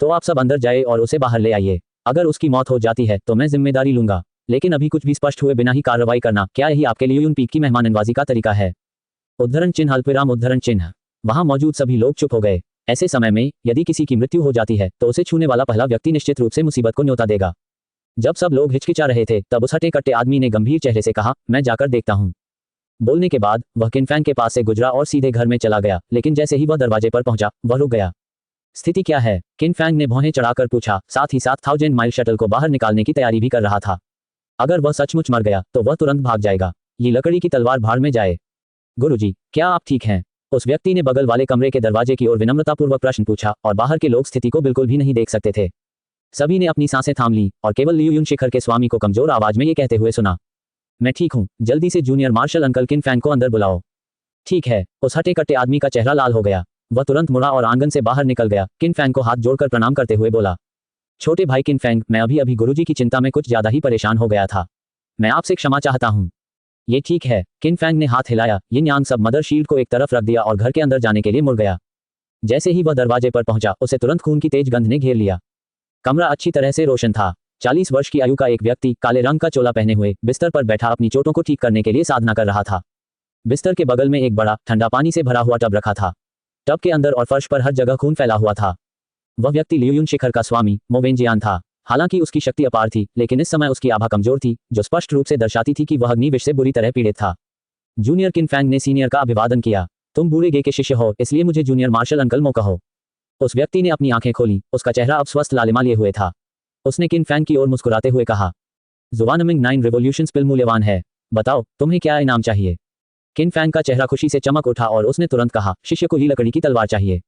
तो आप सब अंदर जाए और उसे बाहर ले आइए। अगर उसकी मौत हो जाती है तो मैं जिम्मेदारी लूंगा, लेकिन अभी कुछ भी स्पष्ट हुए बिना ही कार्रवाई करना, क्या यही आपके लियुयुन पीक की मेहमाननवाजी का तरीका है? उद्धरण चिन्ह अल्पविराम उद्धरण चिन्ह। वहां मौजूद सभी लोग चुप हो गए। ऐसे समय में यदि किसी की मृत्यु हो जाती है तो उसे छूने वाला पहला व्यक्ति निश्चित रूप से मुसीबत को न्योता देगा। जब सब लोग हिचकिचा रहे थे तब उस हटे कट्टे आदमी ने गंभीर चेहरे से कहा, मैं जाकर देखता हूँ। बोलने के बाद वह किन फैंग के पास से गुजरा और सीधे घर में चला गया, लेकिन जैसे ही वह दरवाजे पर पहुंचा वह रुक गया। स्थिति क्या है? किन फैंग ने भौहें चढ़ाकर पूछा, साथ ही साथ 1000 माइल शटल को बाहर निकालने की तैयारी भी कर रहा था। अगर वह सचमुच मर गया तो वह तुरंत भाग जाएगा। ये लकड़ी की तलवार भाड़ में जाए। गुरुजी, क्या आप ठीक हैं? उस व्यक्ति ने बगल वाले कमरे के दरवाजे की ओर विनम्रतापूर्वक प्रश्न पूछा और बाहर के लोग स्थिति को बिल्कुल भी नहीं देख सकते थे। सभी ने अपनी सांसें थाम ली और केवल लियुयुन शिखर के स्वामी को कमजोर आवाज में ये कहते हुए सुना, मैं ठीक हूँ, जल्दी से जूनियर मार्शल अंकल किन फैंग को अंदर बुलाओ। ठीक है। उस हटे कट्टे आदमी का चेहरा लाल हो गया। वह तुरंत मुड़ा और आंगन से बाहर निकल गया। किन फैंग को हाथ जोड़कर प्रणाम करते हुए बोला, छोटे भाई किन फैंग, मैं अभी अभी गुरुजी की चिंता में कुछ ज्यादा ही परेशान हो गया था। मैं आपसे क्षमा चाहता हूँ। ये ठीक है। किन फैंग ने हाथ हिलाया। यिन यांग सब मदर शील्ड को एक तरफ रख दिया और घर के अंदर जाने के लिए मुड़ गया। जैसे ही वह दरवाजे पर पहुंचा, उसे तुरंत खून की तेज गंध ने घेर लिया। कमरा अच्छी तरह से रोशन था। 40 वर्ष की आयु का एक व्यक्ति काले रंग का चोला पहने हुए बिस्तर पर बैठा अपनी चोटों को ठीक करने के लिए साधना कर रहा था। बिस्तर के बगल में एक बड़ा ठंडा पानी से भरा हुआ टब रखा था। टब के अंदर और फर्श पर हर जगह खून फैला हुआ था। वह व्यक्ति लियुयुन शिखर का स्वामी मो वेंजियान था। हालांकि उसकी शक्ति अपार थी, लेकिन इस समय उसकी आभा कमजोर थी, जो स्पष्ट रूप से दर्शाती थी कि वह अग्नि विष से बुरी तरह पीड़ित था। जूनियर किन फैंग ने सीनियर का अभिवादन किया। तुम बूढ़े गे के शिष्य हो, इसलिए मुझे जूनियर मार्शल अंकल मो कहो। उस व्यक्ति ने अपनी आंखें खोली। उसका चेहरा अब स्वस्थ लालिमा लिए हुए था। उसने किन फैंग की ओर मुस्कुराते हुए कहा, जुवानमिंग 9 रिवॉल्यूशंस पिल मूल्यवान है। बताओ तुम्हें क्या इनाम चाहिए। किन फैंग का चेहरा खुशी से चमक उठा और उसने तुरंत कहा, शिष्य को ही लकड़ी की तलवार चाहिए।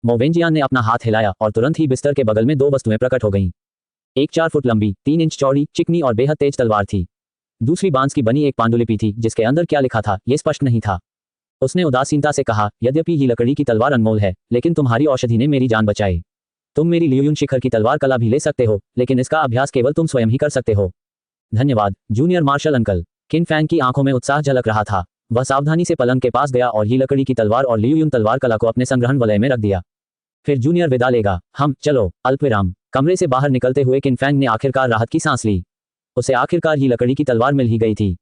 मो वेंजियान ने अपना हाथ हिलाया और तुरंत ही बिस्तर के बगल में 2 वस्तुएं प्रकट हो गईं। एक 4 फुट लंबी, 3 इंच चौड़ी, चिकनी और बेहद तेज तलवार थी। दूसरी बांस की बनी एक पांडुलिपि थी, जिसके अंदर क्या लिखा था ये स्पष्ट नहीं था। उसने उदासीनता से कहा, यद्यपि ये लकड़ी की तलवार अनमोल है, लेकिन तुम्हारी औषधि ने मेरी जान बचाई। तुम मेरी लियुयुन शिखर की तलवार कला भी ले सकते हो, लेकिन इसका अभ्यास केवल तुम स्वयं ही कर सकते हो। धन्यवाद जूनियर मार्शल अंकल। किन फैंग की आंखों में उत्साह झलक रहा था। वह सावधानी से पलंग के पास गया और ये लकड़ी की तलवार और लियुयुन तलवार कला को अपने संग्रहण वलय में रख दिया। फिर जूनियर विदा लेगा। हम चलो। अल्पविराम। कमरे से बाहर निकलते हुए किन फैंग ने आखिरकार राहत की सांस ली। उसे आखिरकार ये लकड़ी की तलवार मिल ही गई थी।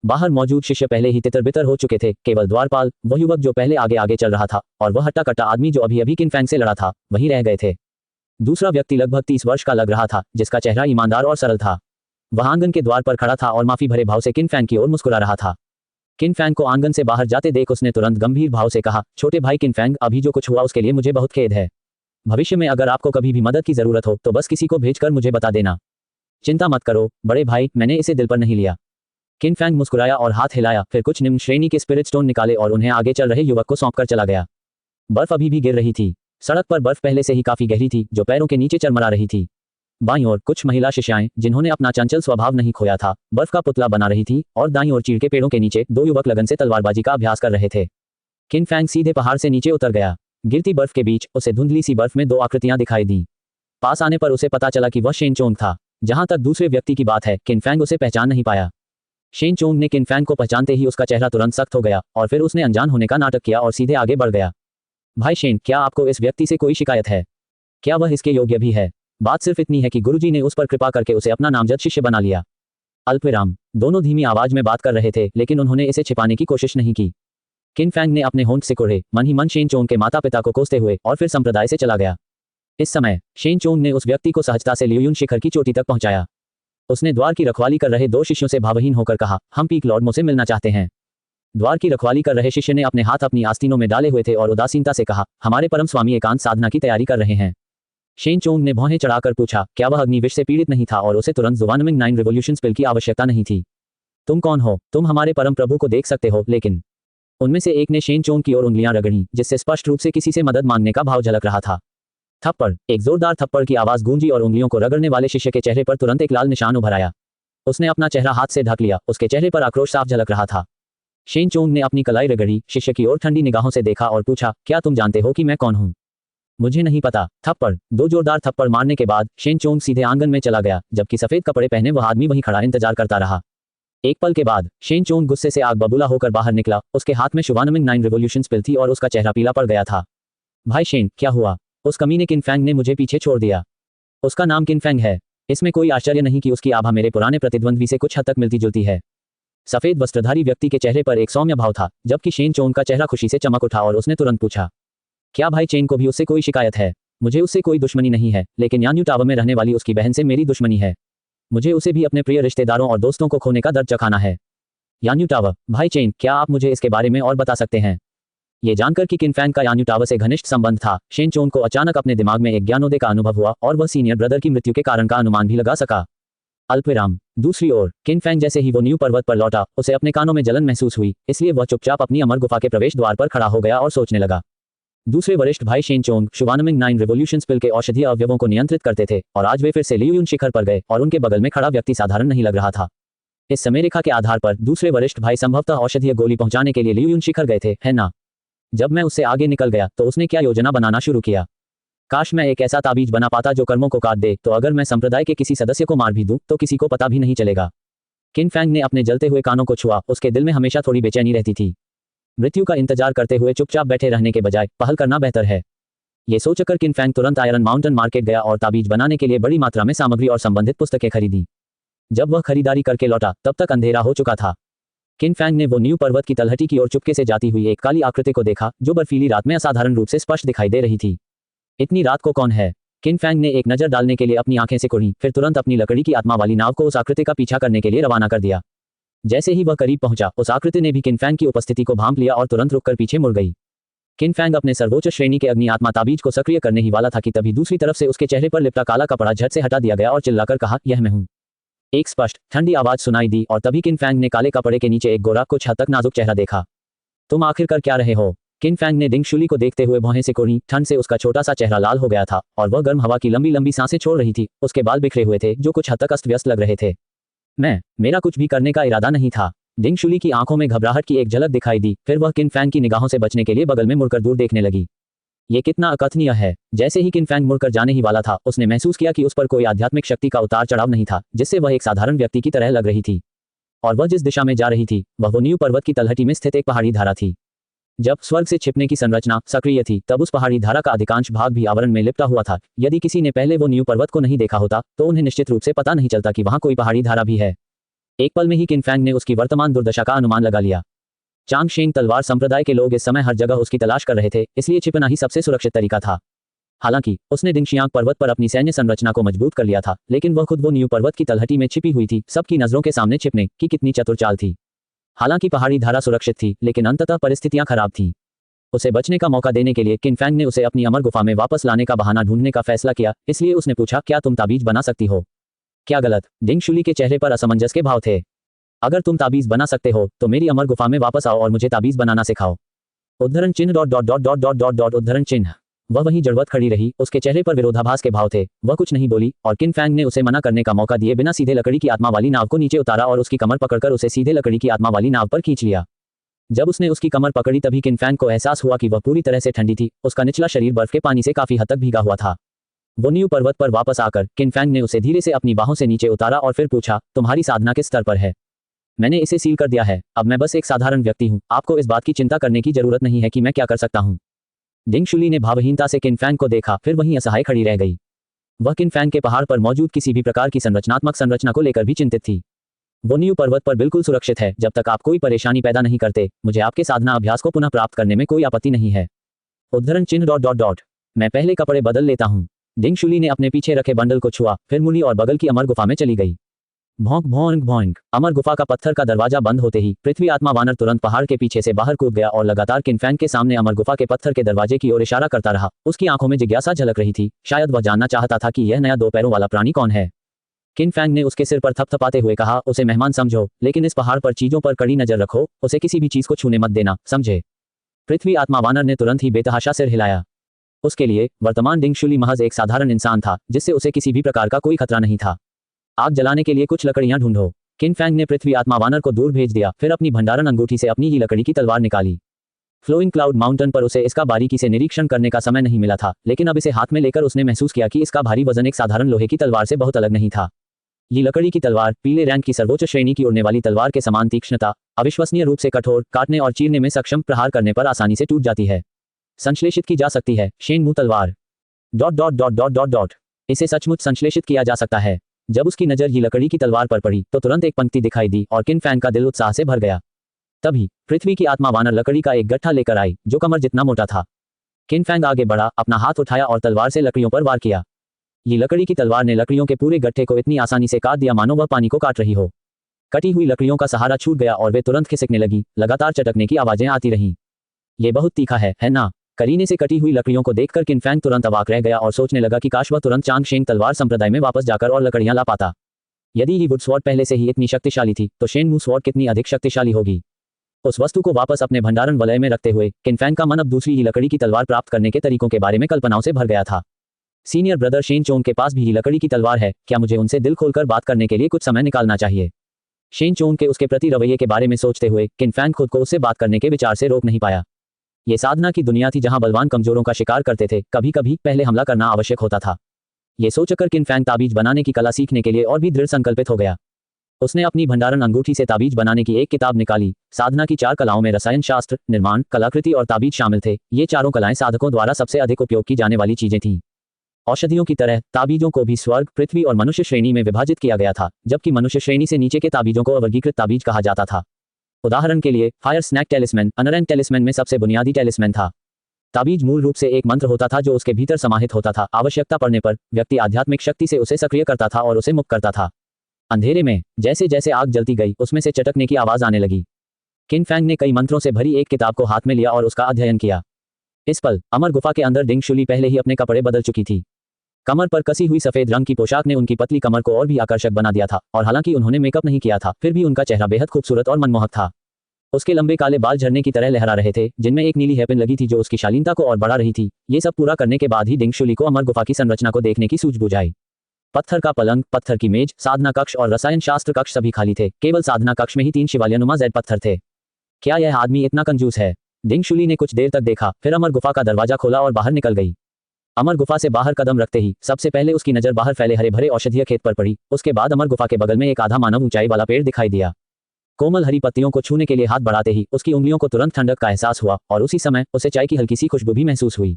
बाहर मौजूद शिष्य पहले ही तितर-बितर हो चुके थे। केवल द्वारपाल, वह युवक जो पहले आगे आगे चल रहा था, और वह हट्टा कट्टा आदमी जो अभी अभी किन फैंग से लड़ा था, वही रह गए थे। दूसरा व्यक्ति लगभग 30 वर्ष का लग रहा था, जिसका चेहरा ईमानदार और सरल था। वह आंगन के द्वार पर खड़ा था और माफी भरे भाव से किन फैंग की ओर मुस्कुरा रहा था। किन फैंग को आंगन से बाहर जाते देख उसने तुरंत गंभीर भाव से कहा, छोटे भाई किन फैंग, अभी जो कुछ हुआ उसके लिए मुझे बहुत खेद है। भविष्य में अगर आपको कभी भी मदद की जरूरत हो तो बस किसी को भेजकर मुझे बता देना। चिंता मत करो बड़े भाई, मैंने इसे दिल पर नहीं लिया। किन फैंग मुस्कुराया और हाथ हिलाया, फिर कुछ निम्न श्रेणी के स्पिरिट स्टोन निकाले और उन्हें आगे चल रहे युवक को सौंपकर चला गया। बर्फ अभी भी गिर रही थी। सड़क पर बर्फ पहले से ही काफी गहरी थी, जो पैरों के नीचे चरमरा रही थी। बाईं ओर कुछ महिला शिष्याएं, जिन्होंने अपना चंचल स्वभाव नहीं खोया था, बर्फ का पुतला बना रही थी, और दाईं ओर चीड़ के पेड़ों के नीचे 2 युवक लगन से तलवारबाजी का अभ्यास कर रहे थे। किन फैंग सीधे पहाड़ से नीचे उतर गया। गिरती बर्फ के बीच उसे धुंधली सी बर्फ में 2 आकृतियां दिखाई दी। पास आने पर उसे पता चला कि वह शेन चोंग था। जहां तक दूसरे व्यक्ति की बात है, किन फैंग उसे पहचान नहीं पाया। शेन चोंग ने किन फैंग को पहचानते ही उसका चेहरा तुरंत सख्त हो गया और फिर उसने अनजान होने का नाटक किया और सीधे आगे बढ़ गया। भाई शेन, क्या आपको इस व्यक्ति से कोई शिकायत है? क्या वह इसके योग्य भी है? बात सिर्फ इतनी है कि गुरुजी ने उस पर कृपा करके उसे अपना नामजद शिष्य बना लिया। अल्पविराम। दोनों धीमी आवाज में बात कर रहे थे, लेकिन उन्होंने इसे छिपाने की कोशिश नहीं की। किन फैंग ने अपने होंठ सिकोड़े, मन ही मन शेन चोंग के माता पिता को कोसते हुए, और फिर संप्रदाय से चला गया। इस समय शेन चोंग ने उस व्यक्ति को सहजता से लियुयुन शिखर की चोटी तक पहुंचाया। उसने द्वार की रखवाली कर रहे 2 शिष्यों से भावहीन होकर कहा, हम पीक लॉर्ड मो से मिलना चाहते हैं। द्वार की रखवाली कर रहे शिष्य ने अपने हाथ अपनी आस्तीनों में डाले हुए थे और उदासीनता से कहा, हमारे परम स्वामी एकांत साधना की तैयारी कर रहे हैं। शेन चोंग ने भौहें चढ़ाकर पूछा, क्या वह अग्नि विष से पीड़ित नहीं था और उसे तुरंत जुवानमिंग 9 रिवॉल्यूशंस पिल की आवश्यकता नहीं थी? तुम कौन हो? तुम हमारे परम प्रभु को देख सकते हो, लेकिन उनमें से एक ने शेन चोंग की ओर उंगलियां रगड़ी, जिससे स्पष्ट रूप से किसी से मदद मांगने का भाव झलक रहा था। थप्पड़। एक जोरदार थप्पड़ की आवाज गूंजी और उंगलियों को रगड़ने वाले शिष्य के चेहरे पर तुरंत एक लाल निशान उभर आया। उसने अपना चेहरा हाथ से ढक लिया। उसके चेहरे पर आक्रोश साफ झलक रहा था। शेन चोंग ने अपनी कलाई रगड़ी, शिष्य की ओर ठंडी निगाहों से देखा और पूछा, क्या तुम जानते हो कि मैं कौन हूं? मुझे नहीं पता। थप्पड़। 2 जोरदार थप्पड़ मारने के बाद शेन चोंग सीधे आंगन में चला गया, जबकि सफेद कपड़े पहने वह आदमी वहीं खड़ा इंतजार करता रहा। एक पल के बाद शेन चोंग गुस्से से आग बबूला होकर बाहर निकला। उसके हाथ में शुवानमिंग 9 रिवॉल्यूशंस पिल थी और उसका चेहरा पीला पड़ गया था। भाई शेन, क्या हुआ? उस कमीने किन फैंग ने मुझे पीछे छोड़ दिया। उसका नाम किन फैंग है। इसमें कोई आश्चर्य नहीं कि उसकी आभा मेरे पुराने प्रतिद्वंद्वी से कुछ हद तक मिलती जुलती है। सफेद वस्त्रधारी व्यक्ति के चेहरे पर एक सौम्य भाव था, जबकि शेन चोंग का चेहरा खुशी से चमक उठा और उसने तुरंत पूछा, क्या भाई चेन को भी उससे कोई शिकायत है? मुझे उससे कोई दुश्मनी नहीं है, लेकिन यान्यू टावर में रहने वाली उसकी बहन से मेरी दुश्मनी है। मुझे उसे भी अपने प्रिय रिश्तेदारों और दोस्तों को खोने का दर्द चखाना है। यान्यू टावर। भाई चेन, क्या आप मुझे इसके बारे में और बता सकते हैं? ये जानकर कि किन फैंग का यान्यू टावर से घनिष्ठ संबंध था, शेन चोंग को अचानक अपने दिमाग में एक ज्ञानोदय का अनुभव हुआ और वह सीनियर ब्रदर की मृत्यु के कारण का अनुमान भी लगा सका। अल्पविराम। दूसरी ओर किन फैंग जैसे ही वो न्यू पर्वत पर लौटा, उसे अपने कानों में जलन महसूस हुई, इसलिए वह चुपचाप अपनी अमर गुफा के प्रवेश द्वार पर खड़ा हो गया और सोचने लगा। दूसरे वरिष्ठ भाई शेन चोंग शुवानमिंग 9 रिवॉल्यूशंस पिल के औषधीय अवयवों को नियंत्रित करते थे, और आज वे फिर से लियुयुन शिखर पर गए और उनके बगल में खड़ा व्यक्ति साधारण नहीं लग रहा था। इस समय रेखा के आधार पर दूसरे वरिष्ठ भाई संभवतः औषधीय गोली पहुंचाने के लिए लियूयुन शिखर गए थे, है ना? जब मैं उससे आगे निकल गया तो उसने क्या योजना बनाना शुरू किया। काश मैं एक ऐसा ताबीज बना पाता जो कर्मों को काट दे, तो अगर मैं संप्रदाय के किसी सदस्य को मार भी दूं तो किसी को पता भी नहीं चलेगा। किन फैंग ने अपने जलते हुए कानों को छुआ। उसके दिल में हमेशा थोड़ी बेचैनी रहती थी। मृत्यु का इंतजार करते हुए चुपचाप बैठे रहने के बजाय पहल करना बेहतर है। ये सोचकर किन फैंग तुरंत आयरन माउंटेन मार्केट गया और ताबीज बनाने के लिए बड़ी मात्रा में सामग्री और संबंधित पुस्तकें खरीदी। जब वह खरीदारी करके लौटा तब तक अंधेरा हो चुका था। किन फैंग ने वो न्यू पर्वत की तलहटी की ओर चुपके से जाती हुई एक काली आकृति को देखा जो बर्फीली रात में असाधारण रूप से स्पष्ट दिखाई दे रही थी। इतनी रात को कौन है? किन फैंग ने एक नजर डालने के लिए अपनी आंखें सिकुड़ी, फिर तुरंत अपनी लकड़ी की आत्मा वाली नाव को उस आकृति का पीछा करने के लिए रवाना कर दिया। जैसे ही वह करीब पहुंचा, उस आकृति ने भी किन फैंग की उपस्थिति को भांप लिया और तुरंत रुककर पीछे मुड़ गई। किन फैंग अपने सर्वोच्च श्रेणी के अग्नि आत्मा ताबीज को सक्रिय करने ही वाला था कि तभी दूसरी तरफ से उसके चेहरे पर लिपटा काला कपड़ा झट से हटा दिया गया और चिल्लाकर कहा, यह मैं हूं। एक स्पष्ट ठंडी आवाज सुनाई दी और तभी किन फैंग ने काले कपड़े के नीचे एक गोरा कुछ हद तक नाजुक चेहरा देखा। तुम आखिर कर क्या रहे हो? किन फैंग ने डिंग शुली को देखते हुए भौहें सिकोड़ी। ठंड से उसका छोटा सा चेहरा लाल हो गया था और वह गर्म हवा की लंबी लंबी सांसें छोड़ रही थी। उसके बाल बिखरे हुए थे जो कुछ हद तक अस्त व्यस्त लग रहे थे। मेरा कुछ भी करने का इरादा नहीं था। डिंग शुली की आंखों में घबराहट की एक झलक दिखाई दी, फिर वह किन फैंग की निगाहों से बचने के लिए बगल में मुड़कर दूर देखने लगी। ये कितना अकथनीय है। जैसे ही किन फैंग मुड़कर जाने ही वाला था, उसने महसूस किया कि उस पर कोई आध्यात्मिक शक्ति का उतार चढ़ाव नहीं था, जिससे वह एक साधारण व्यक्ति की तरह लग रही थी। और वह जिस दिशा में जा रही थी वह वो न्यू पर्वत की तलहटी में स्थित एक पहाड़ी धारा थी। जब स्वर्ग से छिपने की संरचना सक्रिय थी तब उस पहाड़ी धारा का अधिकांश भाग भी आवरण में लिपटा हुआ था। यदि किसी ने पहले वो न्यू पर्वत को नहीं देखा होता तो उन्हें निश्चित रूप से पता नहीं चलता कि वहां कोई पहाड़ी धारा भी है। एक पल में ही किन फैंग ने उसकी वर्तमान दुर्दशा का अनुमान लगा लिया। चांगशेंग तलवार संप्रदाय के लोग इस समय हर जगह उसकी तलाश कर रहे थे, इसलिए छिपना ही सबसे सुरक्षित तरीका था। हालांकि उसने दिंगशियांग पर्वत पर अपनी सैन्य संरचना को मजबूत कर लिया था, लेकिन वह खुद वो न्यू पर्वत की तलहटी में छिपी हुई थी। सबकी नजरों के सामने छिपने की कितनी चतुर चाल थी। हालांकि पहाड़ी धारा सुरक्षित थी, लेकिन अंततः परिस्थितियां खराब थीं। उसे बचने का मौका देने के लिए किन फैंग ने उसे अपनी अमर गुफा में वापस लाने का बहाना ढूंढने का फैसला किया। इसलिए उसने पूछा, क्या तुम ताबीज बना सकती हो? क्या गलत? डिंग शुली के चेहरे पर असमंजस के भाव थे। अगर तुम ताबीज बना सकते हो तो मेरी अमर गुफा में वापस आओ और मुझे ताबीज बनाना सिखाओ। उद्धरण चिन्ह dot dot dot dot dot dot dot उद्धरण चिन्ह। वह वहीं जड़वत खड़ी रही, उसके चेहरे पर विरोधाभास के भाव थे। वह कुछ नहीं बोली और किन फैंग ने उसे मना करने का मौका दिए बिना सीधे लकड़ी की आत्मा वाली नाव को नीचे उतारा और उसकी कमर पकड़कर उसे सीधे लकड़ी की आत्मा वाली नाव पर खींच लिया। जब उसने उसकी कमर पकड़ी तभी किन फैंग को एहसास हुआ कि वह पूरी तरह से ठंडी थी। उसका निचला शरीर बर्फ के पानी से काफी हद तक भीगा हुआ था। वो न्यू पर्वत पर वापस आकर किन फैंग ने उसे धीरे से अपनी बाहों से नीचे उतारा और फिर पूछा, तुम्हारी साधना किस स्तर पर है? मैंने इसे सील कर दिया है। अब मैं बस एक साधारण व्यक्ति हूँ। आपको इस बात की चिंता करने की जरूरत नहीं है कि मैं क्या कर सकता हूँ। डिंग शुली ने भावहीनता से किन फैंग को देखा, फिर वहीं असहाय खड़ी रह गई। वह किन फैंग के पहाड़ पर मौजूद किसी भी प्रकार की संरचनात्मक संरचना को लेकर भी चिंतित थी। वो न्यू पर्वत पर बिल्कुल सुरक्षित है जब तक आप कोई परेशानी पैदा नहीं करते। मुझे आपके साधना अभ्यास को पुनः प्राप्त करने में कोई आपत्ति नहीं है। उद्धरण चिन्ह डॉट डॉट डॉट। मैं पहले कपड़े बदल लेता हूँ। डिंग शुली ने अपने पीछे रखे बंडल को छुआ, फिर मुड़ी और बगल की अमर गुफा में चली गई। भौंक भौंक भौंक। अमर गुफा का पत्थर का दरवाजा बंद होते ही पृथ्वी आत्मा वानर तुरंत पहाड़ के पीछे से बाहर कूद गया और लगातार किन फैंग के सामने अमर गुफा के पत्थर के दरवाजे की ओर इशारा करता रहा। उसकी आंखों में जिज्ञासा झलक रही थी। शायद वह जानना चाहता था कि यह नया 2 पैरों वाला प्राणी कौन है। किन फैंग ने उसके सिर पर थपथपाते हुए कहा, उसे मेहमान समझो, लेकिन इस पहाड़ पर चीजों पर कड़ी नजर रखो। उसे किसी भी चीज को छूने मत देना, समझे? पृथ्वी आत्मा वानर ने तुरंत ही बेतहाशा सिर हिलाया। उसके लिए वर्तमान डिंग शुली महज एक साधारण इंसान था जिससे उसे किसी भी प्रकार का कोई खतरा नहीं था। आग जलाने के लिए कुछ लकड़ियां ढूंढो। किन फैंग ने पृथ्वी आत्मा वानर को दूर भेज दिया, फिर अपनी भंडारण अंगूठी से अपनी ही लकड़ी की तलवार निकाली। फ्लोइंग क्लाउड माउंटेन पर उसे इसका बारीकी से निरीक्षण करने का समय नहीं मिला था, लेकिन अब इसे हाथ में लेकर उसने महसूस किया कि इसका भारी वजन एक साधारण लोहे की तलवार से बहुत अलग नहीं था। ये लकड़ी की तलवार पीले रैंक की सर्वोच्च श्रेणी की उड़ने वाली तलवार के समान तीक्ष्णता, अविश्वसनीय रूप से कठोर, काटने और चीरने में सक्षम, प्रहार करने पर आसानी से टूट जाती है, संश्लेषित की जा सकती है। शेनमू तलवार dot dot dot dot dot dot. इसे सचमुच संश्लेषित किया जा सकता है। जब उसकी नजर ये लकड़ी की तलवार पर पड़ी तो तुरंत एक पंक्ति दिखाई दी और किन फैंग का दिल उत्साह से भर गया। तभी पृथ्वी की आत्मा वानर लकड़ी का एक गट्ठा लेकर आई जो कमर जितना मोटा था। किन फैंग आगे बढ़ा, अपना हाथ उठाया और तलवार से लकड़ियों पर वार किया। ये लकड़ी की तलवार ने लकड़ियों के पूरे गट्ठे को इतनी आसानी से काट दिया मानो वह पानी को काट रही हो। कटी हुई लकड़ियों का सहारा छूट गया और वे तुरंत खिसकने लगी। लगातार चटकने की आवाजें आती रहीं। ये बहुत तीखा है ना? करीने से कटी हुई लकड़ियों को देखकर किन फैंग तुरंत अवाक रह गया और सोचने लगा कि काश वह तुरंत चांगशेंग तलवार संप्रदाय में वापस जाकर और लकड़ियां ला पाता। यदि ही वुड स्वॉर्ड पहले से ही इतनी शक्तिशाली थी तो शेनमू स्वॉर्ड कितनी अधिक शक्तिशाली होगी। उस वस्तु को वापस अपने भंडारण वलय में रखते हुए किन फैंग का मन अब दूसरी ही लकड़ी की तलवार प्राप्त करने के तरीकों के बारे में कल्पनाओं से भर गया था। सीनियर ब्रदर शेन चोंग के पास भी ही लकड़ी की तलवार है, क्या मुझे उनसे दिल खोलकर बात करने के लिए कुछ समय निकालना चाहिए? शेन चोंग के उसके प्रति रवैये के बारे में सोचते हुए किन फैंग खुद को उससे बात करने के विचार से रोक नहीं पाया। ये साधना की दुनिया थी जहां बलवान कमजोरों का शिकार करते थे, कभी कभी पहले हमला करना आवश्यक होता था। ये सोचकर किन फैंग ताबीज बनाने की कला सीखने के लिए और भी दृढ़ संकल्पित हो गया। उसने अपनी भंडारण अंगूठी से ताबीज बनाने की एक किताब निकाली। साधना की 4 कलाओं में रसायन शास्त्र, निर्माण, कलाकृति और ताबीज शामिल थे। ये चारों कलाएं साधकों द्वारा सबसे अधिक उपयोग की जाने वाली चीजें थीं। औषधियों की तरह ताबीजों को भी स्वर्ग, पृथ्वी और मनुष्य श्रेणी में विभाजित किया गया था, जबकि मनुष्य श्रेणी से नीचे के ताबीजों को अवर्गीकृत ताबीज कहा जाता था। उदाहरण के लिए फायर स्नैक टेलिस्मैन अनरैंक टेलिस्मैन में सबसे बुनियादी टेलिस्मैन था। ताबीज मूल रूप से एक मंत्र होता था जो उसके भीतर समाहित होता था। आवश्यकता पड़ने पर व्यक्ति आध्यात्मिक शक्ति से उसे सक्रिय करता था और उसे मुक्त करता था। अंधेरे में जैसे जैसे आग जलती गई, उसमें से चटकने की आवाज आने लगी। किन फैंग ने कई मंत्रों से भरी एक किताब को हाथ में लिया और उसका अध्ययन किया। इस पल अमर गुफा के अंदर डिंग शुली पहले ही अपने कपड़े बदल चुकी थी। कमर पर कसी हुई सफेद रंग की पोशाक ने उनकी पतली कमर को और भी आकर्षक बना दिया था, और हालांकि उन्होंने मेकअप नहीं किया था, फिर भी उनका चेहरा बेहद खूबसूरत और मनमोहक था। उसके लंबे काले बाल झरने की तरह लहरा रहे थे, जिनमें एक नीली हेयरपिन लगी थी जो उसकी शालीनता को और बढ़ा रही थी। ये सब पूरा करने के बाद ही डिंग शुली को अमर गुफा की संरचना को देखने की सूझबूझ आई। पत्थर का पलंग, पत्थर की मेज, साधना कक्ष और रसायन शास्त्र कक्ष सभी खाली थे। केवल साधना कक्ष में ही 3 शिवालयनुमा जेड पत्थर थे। क्या यह आदमी इतना कंजूस है? डिंग शुली ने कुछ देर तक देखा, फिर अमर गुफा का दरवाजा खोला और बाहर निकल गई। अमर गुफा से बाहर कदम रखते ही सबसे पहले उसकी नजर बाहर फैले हरे भरे औषधीय खेत पर पड़ी। उसके बाद अमर गुफा के बगल में एक आधा मानव ऊंचाई वाला पेड़ दिखाई दिया। कोमल हरी पत्तियों को छूने के लिए हाथ बढ़ाते ही उसकी उंगलियों को तुरंत ठंडक का एहसास हुआ, और उसी समय उसे चाय की हल्की सी खुशबू भी महसूस हुई।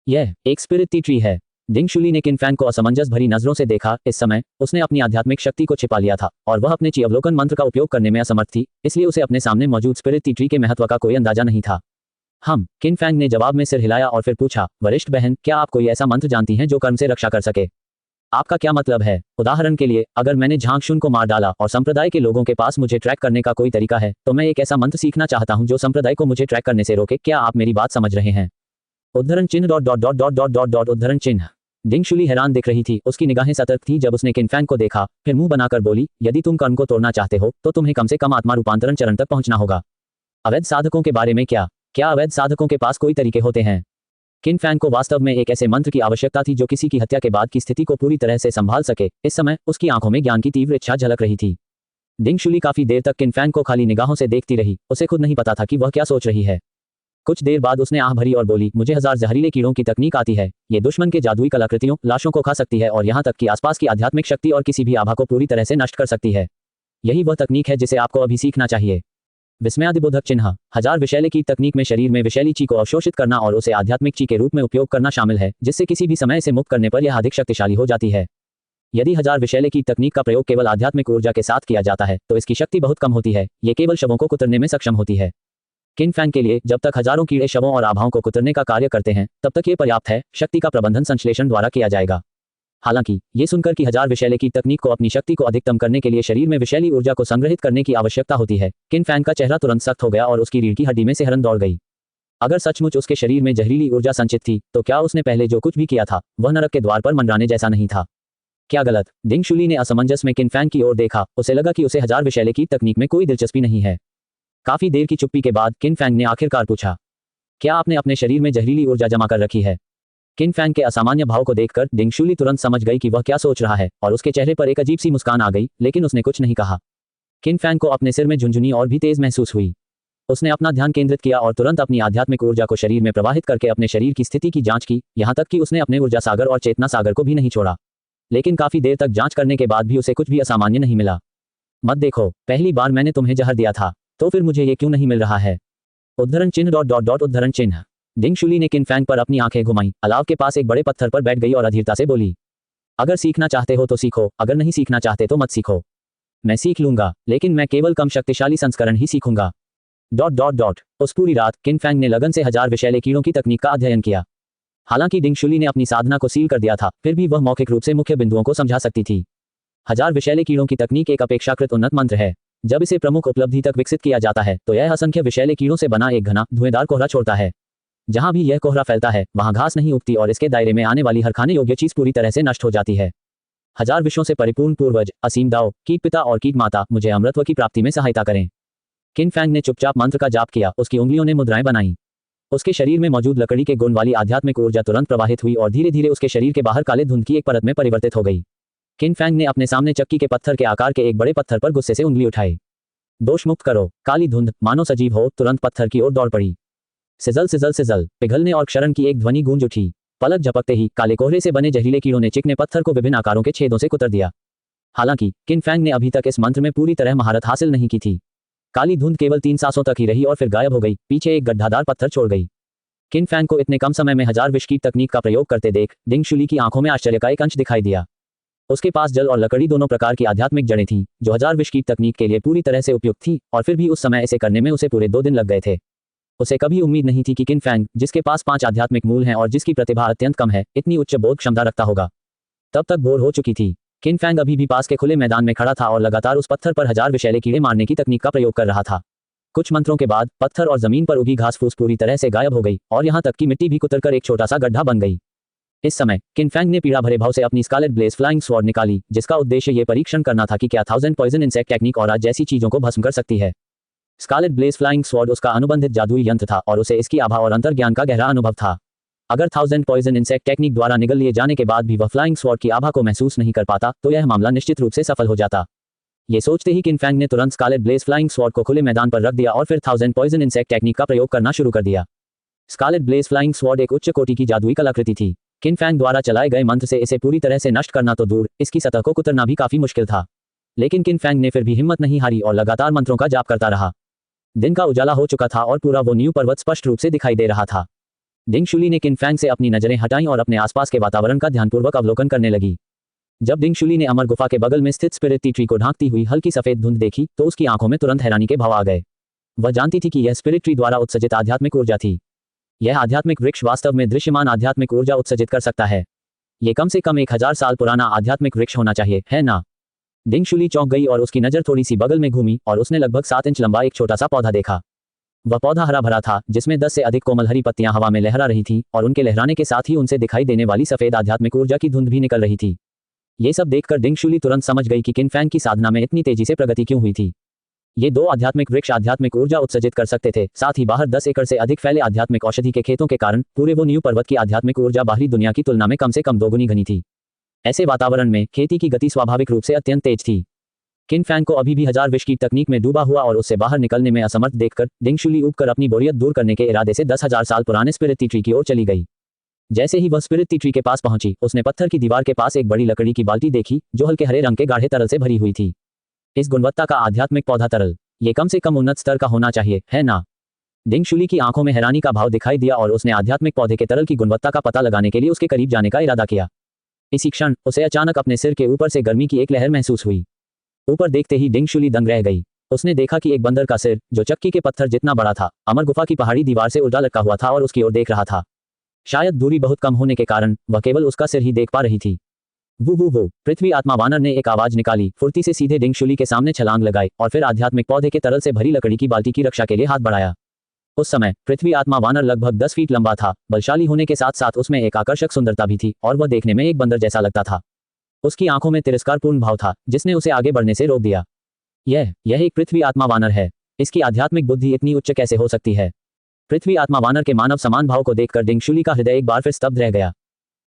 यह एक स्पिरिट टी ट्री है। डिंग शुली ने किन फैंग को असमंजस भरी नजरों से देखा। इस समय उसने अपनी आध्यात्मिक शक्ति को छिपा लिया था, और वह अपने ची अवलोकन मंत्र का उपयोग करने में असमर्थ थी, इसलिए उसे अपने सामने मौजूद स्पिरिट टी ट्री के महत्व का कोई अंदाजा नहीं था। किन फैंग ने जवाब में सिर हिलाया और फिर पूछा, वरिष्ठ बहन, क्या आप कोई ऐसा मंत्र जानती हैं जो कर्म से रक्षा कर सके? आपका क्या मतलब है? उदाहरण के लिए, अगर मैंने झांग शुन को मार डाला और संप्रदाय के लोगों के पास मुझे ट्रैक करने का कोई तरीका है, तो मैं एक ऐसा मंत्र सीखना चाहता हूं जो संप्रदाय को मुझे ट्रैक करने से रोके। क्या आप मेरी बात समझ रहे हैं? उद्धरण चिन्ह dot dot dot dot dot dot dot उद्धरण चिन्ह। डिंग शुली हैरान दिख रही थी। उसकी निगाहें सतर्क थी जब उसने किन फैंग को देखा, फिर मुंह बनाकर बोली, यदि तुम कर्म को तोड़ना चाहते हो तो तुम्हें कम से कम आत्मा रूपांतरण चरण तक पहुंचना होगा। अवैध साधकों के बारे में क्या अवैध साधकों के पास कोई तरीके होते हैं? किन फैंग को वास्तव में एक ऐसे मंत्र की आवश्यकता थी जो किसी की हत्या के बाद की स्थिति को पूरी तरह से संभाल सके। इस समय उसकी आंखों में ज्ञान की तीव्र इच्छा झलक रही थी। डिंग शुली काफी देर तक किन फैंग को खाली निगाहों से देखती रही। उसे खुद नहीं पता था कि वह क्या सोच रही है। कुछ देर बाद उसने आह भरी और बोली, मुझे 1000 जहरीले कीड़ों की तकनीक आती है। ये दुश्मन के जादुई कलाकृतियों, लाशों को खा सकती है और यहाँ तक कि आसपास की आध्यात्मिक शक्ति और किसी भी आभा को पूरी तरह से नष्ट कर सकती है। यही वह तकनीक है जिसे आपको अभी सीखना चाहिए। विस्मयादिबोधक चिन्ह। 1000 विषैले की तकनीक में शरीर में विषैली ची को अवशोषित करना और उसे आध्यात्मिक ची के रूप में उपयोग करना शामिल है, जिससे किसी भी समय इसे मुक्त करने पर यह अधिक शक्तिशाली हो जाती है। यदि 1000 विषैले की तकनीक का प्रयोग केवल आध्यात्मिक ऊर्जा के साथ किया जाता है तो इसकी शक्ति बहुत कम होती है। ये केवल शवों को कुतरने में सक्षम होती है। किन फैंग के लिए जब तक हजारों कीड़े शवों और आभाओं को कुतरने का कार्य करते हैं, तब तक ये पर्याप्त है। शक्ति का प्रबंधन संश्लेषण द्वारा किया जाएगा। हालांकि ये सुनकर कि 1000 विषैले की तकनीक को अपनी शक्ति को अधिकतम करने के लिए शरीर में विषैली ऊर्जा को संग्रहित करने की आवश्यकता होती है, किन फैंग का चेहरा तुरंत सख्त हो गया और उसकी रीढ़ की हड्डी में सिहरन दौड़ गई। अगर सचमुच उसके शरीर में जहरीली ऊर्जा संचित थी, तो क्या उसने पहले जो कुछ भी किया था वह नरक के द्वार पर मंडराने जैसा नहीं था? क्या गलत? डिंग शुली ने असमंजस में किन फैंग की ओर देखा। उसे लगा कि उसे 1000 विषैले की तकनीक में कोई दिलचस्पी नहीं है। काफी देर की चुप्पी के बाद किन फैंग ने आखिरकार पूछा, क्या आपने अपने शरीर में जहरीली ऊर्जा जमा कर रखी है? किन फैंग के असामान्य भाव को देखकर डिंग शुली तुरंत समझ गई कि वह क्या सोच रहा है, और उसके चेहरे पर एक अजीब सी मुस्कान आ गई, लेकिन उसने कुछ नहीं कहा। किन फैंग को अपने सिर में झुंझुनी और भी तेज महसूस हुई। उसने अपना ध्यान केंद्रित किया और तुरंत अपनी आध्यात्मिक ऊर्जा को शरीर में प्रवाहित करके अपने शरीर की स्थिति की जांच की, यहाँ तक कि उसने अपने ऊर्जा सागर और चेतना सागर को भी नहीं छोड़ा। लेकिन काफी देर तक जांच करने के बाद भी उसे कुछ भी असामान्य नहीं मिला। मत देखो, पहली बार मैंने तुम्हें जहर दिया था, तो फिर मुझे ये क्यों नहीं मिल रहा है? उद्धरण चिन्ह डॉट डॉट डॉट उद्धरण चिन्ह। डिंग शुली ने किन फैंग पर अपनी आंखें घुमाई, अलाव के पास एक बड़े पत्थर पर बैठ गई और अधीरता से बोली, अगर सीखना चाहते हो तो सीखो, अगर नहीं सीखना चाहते तो मत सीखो। मैं सीख लूंगा, लेकिन मैं केवल कम शक्तिशाली संस्करण ही सीखूंगा। Dot dot dot. उस पूरी रात किन फैंग ने लगन से 1000 विषैले कीड़ों की तकनीक का अध्ययन किया। हालांकि डिंग शुली ने अपनी साधना को सील कर दिया था, फिर भी वह मौखिक रूप से मुख्य बिंदुओं को समझा सकती थी। 1000 विषैले कीड़ों की तकनीक एक अपेक्षाकृत उन्नत मंत्र है। जब इसे प्रमुख उपलब्धि तक विकसित किया जाता है तो यह असंख्य विषैले कीड़ों से बना एक घना धुएंदार कोहरा छोड़ता है। जहां भी यह कोहरा फैलता है वहां घास नहीं उगती और इसके दायरे में आने वाली हर खाने योग्य चीज पूरी तरह से नष्ट हो जाती है। 1000 विषयों से परिपूर्ण पूर्वज, असीम दाओ, कीट पिता और कीट माता, मुझे अमृतत्व की प्राप्ति में सहायता करें। किन फैंग ने चुपचाप मंत्र का जाप किया। उसकी उंगलियों ने मुद्राएं बनाई। उसके शरीर में मौजूद लकड़ी के गुण वाली आध्यात्मिक ऊर्जा तुरंत प्रवाहित हुई और धीरे धीरे उसके शरीर के बाहर काले धुंध की एक परत में परिवर्तित हो गई। किन फैंग ने अपने सामने चक्की के पत्थर के आकार के एक बड़े पत्थर पर गुस्से से उंगली उठाई। दोष मुक्त करो। काली धुंध मानो सजीव हो तुरंत पत्थर की ओर दौड़ पड़ी। सिजल सिजल सिजल पिघलने और क्षरण की एक ध्वनि गूंज उठी। पलक झपकते ही काले कोहरे से बने जहरीले कीड़ों ने चिकने पत्थर को विभिन्न आकारों के छेदों से कुतर दिया। हालांकि किन फैंग ने अभी तक इस मंत्र में पूरी तरह महारत हासिल नहीं की थी। काली धुंध केवल 3 सांसों तक ही रही और फिर गायब हो गई, पीछे एक गड्ढादार पत्थर छोड़ गई। किन फैंग को इतने कम समय में 1000 विष की तकनीक का प्रयोग करते देख डिंग शुली की आंखों में आश्चर्य का एक अंश दिखाई दिया। उसके पास जल और लकड़ी दोनों प्रकार की आध्यात्मिक जड़ें थीं, जो 1000 विष की तकनीक के लिए पूरी तरह से उपयुक्त थी, और फिर भी उस समय इसे करने में उसे पूरे 2 दिन लग गए थे। उसे कभी उम्मीद नहीं थी कि किन फैंग, जिसके पास 5 आध्यात्मिक मूल हैं और जिसकी प्रतिभा अत्यंत कम है, इतनी उच्च बोध क्षमता रखता होगा। तब तक बोर हो चुकी थी। किन फैंग अभी भी पास के खुले मैदान में खड़ा था और लगातार उस पत्थर पर 1000 विषैले कीड़े मारने की तकनीक का प्रयोग कर रहा था। कुछ मंत्रों के बाद पत्थर और जमीन पर उगी घास फूस पूरी तरह से गायब हो गई और यहाँ तक कि मिट्टी भी कुतरकर एक छोटा सा गड्ढा बन गई। इस समय किन फैंग ने पीड़ा भरे भाव से अपनी स्कारलेट ब्लेज फ्लाइंग स्वॉर्ड निकाली, जिसका उद्देश्य ये परीक्षण करना था कि क्या 1000 पॉइजन इंसेक्ट टेक्निक और आज जैसी चीजों को भस्म कर सकती है। स्कारलेट ब्लेज फ्लाइंग स्वॉर्ड उसका अनुबंधित जादुई यंत्र था और उसे इसकी आभा और अंतर्ज्ञान का गहरा अनुभव था। अगर 1000 पॉइजन इंसेक्ट टेक्निक द्वारा निगल लिए जाने के बाद भी वह फ्लाइंग स्वॉर्ड की आभा को महसूस नहीं कर पाता, तो यह मामला निश्चित रूप से सफल हो जाता। ये सोचते ही किन फैंग ने तुरंत स्कारलेट ब्लेज फ्लाइंग स्वॉर्ड को खुले मैदान पर रख दिया और फिर 1000 पॉइजन इंसेक्ट टेक्निक का प्रयोग करना शुरू कर दिया। स्कारलेट ब्लेज फ्लाइंग स्वॉर्ड एक उच्च कोटि की जादुई कलाकृति थी। किन फैंग द्वारा चलाए गए मंत्र से इसे पूरी तरह से नष्ट करना तो दूर, इसकी सतह को कुतरना भी काफी मुश्किल था। लेकिन किन फैंग ने फिर भी हिम्मत नहीं हारी और लगातार मंत्रों का जाप करता रहा। दिन का उजाला हो चुका था और पूरा वो न्यू पर्वत स्पष्ट रूप से दिखाई दे रहा था। डिंग शुली ने किन फैंग से अपनी नजरें हटाईं और अपने आसपास के वातावरण का ध्यानपूर्वक अवलोकन करने लगी। जब डिंग शुली ने अमर गुफा के बगल में स्थित स्पिरिट टी ट्री को ढांकती हुई हल्की सफेद धुंध देखी, तो उसकी आंखों में तुरंत हैरानी के भाव आ गए। वह जानती थी कि यह स्पिरिट ट्री द्वारा उत्सर्जित आध्यात्मिक ऊर्जा थी। यह आध्यात्मिक वृक्ष वास्तव में दृश्यमान आध्यात्मिक ऊर्जा उत्सर्जित कर सकता है। ये कम से कम 1000 साल पुराना आध्यात्मिक वृक्ष होना चाहिए, है ना? डिंग शुली चौंक गई और उसकी नजर थोड़ी सी बगल में घूमी और उसने लगभग 7 इंच लंबा एक छोटा सा पौधा देखा। वह पौधा हरा भरा था, जिसमें 10 से अधिक कोमल हरी पत्तियां हवा में लहरा रही थीं और उनके लहराने के साथ ही उनसे दिखाई देने वाली सफेद आध्यात्मिक ऊर्जा की धुंध भी निकल रही थी। ये सब देखकर डिंग शुली तुरंत समझ गई कि किन फैंग की साधना में इतनी तेजी से प्रगति क्यों हुई थी। ये 2 आध्यात्मिक वृक्ष आध्यात्मिक ऊर्जा उत्सर्जित कर सकते थे, साथ ही बाहर 10 एकड़ से अधिक फैले आध्यात्मिक औषधि के खेतों के कारण पूरे वो न्यू पर्वत की आध्यात्मिक ऊर्जा बाहरी दुनिया की तुलना में कम से कम 2 गुनी घनी थी। ऐसे वातावरण में खेती की गति स्वाभाविक रूप से अत्यंत तेज थी। किन फैंग को अभी भी 1000 विष की तकनीक में डूबा हुआ और उससे बाहर निकलने में असमर्थ देखकर डिंग शुली ऊब कर अपनी बोरियत दूर करने के इरादे से 10,000 साल पुराने स्पिरिट टी ट्री की ओर चली गई। जैसे ही वह स्पिरिट टी ट्री के पास पहुंची, उसने पत्थर की दीवार के पास एक बड़ी लकड़ी की बाल्टी देखी, जो हल्के हरे रंग के गाढ़े तरल से भरी हुई थी। इस गुणवत्ता का आध्यात्मिक पौधा तरल, ये कम से कम उन्नत स्तर का होना चाहिए, है ना? डिंग शुली की आंखों में हैरानी का भाव दिखाई दिया और उसने आध्यात्मिक पौधे के तरल की गुणवत्ता का पता लगाने के लिए उसके करीब जाने का इरादा किया। इसी क्षण उसे अचानक अपने सिर के ऊपर से गर्मी की एक लहर महसूस हुई। ऊपर देखते ही डिंग शुली दंग रह गई। उसने देखा कि एक बंदर का सिर, जो चक्की के पत्थर जितना बड़ा था, अमर गुफा की पहाड़ी दीवार से उल्टा लटका हुआ था और उसकी ओर देख रहा था। शायद दूरी बहुत कम होने के कारण वह केवल उसका सिर ही देख पा रही थी। वो पृथ्वी आत्मा वानर ने एक आवाज निकाली, फुर्ती से सीधे डिंग शुली के सामने छलांग लगाई और फिर आध्यात्मिक पौधे के तरल से भरी लकड़ी की बाल्टी की रक्षा के लिए हाथ बढ़ाया। उस समय पृथ्वी आत्मा वानर लगभग 10 फीट लंबा था, बलशाली होने के साथ साथ उसमें एक आकर्षक सुंदरता भी थी और वह देखने में एक बंदर जैसा लगता था। उसकी आंखों में तिरस्कारपूर्ण भाव था, जिसने उसे आगे बढ़ने से रोक दिया। यह एक पृथ्वी आत्मा वानर है। इसकी आध्यात्मिक बुद्धि इतनी उच्च कैसे हो सकती है? पृथ्वी आत्मा वानर के मानव समान भाव को देखकर डिंग शुली का हृदय एक बार फिर स्तब्ध रह गया।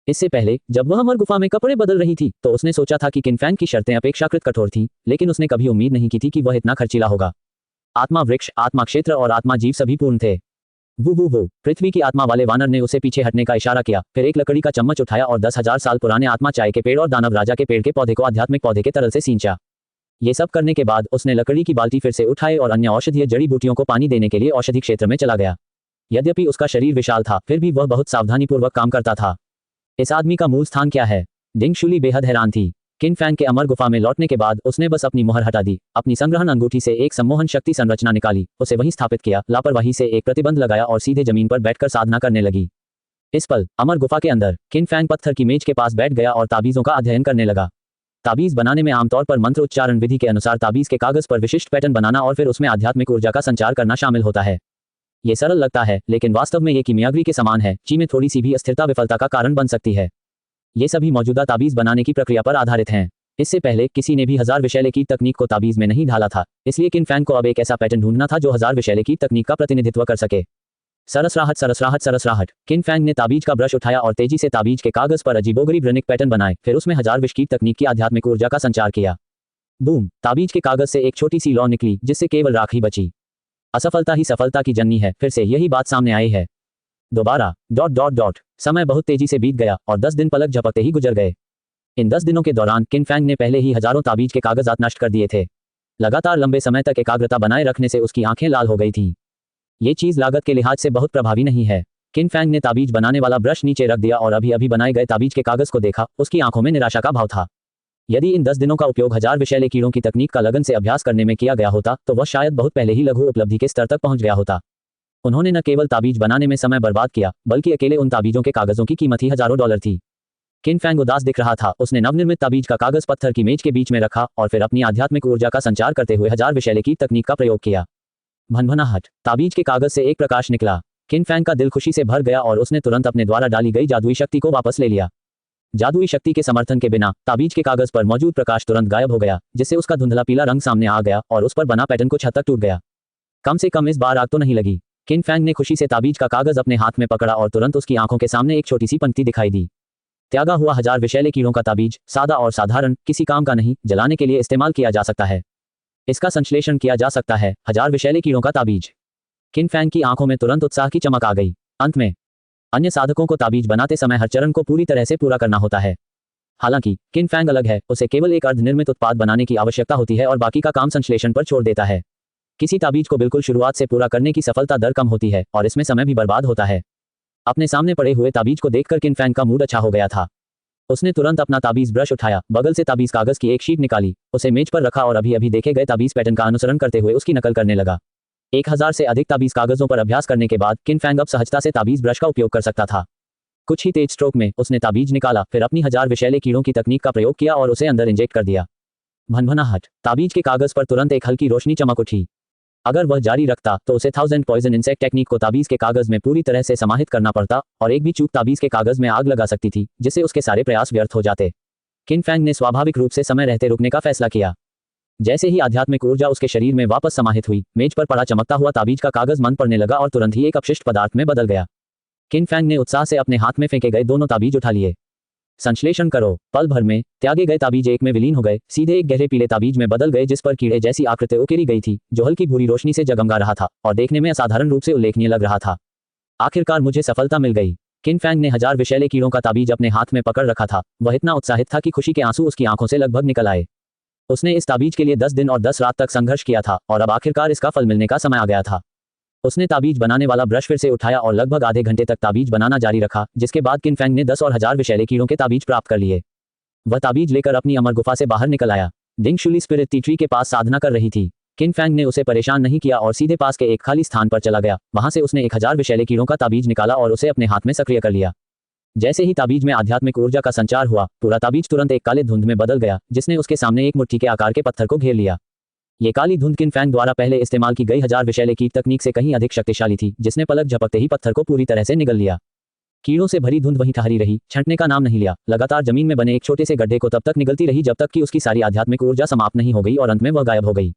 इससे पहले जब वह अमर गुफा में कपड़े बदल रही थी, तो उसने सोचा था कि किन फैंग की शर्तें अपेक्षाकृत कठोर थीं, लेकिन उसने कभी उम्मीद नहीं की थी कि वह इतना खर्चीला होगा। आत्मा वृक्ष, आत्मा क्षेत्र और आत्मा जीव सभी पूर्ण थे। वो पृथ्वी की आत्मा वाले वानर ने उसे पीछे हटने का इशारा किया, फिर एक लकड़ी का चम्मच उठाया और 10,000 साल पुराने आत्मा चाय के पेड़ और दानव राजा के पेड़ के पौधे को आध्यात्मिक पौधे के तरल से सींचा। ये सब करने के बाद उसने लकड़ी की बाल्टी फिर से उठाई और अन्य औषधीय जड़ी बूटियों को पानी देने के लिए औषधि क्षेत्र में चला गया। यद्यपि उसका शरीर विशाल था, फिर भी वह बहुत सावधानीपूर्वक काम करता था। इस आदमी का मूल स्थान क्या है? डिंग शुली बेहद हैरान थी। किन फैंग के अमर गुफा में लौटने के बाद उसने बस अपनी मुहर हटा दी, अपनी संग्रहण अंगूठी से एक सम्मोहन शक्ति संरचना निकाली, उसे वहीं स्थापित किया, लापरवाही से एक प्रतिबंध लगाया और सीधे जमीन पर बैठकर साधना करने लगी। इस पल अमर गुफा के अंदर किन फैंग पत्थर की मेज के पास बैठ गया और ताबीजों का अध्ययन करने लगा। ताबीज बनाने में आमतौर पर मंत्र उच्चारण विधि के अनुसार ताबीज के कागज पर विशिष्ट पैटर्न बनाना और फिर उसमें आध्यात्मिक ऊर्जा का संचार करना शामिल होता है। ये सरल लगता है, लेकिन वास्तव में ये कीमियागरी के समान है, में थोड़ी सी भी अस्थिरता विफलता का कारण बन सकती है। ये सभी मौजूदा ताबीज बनाने की प्रक्रिया पर आधारित हैं। इससे पहले किसी ने भी 1000 विषैले की तकनीक को ताबीज में नहीं ढाला था, इसलिए किन फैंग को अब एक ऐसा पैटर्न ढूंढना था जो 1000 विषैले की तकनीक का प्रतिनिधित्व कर सके। सरसराहट सरसराहट सरसराहट। किन फैंग ने ताबीज का ब्रश उठाया और तेजी से ताबीज के कागज पर अजीबोगरीब रनिक पैटर्न बनाए, फिर उसमें हजार विश की तकनीक की आध्यात्मिक ऊर्जा का संचार किया। बूम, ताबीज के कागज से एक छोटी सी लौ निकली जिससे केवल राख ही बची। असफलता ही सफलता की जननी है, फिर से यही बात सामने आई है। दोबारा डॉट डॉट डॉट। समय बहुत तेजी से बीत गया और 10 दिन पलक झपकते ही गुजर गए। इन 10 दिनों के दौरान किन फैंग ने पहले ही हजारों ताबीज के कागजात नष्ट कर दिए थे। लगातार लंबे समय तक एकाग्रता बनाए रखने से उसकी आंखें लाल हो गई थीं। ये चीज लागत के लिहाज से बहुत प्रभावी नहीं है। किन फैंग ने ताबीज बनाने वाला ब्रश नीचे रख दिया और अभी अभी बनाए गए ताबीज के कागज को देखा। उसकी आंखों में निराशा का भाव था। यदि इन 10 दिनों का उपयोग हजार विषैले कीड़ों की तकनीक का लगन से अभ्यास करने में किया गया होता तो वह शायद बहुत पहले ही लघु उपलब्धि के स्तर तक पहुंच गया होता। उन्होंने न केवल ताबीज बनाने में समय बर्बाद किया, बल्कि अकेले उन ताबीजों के कागजों की कीमत ही हजारों डॉलर थी। किन फैंग उदास दिख रहा था। उसने नवनिर्मित ताबीज का कागज पत्थर की मेज के बीच में रखा और फिर अपनी आध्यात्मिक ऊर्जा का संचार करते हुए हजार विषैले की तकनीक का प्रयोग किया। भनभनाहट। ताबीज के कागज से एक प्रकाश निकला। किन फैंग का दिल खुशी से भर गया और उसने तुरंत अपने द्वारा डाली गई जादुई शक्ति को वापस ले लिया। जादुई शक्ति के समर्थन के बिना ताबीज के कागज पर मौजूद प्रकाश तुरंत गायब हो गया, जिससे उसका धुंधला पीला रंग सामने आ गया और उस पर बना पैटर्न कुछ हद तक टूट गया। कम से कम इस बार आग तो नहीं लगी। किन फैंग ने खुशी से ताबीज का कागज अपने हाथ में पकड़ा और तुरंत उसकी आंखों के सामने एक छोटी सी पंक्ति दिखाई दी। त्यागा हुआ हजार विषैले कीड़ों का ताबीज, सादा और साधारण, किसी काम का नहीं, जलाने के लिए इस्तेमाल किया जा सकता है। इसका संश्लेषण किया जा सकता है। हजार विषैले कीड़ों का ताबीज। किन फैंग की आंखों में तुरंत उत्साह की चमक आ गई। अंत में अन्य साधकों को ताबीज बनाते समय हर चरण को पूरी तरह से पूरा करना होता है। हालांकि किन फैंग अलग है, उसे केवल एक अर्धनिर्मित उत्पाद बनाने की आवश्यकता होती है और बाकी का काम संश्लेषण पर छोड़ देता है। किसी ताबीज को बिल्कुल शुरुआत से पूरा करने की सफलता दर कम होती है और इसमें समय भी बर्बाद होता है। अपने सामने पड़े हुए ताबीज को देखकर किन फैंग का मूड अच्छा हो गया था। उसने तुरंत अपना ताबीज ब्रश उठाया, बगल से ताबीज कागज की एक शीट निकाली, उसे मेज पर रखा और अभी अभी देखे गए ताबीज पैटर्न का अनुसरण करते हुए उसकी नकल करने लगा। 1000 से अधिक ताबीज कागजों पर अभ्यास करने के बाद किन फैंग अब सहजता से ताबीज ब्रश का उपयोग कर सकता था। कुछ ही तेज स्ट्रोक में उसने ताबीज निकाला, फिर अपनी हजार विषैले कीड़ों की तकनीक का प्रयोग किया और उसे अंदर इंजेक्ट कर दिया। भनभनाहट। ताबीज के कागज पर तुरंत एक हल्की रोशनी चमक उठी। अगर वह जारी रखता तो उसे 1000 पॉइजन इंसेक्ट टेक्निक को ताबीज के कागज में पूरी तरह से समाहित करना पड़ता और एक भी चूक ताबीज के कागज में आग लगा सकती थी, जिससे उसके सारे प्रयास व्यर्थ हो जाते। किन फैंग ने स्वाभाविक रूप से समय रहते रुकने का फैसला किया। जैसे ही आध्यात्मिक ऊर्जा उसके शरीर में वापस समाहित हुई, मेज पर पड़ा चमकता हुआ ताबीज का कागज मंद पड़ने लगा और तुरंत ही एक अपशिष्ट पदार्थ में बदल गया। किन फैंग ने उत्साह से अपने हाथ में फेंके गए दोनों ताबीज उठा लिए। संश्लेषण करो। पल भर में त्यागे गए ताबीज एक में विलीन हो गए, सीधे एक गहरे पीले ताबीज में बदल गए जिस पर कीड़े जैसी आकृति उकेरी गई थी, जो हल्की भूरी रोशनी से जगमगा रहा था और देखने में असाधारण रूप से उल्लेखनीय लग रहा था। आखिरकार मुझे सफलता मिल गई। किन फैंग ने हजार विषैले कीड़ों का ताबीज अपने हाथ में पकड़ रखा था। वह इतना उत्साहित था कि खुशी के आंसू उसकी आंखों से लगभग निकल आए। उसने इस ताबीज के लिए 10 दिन और 10 रात तक संघर्ष किया था और अब आखिरकार इसका फल मिलने का समय आ गया था। उसने ताबीज बनाने वाला ब्रश फिर से उठाया और लगभग आधे घंटे तक ताबीज बनाना जारी रखा, जिसके बाद किन फैंग ने 10 और हजार विषैले कीड़ों के ताबीज प्राप्त कर लिए। वह ताबीज लेकर अपनी अमर गुफा से बाहर निकल आया। डिंगशुली स्पिरिट ट्री के पास साधना कर रही थी। किन फैंग ने उसे परेशान नहीं किया और सीधे पास के एक खाली स्थान पर चला गया। वहां से उसने 1000 विषैले कीड़ों का ताबीज निकाला और उसे अपने हाथ में सक्रिय कर लिया। जैसे ही ताबीज में आध्यात्मिक ऊर्जा का संचार हुआ, पूरा ताबीज तुरंत एक काले धुंध में बदल गया, जिसने उसके सामने एक मुट्ठी के आकार के पत्थर को घेर लिया। ये काली धुंध किन फैंग द्वारा पहले इस्तेमाल की गई हजार विषैले कीट तकनीक से कहीं अधिक शक्तिशाली थी, जिसने पलक झपकते ही पत्थर को पूरी तरह से निगल लिया। कीड़ों से भरी धुंध वहीं ठहरी रही, छंटने का नाम नहीं लिया। लगातार जमीन में बने एक छोटे से गड्ढे को तब तक निगलती रही जब तक कि उसकी सारी आध्यात्मिक ऊर्जा समाप्त नहीं हो गई और अंत में वह गायब हो गई।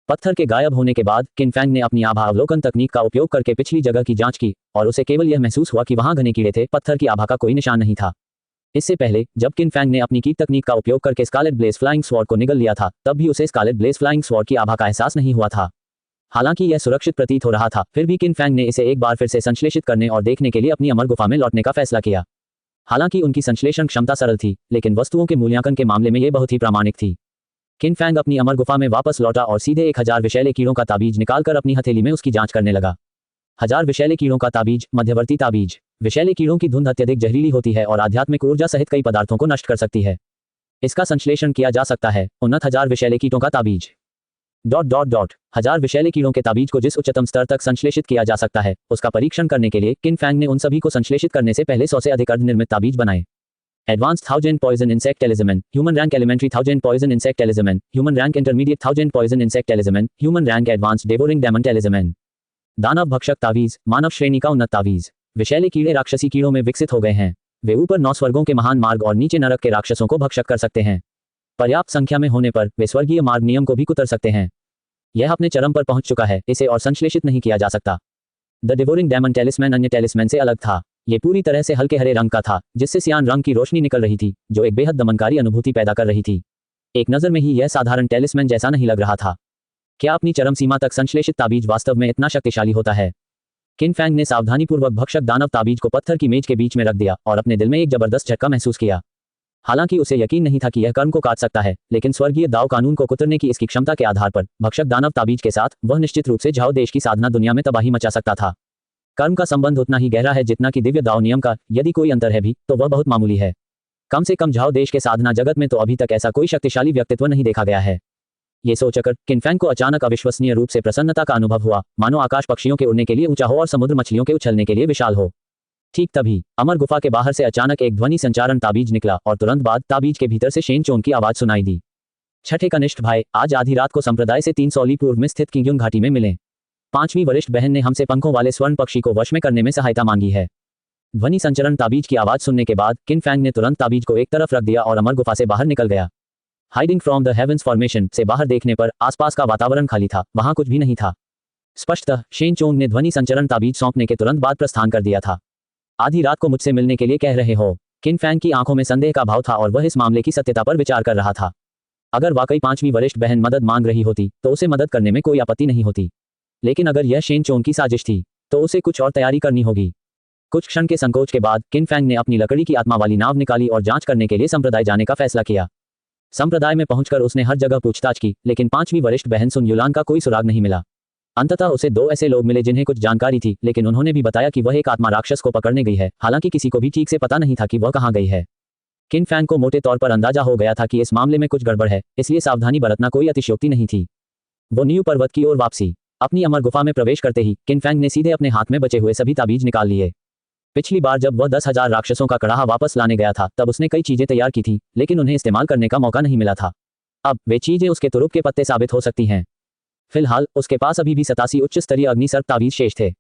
पत्थर के गायब होने के बाद किन फैंग ने अपनी आभा अवलोकन तकनीक का उपयोग करके पिछली जगह की जांच की और उसे केवल यह महसूस हुआ कि वहां घने कीड़े थे, पत्थर की आभा का कोई निशान नहीं था। इससे पहले जब किन फैंग ने अपनी कीट तकनीक का उपयोग करके स्कारलेट ब्लेज फ्लाइंग स्वॉर्ड को निगल लिया था, तब भी उसे स्कारलेट ब्लेज फ्लाइंग स्वॉर्ड की आभा का एहसास नहीं हुआ था। हालांकि यह सुरक्षित प्रतीत हो रहा था, फिर भी किन फैंग ने इसे एक बार फिर से संश्लेषित करने और देखने के लिए अपनी अमर गुफा में लौटने का फैसला किया। हालांकि उनकी संश्लेषण क्षमता सरल थी, लेकिन वस्तुओं के मूल्यांकन के मामले में यह बहुत ही प्रामाणिक थी। किन फैंग अपनी अमर गुफा में वापस लौटा और सीधे 1000 विषैले कीड़ों का ताबीज निकालकर अपनी हथेली में उसकी जांच करने लगा। 1000 विषैले कीड़ों का ताबीज, मध्यवर्ती ताबीज। विषैले कीड़ों की धुंध अत्यधिक जहरीली होती है और आध्यात्मिक ऊर्जा सहित कई पदार्थों को नष्ट कर सकती है। इसका संश्लेषण किया जा सकता है। उन्नत 1000 विषैले कीटों का ताबीज। डॉट डॉट डॉट 1000 विषैले कीड़ों के ताबीज को जिस उच्चतम स्तर तक संश्लेषित किया जा सकता है, उसका परीक्षण करने के लिए किन फैंग ने उन सभी को संश्लेषित करने से पहले 100 से अधिक अर्धनिर्मित ताबीज बनाए। Advance 1000 poison insect element, human rank elementary 1000 poison insect element, human rank intermediate 1000 poison insect element, human rank advance devouring diamond element. दानव भक्षक तावीज, मानव श्रेणी का उन्नत तावीज। विषैले कीड़े राक्षसी कीड़ों में विकसित हो गए हैं। वे ऊपर 9 स्वर्गों के महान मार्ग और नीचे नरक के राक्षसों को भक्षक कर सकते हैं। पर्याप्त संख्या में होने पर वे स्वर्गीय मार्ग नियम को भी कुतर सकते हैं। यह अपने चरम पर पहुंच चुका है, इसे और संश्लेषित नहीं किया जा सकता। द डिवोरिंग डायमंड टेलिस्मैन अन्य टेलिस्मैन से अलग था। ये पूरी तरह से हल्के हरे रंग का था, जिससे सियान रंग की रोशनी निकल रही थी, जो एक बेहद दमनकारी अनुभूति पैदा कर रही थी। एक नज़र में ही यह साधारण टेलिस्मैन जैसा नहीं लग रहा था। क्या अपनी चरम सीमा तक संश्लेषित ताबीज वास्तव में इतना शक्तिशाली होता है? किन फैंग ने सावधानीपूर्वक भक्षक दानव ताबीज को पत्थर की मेज के बीच में रख दिया और अपने दिल में एक जबरदस्त झटका महसूस किया। हालांकि उसे यकीन नहीं था कि यह कर्म को काट सकता है, लेकिन स्वर्गीय दाव कानून को कुतरने की इसकी क्षमता के आधार पर भक्षक दानव ताबीज के साथ वह निश्चित रूप से झाओ देश की साधना दुनिया में तबाही मचा सकता था। कर्म का संबंध उतना ही गहरा है जितना कि दिव्य दाव नियम का। यदि कोई अंतर है भी तो वह बहुत मामूली है। कम से कम झाओ देश के साधना जगत में तो अभी तक ऐसा कोई शक्तिशाली व्यक्तित्व नहीं देखा गया है। ये सोचकर किन फैंग को अचानक अविश्वसनीय रूप से प्रसन्नता का अनुभव हुआ, मानो आकाश पक्षियों के उड़ने के लिए ऊंचा हो और समुद्र मछलियों के उछलने के लिए विशाल हो। ठीक तभी अमर गुफा के बाहर से अचानक एक ध्वनि संचारण ताबीज निकला और तुरंत बाद ताबीज के भीतर से शेन चोंग की आवाज सुनाई दी। छठे कनिष्ठ भाई, आज आधी रात को संप्रदाय से 300 ली पूर्व में स्थित किंग्युंग घाटी में मिले। 5वीं वरिष्ठ बहन ने हमसे पंखों वाले स्वर्ण पक्षी को वश में करने में सहायता मांगी है। ध्वनि संचरण ताबीज की आवाज सुनने के बाद किन फैंग ने तुरंत ताबीज को एक तरफ रख दिया और अमर गुफा से बाहर निकल गया। Hiding from the heavens formation से बाहर देखने पर आसपास का वातावरण खाली था, वहां कुछ भी नहीं था। स्पष्टतः शेन चोंग ने ध्वनि संचरण ताबीज सौंपने के तुरंत बाद प्रस्थान कर दिया था। आधी रात को मुझसे मिलने के लिए कह रहे हो? किन फैंग की आंखों में संदेह का भाव था और वह इस मामले की सत्यता पर विचार कर रहा था। अगर वाकई 5वीं वरिष्ठ बहन मदद मांग रही होती तो उसे मदद करने में कोई आपत्ति नहीं होती, लेकिन अगर यह शेन चोंग की साजिश थी तो उसे कुछ और तैयारी करनी होगी। कुछ क्षण के संकोच के बाद किन फैंग ने अपनी लकड़ी की आत्मा वाली नाव निकाली और जांच करने के लिए संप्रदाय जाने का फैसला किया। संप्रदाय में पहुंचकर उसने हर जगह पूछताछ की, लेकिन 5वीं वरिष्ठ बहन सुन युलान का कोई सुराग नहीं मिला। अंततः उसे 2 ऐसे लोग मिले जिन्हें कुछ जानकारी थी, लेकिन उन्होंने भी बताया कि वह एक आत्मा राक्षस को पकड़ने गई है। हालांकि किसी को भी ठीक से पता नहीं था कि वह कहां गई है। किन फैंग को मोटे तौर पर अंदाजा हो गया था कि इस मामले में कुछ गड़बड़ है, इसलिए सावधानी बरतना कोई अतिशयोक्ति नहीं थी। वो न्यू पर्वत की ओर वापसी। अपनी अमर गुफा में प्रवेश करते ही किन फैंग ने सीधे अपने हाथ में बचे हुए सभी ताबीज निकाल लिए। पिछली बार जब वह 10,000 राक्षसों का कड़ाहा वापस लाने गया था तब उसने कई चीजें तैयार की थी, लेकिन उन्हें इस्तेमाल करने का मौका नहीं मिला था। अब वे चीजें उसके तुरुप के पत्ते साबित हो सकती हैं। फिलहाल उसके पास अभी भी 87 उच्च स्तरीय अग्निसर्प तावीज शेष थे।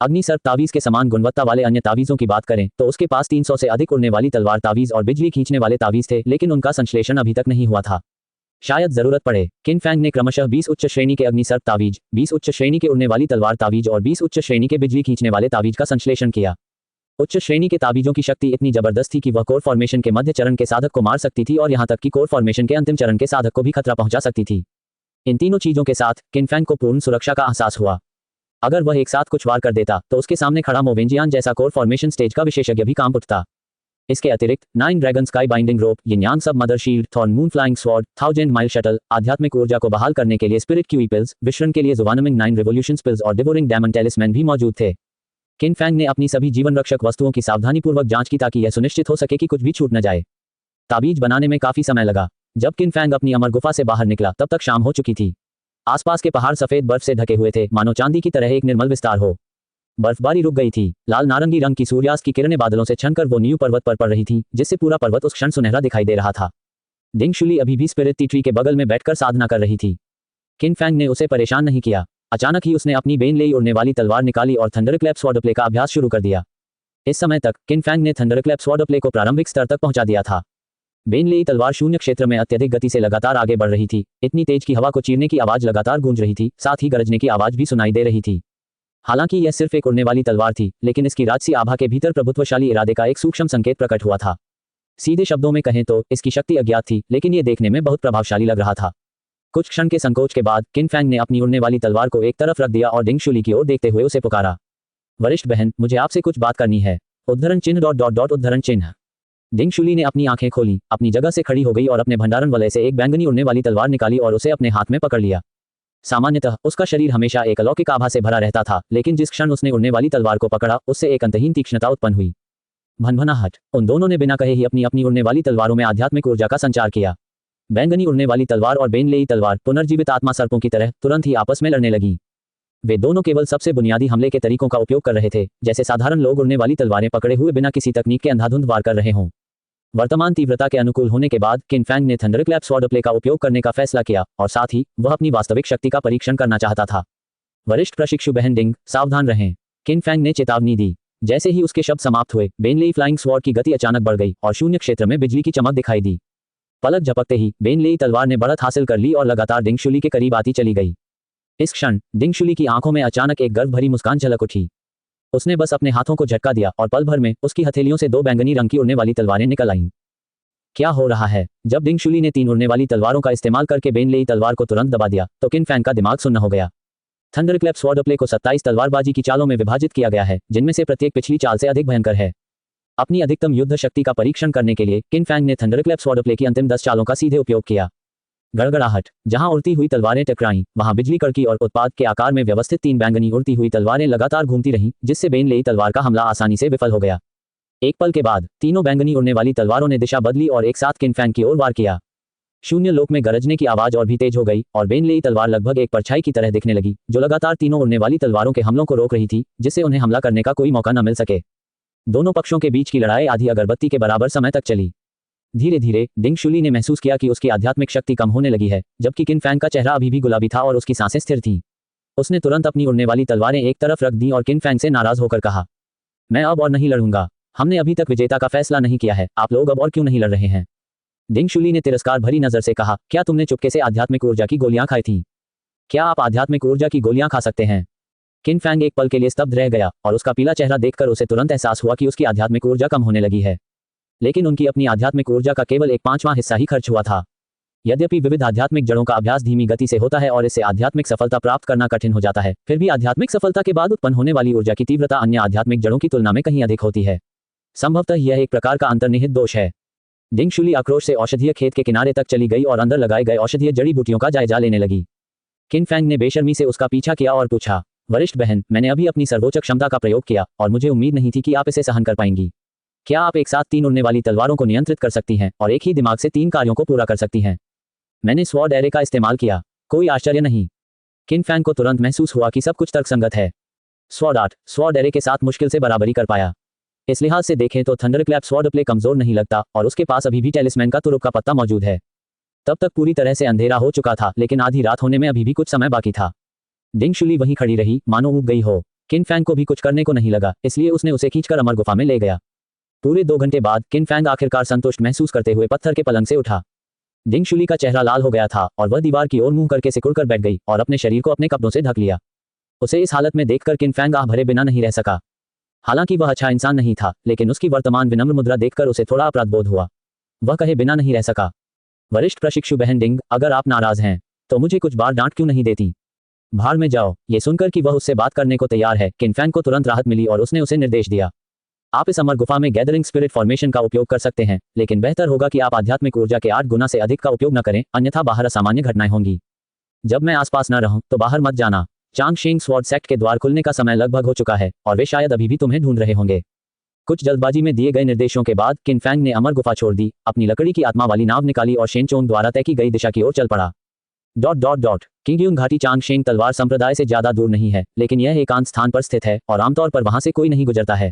अग्निसर्प तावीज के समान गुणवत्ता वाले अन्य तावीजों की बात करें तो उसके पास 300 से अधिक उड़ने वाली तलवार तावीज और बिजली खींचने वाले तावीज थे, लेकिन उनका संश्लेषण अभी तक नहीं हुआ था। शायद जरूरत पड़े। किन फैंग ने क्रमशः 20 उच्च श्रेणी के अग्निसर्प तावीज, 20 उच्च श्रेणी के उड़ने वाली तलवार तावीज और 20 उच्च श्रेणी के बिजली खींचने वाले तावीज का संश्लेषण किया। उच्च श्रेणी के ताबीजों की शक्ति इतनी जबरदस्त थी कि वह कोर फॉर्मेशन के मध्य चरण के साधक को मार सकती थी और यहां तक कि कोर फॉर्मेशन के अंतिम चरण के साधक को भी खतरा पहुंचा सकती थी। इन तीनों चीजों के साथ किन फैंग को पूर्ण सुरक्षा का एहसास हुआ। अगर वह एक साथ कुछ वार कर देता तो उसके सामने खड़ा मोवेंजियान जैसा कोर फॉर्मेशन स्टेज का विशेषज्ञ भी काम उठता। इसके अतिरिक्त 9 ड्रैगन स्काई बाइंडिंग रोप, यिनयांग सब mother shield, thorn moon flying sword, 1000 mile shuttle, आध्यात्मिक ऊर्जा को बहाल करने के लिए स्पिरिट क्यूई पिल्स, विश्रण के लिए जुवानमिंग 9 रिवोल्यूशन पिल्स और डिवोरिंग डायमंड टेलिस्मैन भी मौजूद थे। किन फैंग ने अपनी सभी जीवन रक्षक वस्तुओं की सावधानीपूर्वक जांच की ताकि यह सुनिश्चित हो सके कि कुछ भी छूट न जाए। ताबीज बनाने में काफी समय लगा। जब किन फैंग अपनी अमर गुफा से बाहर निकला तब तक शाम हो चुकी थी। आसपास के पहाड़ सफेद बर्फ से ढके हुए थे, मानो चांदी की तरह एक निर्मल विस्तार हो। बर्फबारी रुक गई थी। लाल नारंगी रंग की सूर्यास्त की किरणें बादलों से छनकर वो न्यू पर्वत पर पड़ रही थी, जिससे पूरा पर्वत उस क्षण सुनहरा दिखाई दे रहा था। डिंग शुली अभी भी स्पिरिट ट्री के बगल में बैठकर साधना कर रही थी। किन फैंग ने उसे परेशान नहीं किया। अचानक ही उसने अपनी बेन लेई उड़ने वाली तलवार निकाली और थंडरक्लैप स्वॉर्ड प्ले का अभ्यास शुरू कर दिया। इस समय तक किन फैंग ने थंडरक्लैप स्वॉर्ड प्ले को प्रारंभिक स्तर तक पहुंचा दिया था। बेन लेई तलवार शून्य क्षेत्र में अत्यधिक गति से लगातार आगे बढ़ रही थी। इतनी तेज की हवा को चीरने की आवाज लगातार गूंज रही थी, साथ ही गरजने की आवाज भी सुनाई दे रही थी। हालांकि यह सिर्फ एक उड़ने वाली तलवार थी, लेकिन इसकी राजसी आभा के भीतर प्रभुत्वशाली इरादे का एक सूक्ष्म संकेत प्रकट हुआ था। सीधे शब्दों में कहें तो इसकी शक्ति अज्ञात थी, लेकिन यह देखने में बहुत प्रभावशाली लग रहा था। कुछ क्षण के संकोच के बाद किन फैंग ने अपनी उड़ने वाली तलवार को एक तरफ रख दिया और डिंग शुली की ओर देखते हुए उसे पुकारा। वरिष्ठ बहन, मुझे आपसे कुछ बात करनी है। उद्धरण चिन्ह ... उद्धरण चिन्ह। डिंग शुली ने अपनी आंखें खोली, अपनी जगह से खड़ी हो गई और अपने भंडारण वलय से एक बैंगनी उड़ने वाली तलवार निकाली और उसे अपने हाथ में पकड़ लिया। सामान्यतः उसका शरीर हमेशा एक अलौकिक आभा से भरा रहता था, लेकिन जिस क्षण उसने उड़ने वाली तलवार को पकड़ा उससे एक अंतहीन तीक्ष्णता उत्पन्न हुई। भनभनाहट। उन दोनों ने बिना कहे ही अपनी अपनी उड़ने वाली तलवारों में आध्यात्मिक ऊर्जा का संचार किया। बैंगनी उड़ने वाली तलवार और बेन लेई तलवार पुनर्जीवित आत्मा सर्पों की तरह तुरंत ही आपस में लड़ने लगी। वे दोनों केवल सबसे बुनियादी हमले के तरीकों का उपयोग कर रहे थे, जैसे साधारण लोग उड़ने वाली तलवारें पकड़े हुए बिना किसी तकनीक के अंधाधुंध वार कर रहे हों। वर्तमान तीव्रता के अनुकूल होने के बाद किन फैंग ने थंडरक्लैप स्वॉर्ड प्ले का उपयोग करने का फैसला किया और साथ ही वह अपनी वास्तविक शक्ति का परीक्षण करना चाहता था। वरिष्ठ प्रशिक्षु बहन डिंग, सावधान रहें, किन फैंग ने चेतावनी दी। जैसे ही उसके शब्द समाप्त हुए, बेन लेई फ्लाइंग स्वॉर्ड की गति अचानक बढ़ गई और शून्य क्षेत्र में बिजली की चमक दिखाई दी। पलक झपकते ही बेन लेई तलवार ने बढ़त हासिल कर ली और लगातार डिंग शुली के करीब आती चली गई। इस क्षण डिंग शुली की आंखों में अचानक एक गर्व भरी मुस्कान झलक उठी। उसने बस अपने हाथों को झटका दिया और पल भर में उसकी हथेलियों से 2 बैंगनी रंग की उड़ने वाली तलवारें निकल आईं। क्या हो रहा है? जब डिंग शुली ने 3 उड़ने वाली तलवारों का इस्तेमाल करके बेन लेई तलवार को तुरंत दबा दिया तो किन फैंग का दिमाग सुन्न हो गया। थंडरक्लैप स्वॉर्ड प्ले को 27 तलवारबाजी की चालों में विभाजित किया गया है, जिनमें से प्रत्येक पिछली चाल से अधिक भयंकर है। अपनी अधिकतम युद्ध शक्ति का परीक्षण करने के लिए किन फैंग ने थंडरक्लैप स्वॉर्ड प्ले की अंतिम 10 चालों का सीधे उपयोग किया। गड़गड़ाहट। जहां उड़ती हुई तलवारें टकराईं, वहां बिजली कड़की और उत्पाद के आकार में व्यवस्थित 3 बैंगनी उड़ती हुई तलवारें लगातार घूमती रहीं, जिससे बेन लेई तलवार का हमला आसानी से विफल हो गया। एक पल के बाद तीनों बैंगनी उड़ने वाली तलवारों ने दिशा बदली और एक साथ किन फैंग की ओर वार किया। शून्य लोक में गरजने की आवाज और भी तेज हो गई और बेन लेई तलवार लगभग एक परछाई की तरह दिखने लगी, जो लगातार तीनों उड़ने वाली तलवारों के हमलों को रोक रही थी, जिससे उन्हें हमला करने का कोई मौका न मिल सके। दोनों पक्षों के बीच की लड़ाई आधी अगरबत्ती के बराबर समय तक चली। धीरे धीरे डिंग शुली ने महसूस किया कि उसकी आध्यात्मिक शक्ति कम होने लगी है, जबकि किन फैंग का चेहरा अभी भी गुलाबी था और उसकी सांसें स्थिर थीं। उसने तुरंत अपनी उड़ने वाली तलवारें एक तरफ रख दी और किन फैंग से नाराज होकर कहा, मैं अब और नहीं लड़ूंगा। हमने अभी तक विजेता का फैसला नहीं किया है, आप लोग अब और क्यों नहीं लड़ रहे हैं? डिंग शुली ने तिरस्कार भरी नजर से कहा, क्या तुमने चुपके से आध्यात्मिक ऊर्जा की गोलियां खाई थीं? क्या आप आध्यात्मिक ऊर्जा की गोलियां खा सकते हैं? किन फैंग एक पल के लिए स्तब्ध रह गया और उसका पीला चेहरा देखकर उसे तुरंत एहसास हुआ कि उसकी आध्यात्मिक ऊर्जा कम होने लगी है। लेकिन उनकी अपनी आध्यात्मिक ऊर्जा का केवल 1/5वां हिस्सा ही खर्च हुआ था। यद्यपि विविध आध्यात्मिक जड़ों का अभ्यास धीमी गति से होता है और इससे आध्यात्मिक सफलता प्राप्त करना कठिन हो जाता है, फिर भी आध्यात्मिक सफलता के बाद उत्पन्न होने वाली ऊर्जा की तीव्रता अन्य आध्यात्मिक जड़ों की तुलना में कहीं अधिक होती है। संभवतः यह एक प्रकार का अंतर्निहित दोष है। डिंग शुली आक्रोश से औषधीय खेत के किनारे तक चली गई और अंदर लगाए गए औषधीय जड़ी बूटियों का जायजा लेने लगी। किन फैंग ने बेशर्मी से उसका पीछा किया और पूछा, वरिष्ठ बहन, मैंने अभी अपनी सर्वोच्च क्षमता का प्रयोग किया और मुझे उम्मीद नहीं थी कि आप इसे सहन कर पाएंगी। क्या आप एक साथ 3 उड़ने वाली तलवारों को नियंत्रित कर सकती हैं और एक ही दिमाग से 3 कार्यों को पूरा कर सकती हैं? मैंने स्वॉर्ड एरे का इस्तेमाल किया। कोई आश्चर्य नहीं। किन फैंग को तुरंत महसूस हुआ कि सब कुछ तर्कसंगत है। स्वॉर्ड आर्ट स्वॉर्ड एरे के साथ मुश्किल से बराबरी कर पाया। इस लिहाज से देखें तो थंडरक्लैप स्वॉर्ड प्ले कमजोर नहीं लगता और उसके पास अभी भी टेलिस्मैन का तुरुप का पत्ता मौजूद है। तब तक पूरी तरह से अंधेरा हो चुका था, लेकिन आधी रात होने में अभी भी कुछ समय बाकी था। डिंग शुली वहीं खड़ी रही, मानो ऊब गई हो। किन फैंग को भी कुछ करने को नहीं लगा, इसलिए उसने उसे खींचकर अमर गुफा में ले गया। पूरे 2 घंटे बाद किन फैंग आखिरकार संतुष्ट महसूस करते हुए पत्थर के पलंग से उठा। डिंग शुली का चेहरा लाल हो गया था और वह दीवार की ओर मुंह करके सिकुड़कर बैठ गई और अपने शरीर को अपने कपड़ों से ढक लिया। उसे इस हालत में देखकर किन फैंग आह भरे बिना नहीं रह सका। हालांकि वह अच्छा इंसान नहीं था, लेकिन उसकी वर्तमान विनम्र मुद्रा देखकर उसे थोड़ा अपराध बोध हुआ। वह कहे बिना नहीं रह सका, वरिष्ठ प्रशिक्षु बहन डिंग, अगर आप नाराज हैं तो मुझे कुछ बार डांट क्यों नहीं देती? भाड़ में जाओ। ये सुनकर कि वह उससे बात करने को तैयार है, किन फैंग को तुरंत राहत मिली और उसने उसे निर्देश दिया, आप इस अमर गुफा में गैदरिंग स्पिरिट फॉर्मेशन का उपयोग कर सकते हैं, लेकिन बेहतर होगा कि आप आध्यात्मिक ऊर्जा के 8 गुना से अधिक का उपयोग न करें, अन्यथा बाहर असामान्य घटनाएं होंगी। जब मैं आसपास न रहूं तो बाहर मत जाना। चांग शेंग स्वॉर्ड सेक्ट के द्वार खुलने का समय लगभग हो चुका है और वे शायद अभी भी तुम्हें ढूंढ रहे होंगे। कुछ जल्दबाजी में दिए गए निर्देशों के बाद किन फैंग ने अमर गुफा छोड़ दी, अपनी लकड़ी की आत्मा वाली नाव निकाली और शेनचोंग द्वारा तय की गई दिशा की ओर चल पड़ा। किंगयुन घाटी चांग शेंग तलवार संप्रदाय से ज्यादा दूर नहीं है, लेकिन यह एकांत स्थान पर स्थित है और आमतौर पर वहां से कोई नहीं गुजरता है।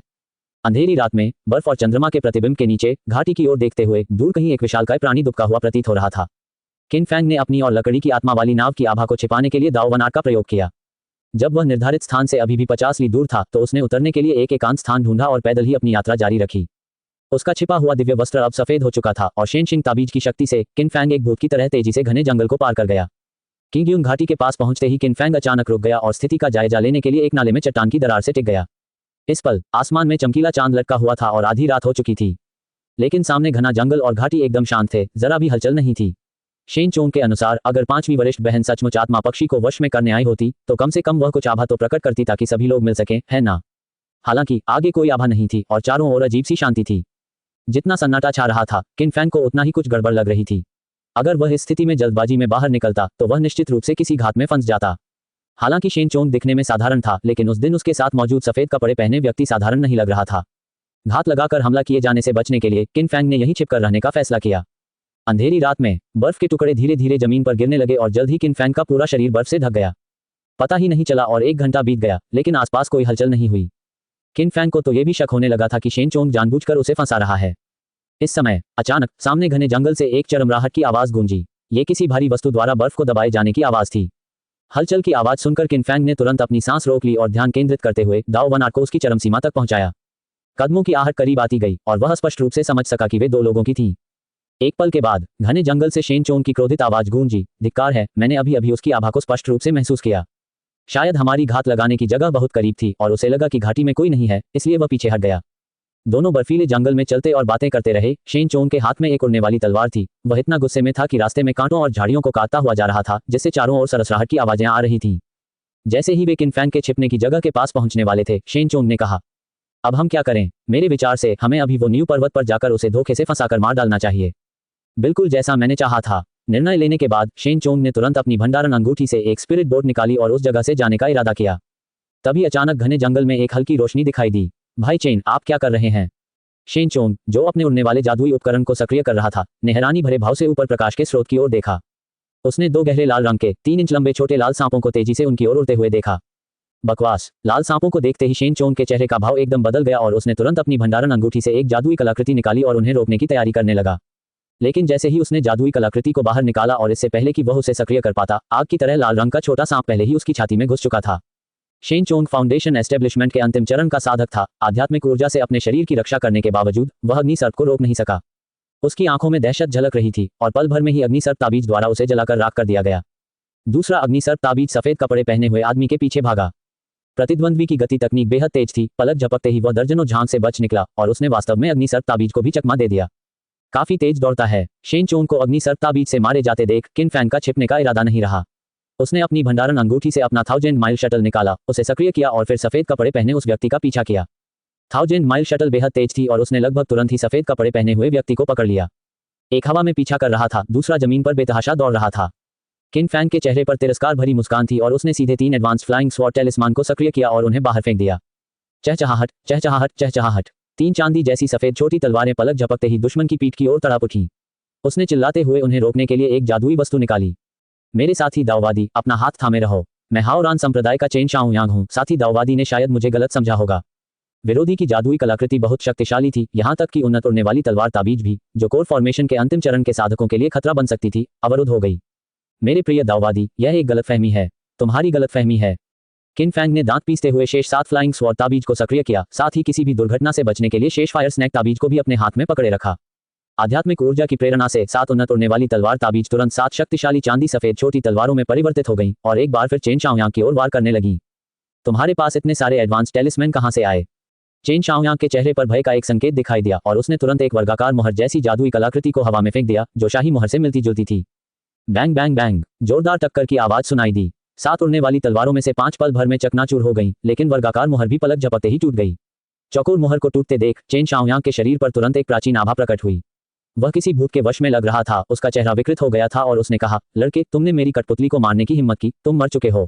अंधेरी रात में बर्फ और चंद्रमा के प्रतिबिंब के नीचे घाटी की ओर देखते हुए दूर कहीं एक विशालकाय प्राणी दुबका हुआ प्रतीत हो रहा था। किन फैंग ने अपनी और लकड़ी की आत्मा वाली नाव की आभा को छिपाने के लिए दाववनाट का प्रयोग किया। जब वह निर्धारित स्थान से अभी भी 50 ली दूर था तो उसने उतरने के लिए एक एकांत स्थान ढूंढा और पैदल ही अपनी यात्रा जारी रखी। उसका छिपा हुआ दिव्य वस्त्र अब सफेद हो चुका था और शेनशिंग ताबीज की शक्ति से किन फैंग एक भूत की तरह तेजी से घने जंगल को पार कर गया। किंगयुन घाटी के पास पहुंचते ही किन फैंग अचानक रुक गया और स्थिति का जायजा लेने के लिए एक नाले में चट्टान की दरार से टिक गया। इस पल आसमान में चमकीला चांद लटका हुआ था और आधी रात हो चुकी थी, लेकिन सामने घना जंगल और घाटी एकदम शांत थे, जरा भी हलचल नहीं थी। शेनचोंग के अनुसार अगर 5वीं वरिष्ठ बहन सचमुच आत्मा पक्षी को वश में करने आई होती तो कम से कम वह कुछ आभा तो प्रकट करती ताकि सभी लोग मिल सकें, है ना? हालांकि आगे कोई आभा नहीं थी और चारों ओर अजीब सी शांति थी। जितना सन्नाटा छा रहा था, किन फैंग को उतना ही कुछ गड़बड़ लग रही थी। अगर वह इस स्थिति में जल्दबाजी में बाहर निकलता तो वह निश्चित रूप से किसी घात में फंस जाता। हालांकि शेनचोंग दिखने में साधारण था, लेकिन उस दिन उसके साथ मौजूद सफेद कपड़े पहने व्यक्ति साधारण नहीं लग रहा था। घात लगाकर हमला किए जाने से बचने के लिए किन फैंग ने यहीं छिपकर रहने का फैसला किया। अंधेरी रात में बर्फ के टुकड़े धीरे धीरे जमीन पर गिरने लगे और जल्द ही किन फैंग का पूरा शरीर बर्फ से ढक गया। पता ही नहीं चला और 1 घंटा बीत गया, लेकिन आसपास कोई हलचल नहीं हुई। किन फैंग को तो यह भी शक होने लगा था कि शेनचोंग जानबूझकर उसे फंसा रहा है। इस समय अचानक सामने घने जंगल से एक चरमराहट की आवाज गूंजी। ये किसी भारी वस्तु द्वारा बर्फ को दबाए जाने की आवाज थी। हलचल की आवाज सुनकर किन फैंग ने तुरंत अपनी सांस रोक ली और ध्यान केंद्रित करते हुए दाओवनाट को उसकी चरम सीमा तक पहुंचाया। कदमों की आहट करीब आती गई और वह स्पष्ट रूप से समझ सका कि वे 2 लोगों की थीं। एक पल के बाद घने जंगल से शेनचोंग की क्रोधित आवाज गूंजी, धिक्कार है, मैंने अभी अभी उसकी आभा को स्पष्ट रूप से महसूस किया। शायद हमारी घात लगाने की जगह बहुत करीब थी और उसे लगा कि घाटी में कोई नहीं है, इसलिए वह पीछे हट गया। दोनों बर्फीले जंगल में चलते और बातें करते रहे। शेन चोंग के हाथ में एक उड़ने वाली तलवार थी। वह इतना गुस्से में था कि रास्ते में कांटों और झाड़ियों को काटता हुआ जा रहा था, जिससे चारों ओर सरसराहट की आवाजें आ रही थीं। जैसे ही वे किन फैंग के छिपने की जगह के पास पहुंचने वाले थे, शेन चोंग ने कहा, अब हम क्या करें? मेरे विचार से हमें अभी वो न्यू पर्वत पर जाकर उसे धोखे से फंसाकर मार डालना चाहिए। बिल्कुल जैसा मैंने चाहा था। निर्णय लेने के बाद शेन चोंग ने तुरंत अपनी भंडारण अंगूठी से एक स्पिरिट बोर्ड निकाली और उस जगह से जाने का इरादा किया। तभी अचानक घने जंगल में एक हल्की रोशनी दिखाई दी। भाई चेन, आप क्या कर रहे हैं? शेन चोंग, जो अपने उड़ने वाले जादुई उपकरण को सक्रिय कर रहा था, ने हैरानी भरे भाव से ऊपर प्रकाश के स्रोत की ओर देखा। उसने 2 गहरे लाल रंग के 3 इंच लंबे छोटे लाल सांपों को तेजी से उनकी ओर उड़ते हुए देखा। बकवास। लाल सांपों को देखते ही शेन चोंग के चेहरे का भाव एकदम बदल गया और उसने तुरंत अपनी भंडारण अंगूठी से एक जादुई कलाकृति निकाली और उन्हें रोकने की तैयारी करने लगा। लेकिन जैसे ही उसने जादुई कलाकृति को बाहर निकाला और इससे पहले कि वह उसे सक्रिय कर पाता, आग की तरह लाल रंग का छोटा सांप पहले ही उसकी छाती में घुस चुका था। शेन चोंग फाउंडेशन एस्टेब्लिशमेंट के अंतिम चरण का साधक था। आध्यात्मिक ऊर्जा से अपने शरीर की रक्षा करने के बावजूद वह अग्निसर्प को रोक नहीं सका। उसकी आंखों में दहशत झलक रही थी और पल भर में ही अग्निसर्प ताबीज द्वारा उसे जलाकर राख कर दिया गया। दूसरा अग्निसर्प ताबीज सफेद कपड़े पहने हुए आदमी के पीछे भागा। प्रतिद्वंद्वी की गति तकनीक बेहद तेज थी। पलक झपकते ही वह दर्जनों झांक से बच निकला और उसने वास्तव में अग्निसर्प ताबीज को भी चकमा दे दिया। काफी तेज दौड़ता है। शेन चोंग को अग्निसर्प ताबीज से मारे जाते देख किन फैंग का छिपने का इरादा नहीं रहा। उसने अपनी भंडारण अंगूठी से अपना 1000 माइल शटल निकाला, उसे सक्रिय किया और फिर सफेद कपड़े पहने उस व्यक्ति का पीछा किया। 1000 माइल शटल बेहद तेज थी और उसने लगभग तुरंत ही सफेद कपड़े पहने हुए व्यक्ति को पकड़ लिया। एक हवा में पीछा कर रहा था, दूसरा जमीन पर बेतहाशा दौड़ रहा था। किन फैंग के चेहरे पर तिरस्कार भरी मुस्कान थी और उसने सीधे 3 एडवांस फ्लाइंग स्वॉर्ड टेलिस्मान को सक्रिय किया और उन्हें बाहर फेंक दिया। चहचहाहट, चहचहाहट, चहचहाहट। 3 चांदी जैसी सफेद छोटी तलवारें पलक झपकते ही दुश्मन की पीठ की ओर तड़ाप उठी। उसने चिल्लाते हुए उन्हें रोकने के लिए एक जादुई वस्तु निकाली। मेरे साथी दाओवादी, अपना हाथ थामे रहो। मैं हाओरान संप्रदाय का चेन शाओयांग हूं। साथी दाओवादी ने शायद मुझे गलत समझा होगा। विरोधी की जादुई कलाकृति बहुत शक्तिशाली थी, यहां तक कि उन्नत उड़ने वाली तलवार ताबीज भी, जो कोर फॉर्मेशन के अंतिम चरण के साधकों के लिए खतरा बन सकती थी, अवरुद्ध हो गई। मेरे प्रिय दाओवादी, यह एक गलतफहमी है। तुम्हारी गलतफहमी है। किन फैंग ने दांत पीसते हुए शेष 7 फ्लाइंग स्वॉर्ड ताबीज को सक्रिय किया, साथ ही किसी भी दुर्घटना से बचने के लिए शेष फायर स्नैक ताबीज को भी अपने हाथ में पकड़े रखा। आध्यात्मिक ऊर्जा की प्रेरणा से 7 उन्नत उड़ने वाली तलवार ताबीज तुरंत 7 शक्तिशाली चांदी सफेद छोटी तलवारों में परिवर्तित हो गईं और एक बार फिर चेन शाओयांग की ओर वार करने लगी। तुम्हारे पास इतने सारे एडवांस टेलिस्मैन कहां से आए? चेन शाओयांग के चेहरे पर भय का एक संकेत दिखाई दिया और उसने तुरंत एक वर्गाकार मुहर जैसी जादुई कलाकृति को हवा में फेंक दिया, जो शाही मुहर से मिलती जुलती थी। बैंग बैंग बैंग, जोरदार टक्कर की आवाज सुनाई दी। 7 उड़ने वाली तलवारों में से 5 पल भर में चकनाचूर हो गईं, लेकिन वर्गाकार मुहर भी पलक झपकते ही टूट गई। चौकोर मुहर को टूटते देख चेन शाओयांग के शरीर पर तुरंत एक प्राचीन आभा प्रकट हुई। वह किसी भूत के वश में लग रहा था। उसका चेहरा विकृत हो गया था और उसने कहा, लड़के, तुमने मेरी कठपुतली को मारने की हिम्मत की, तुम मर चुके हो।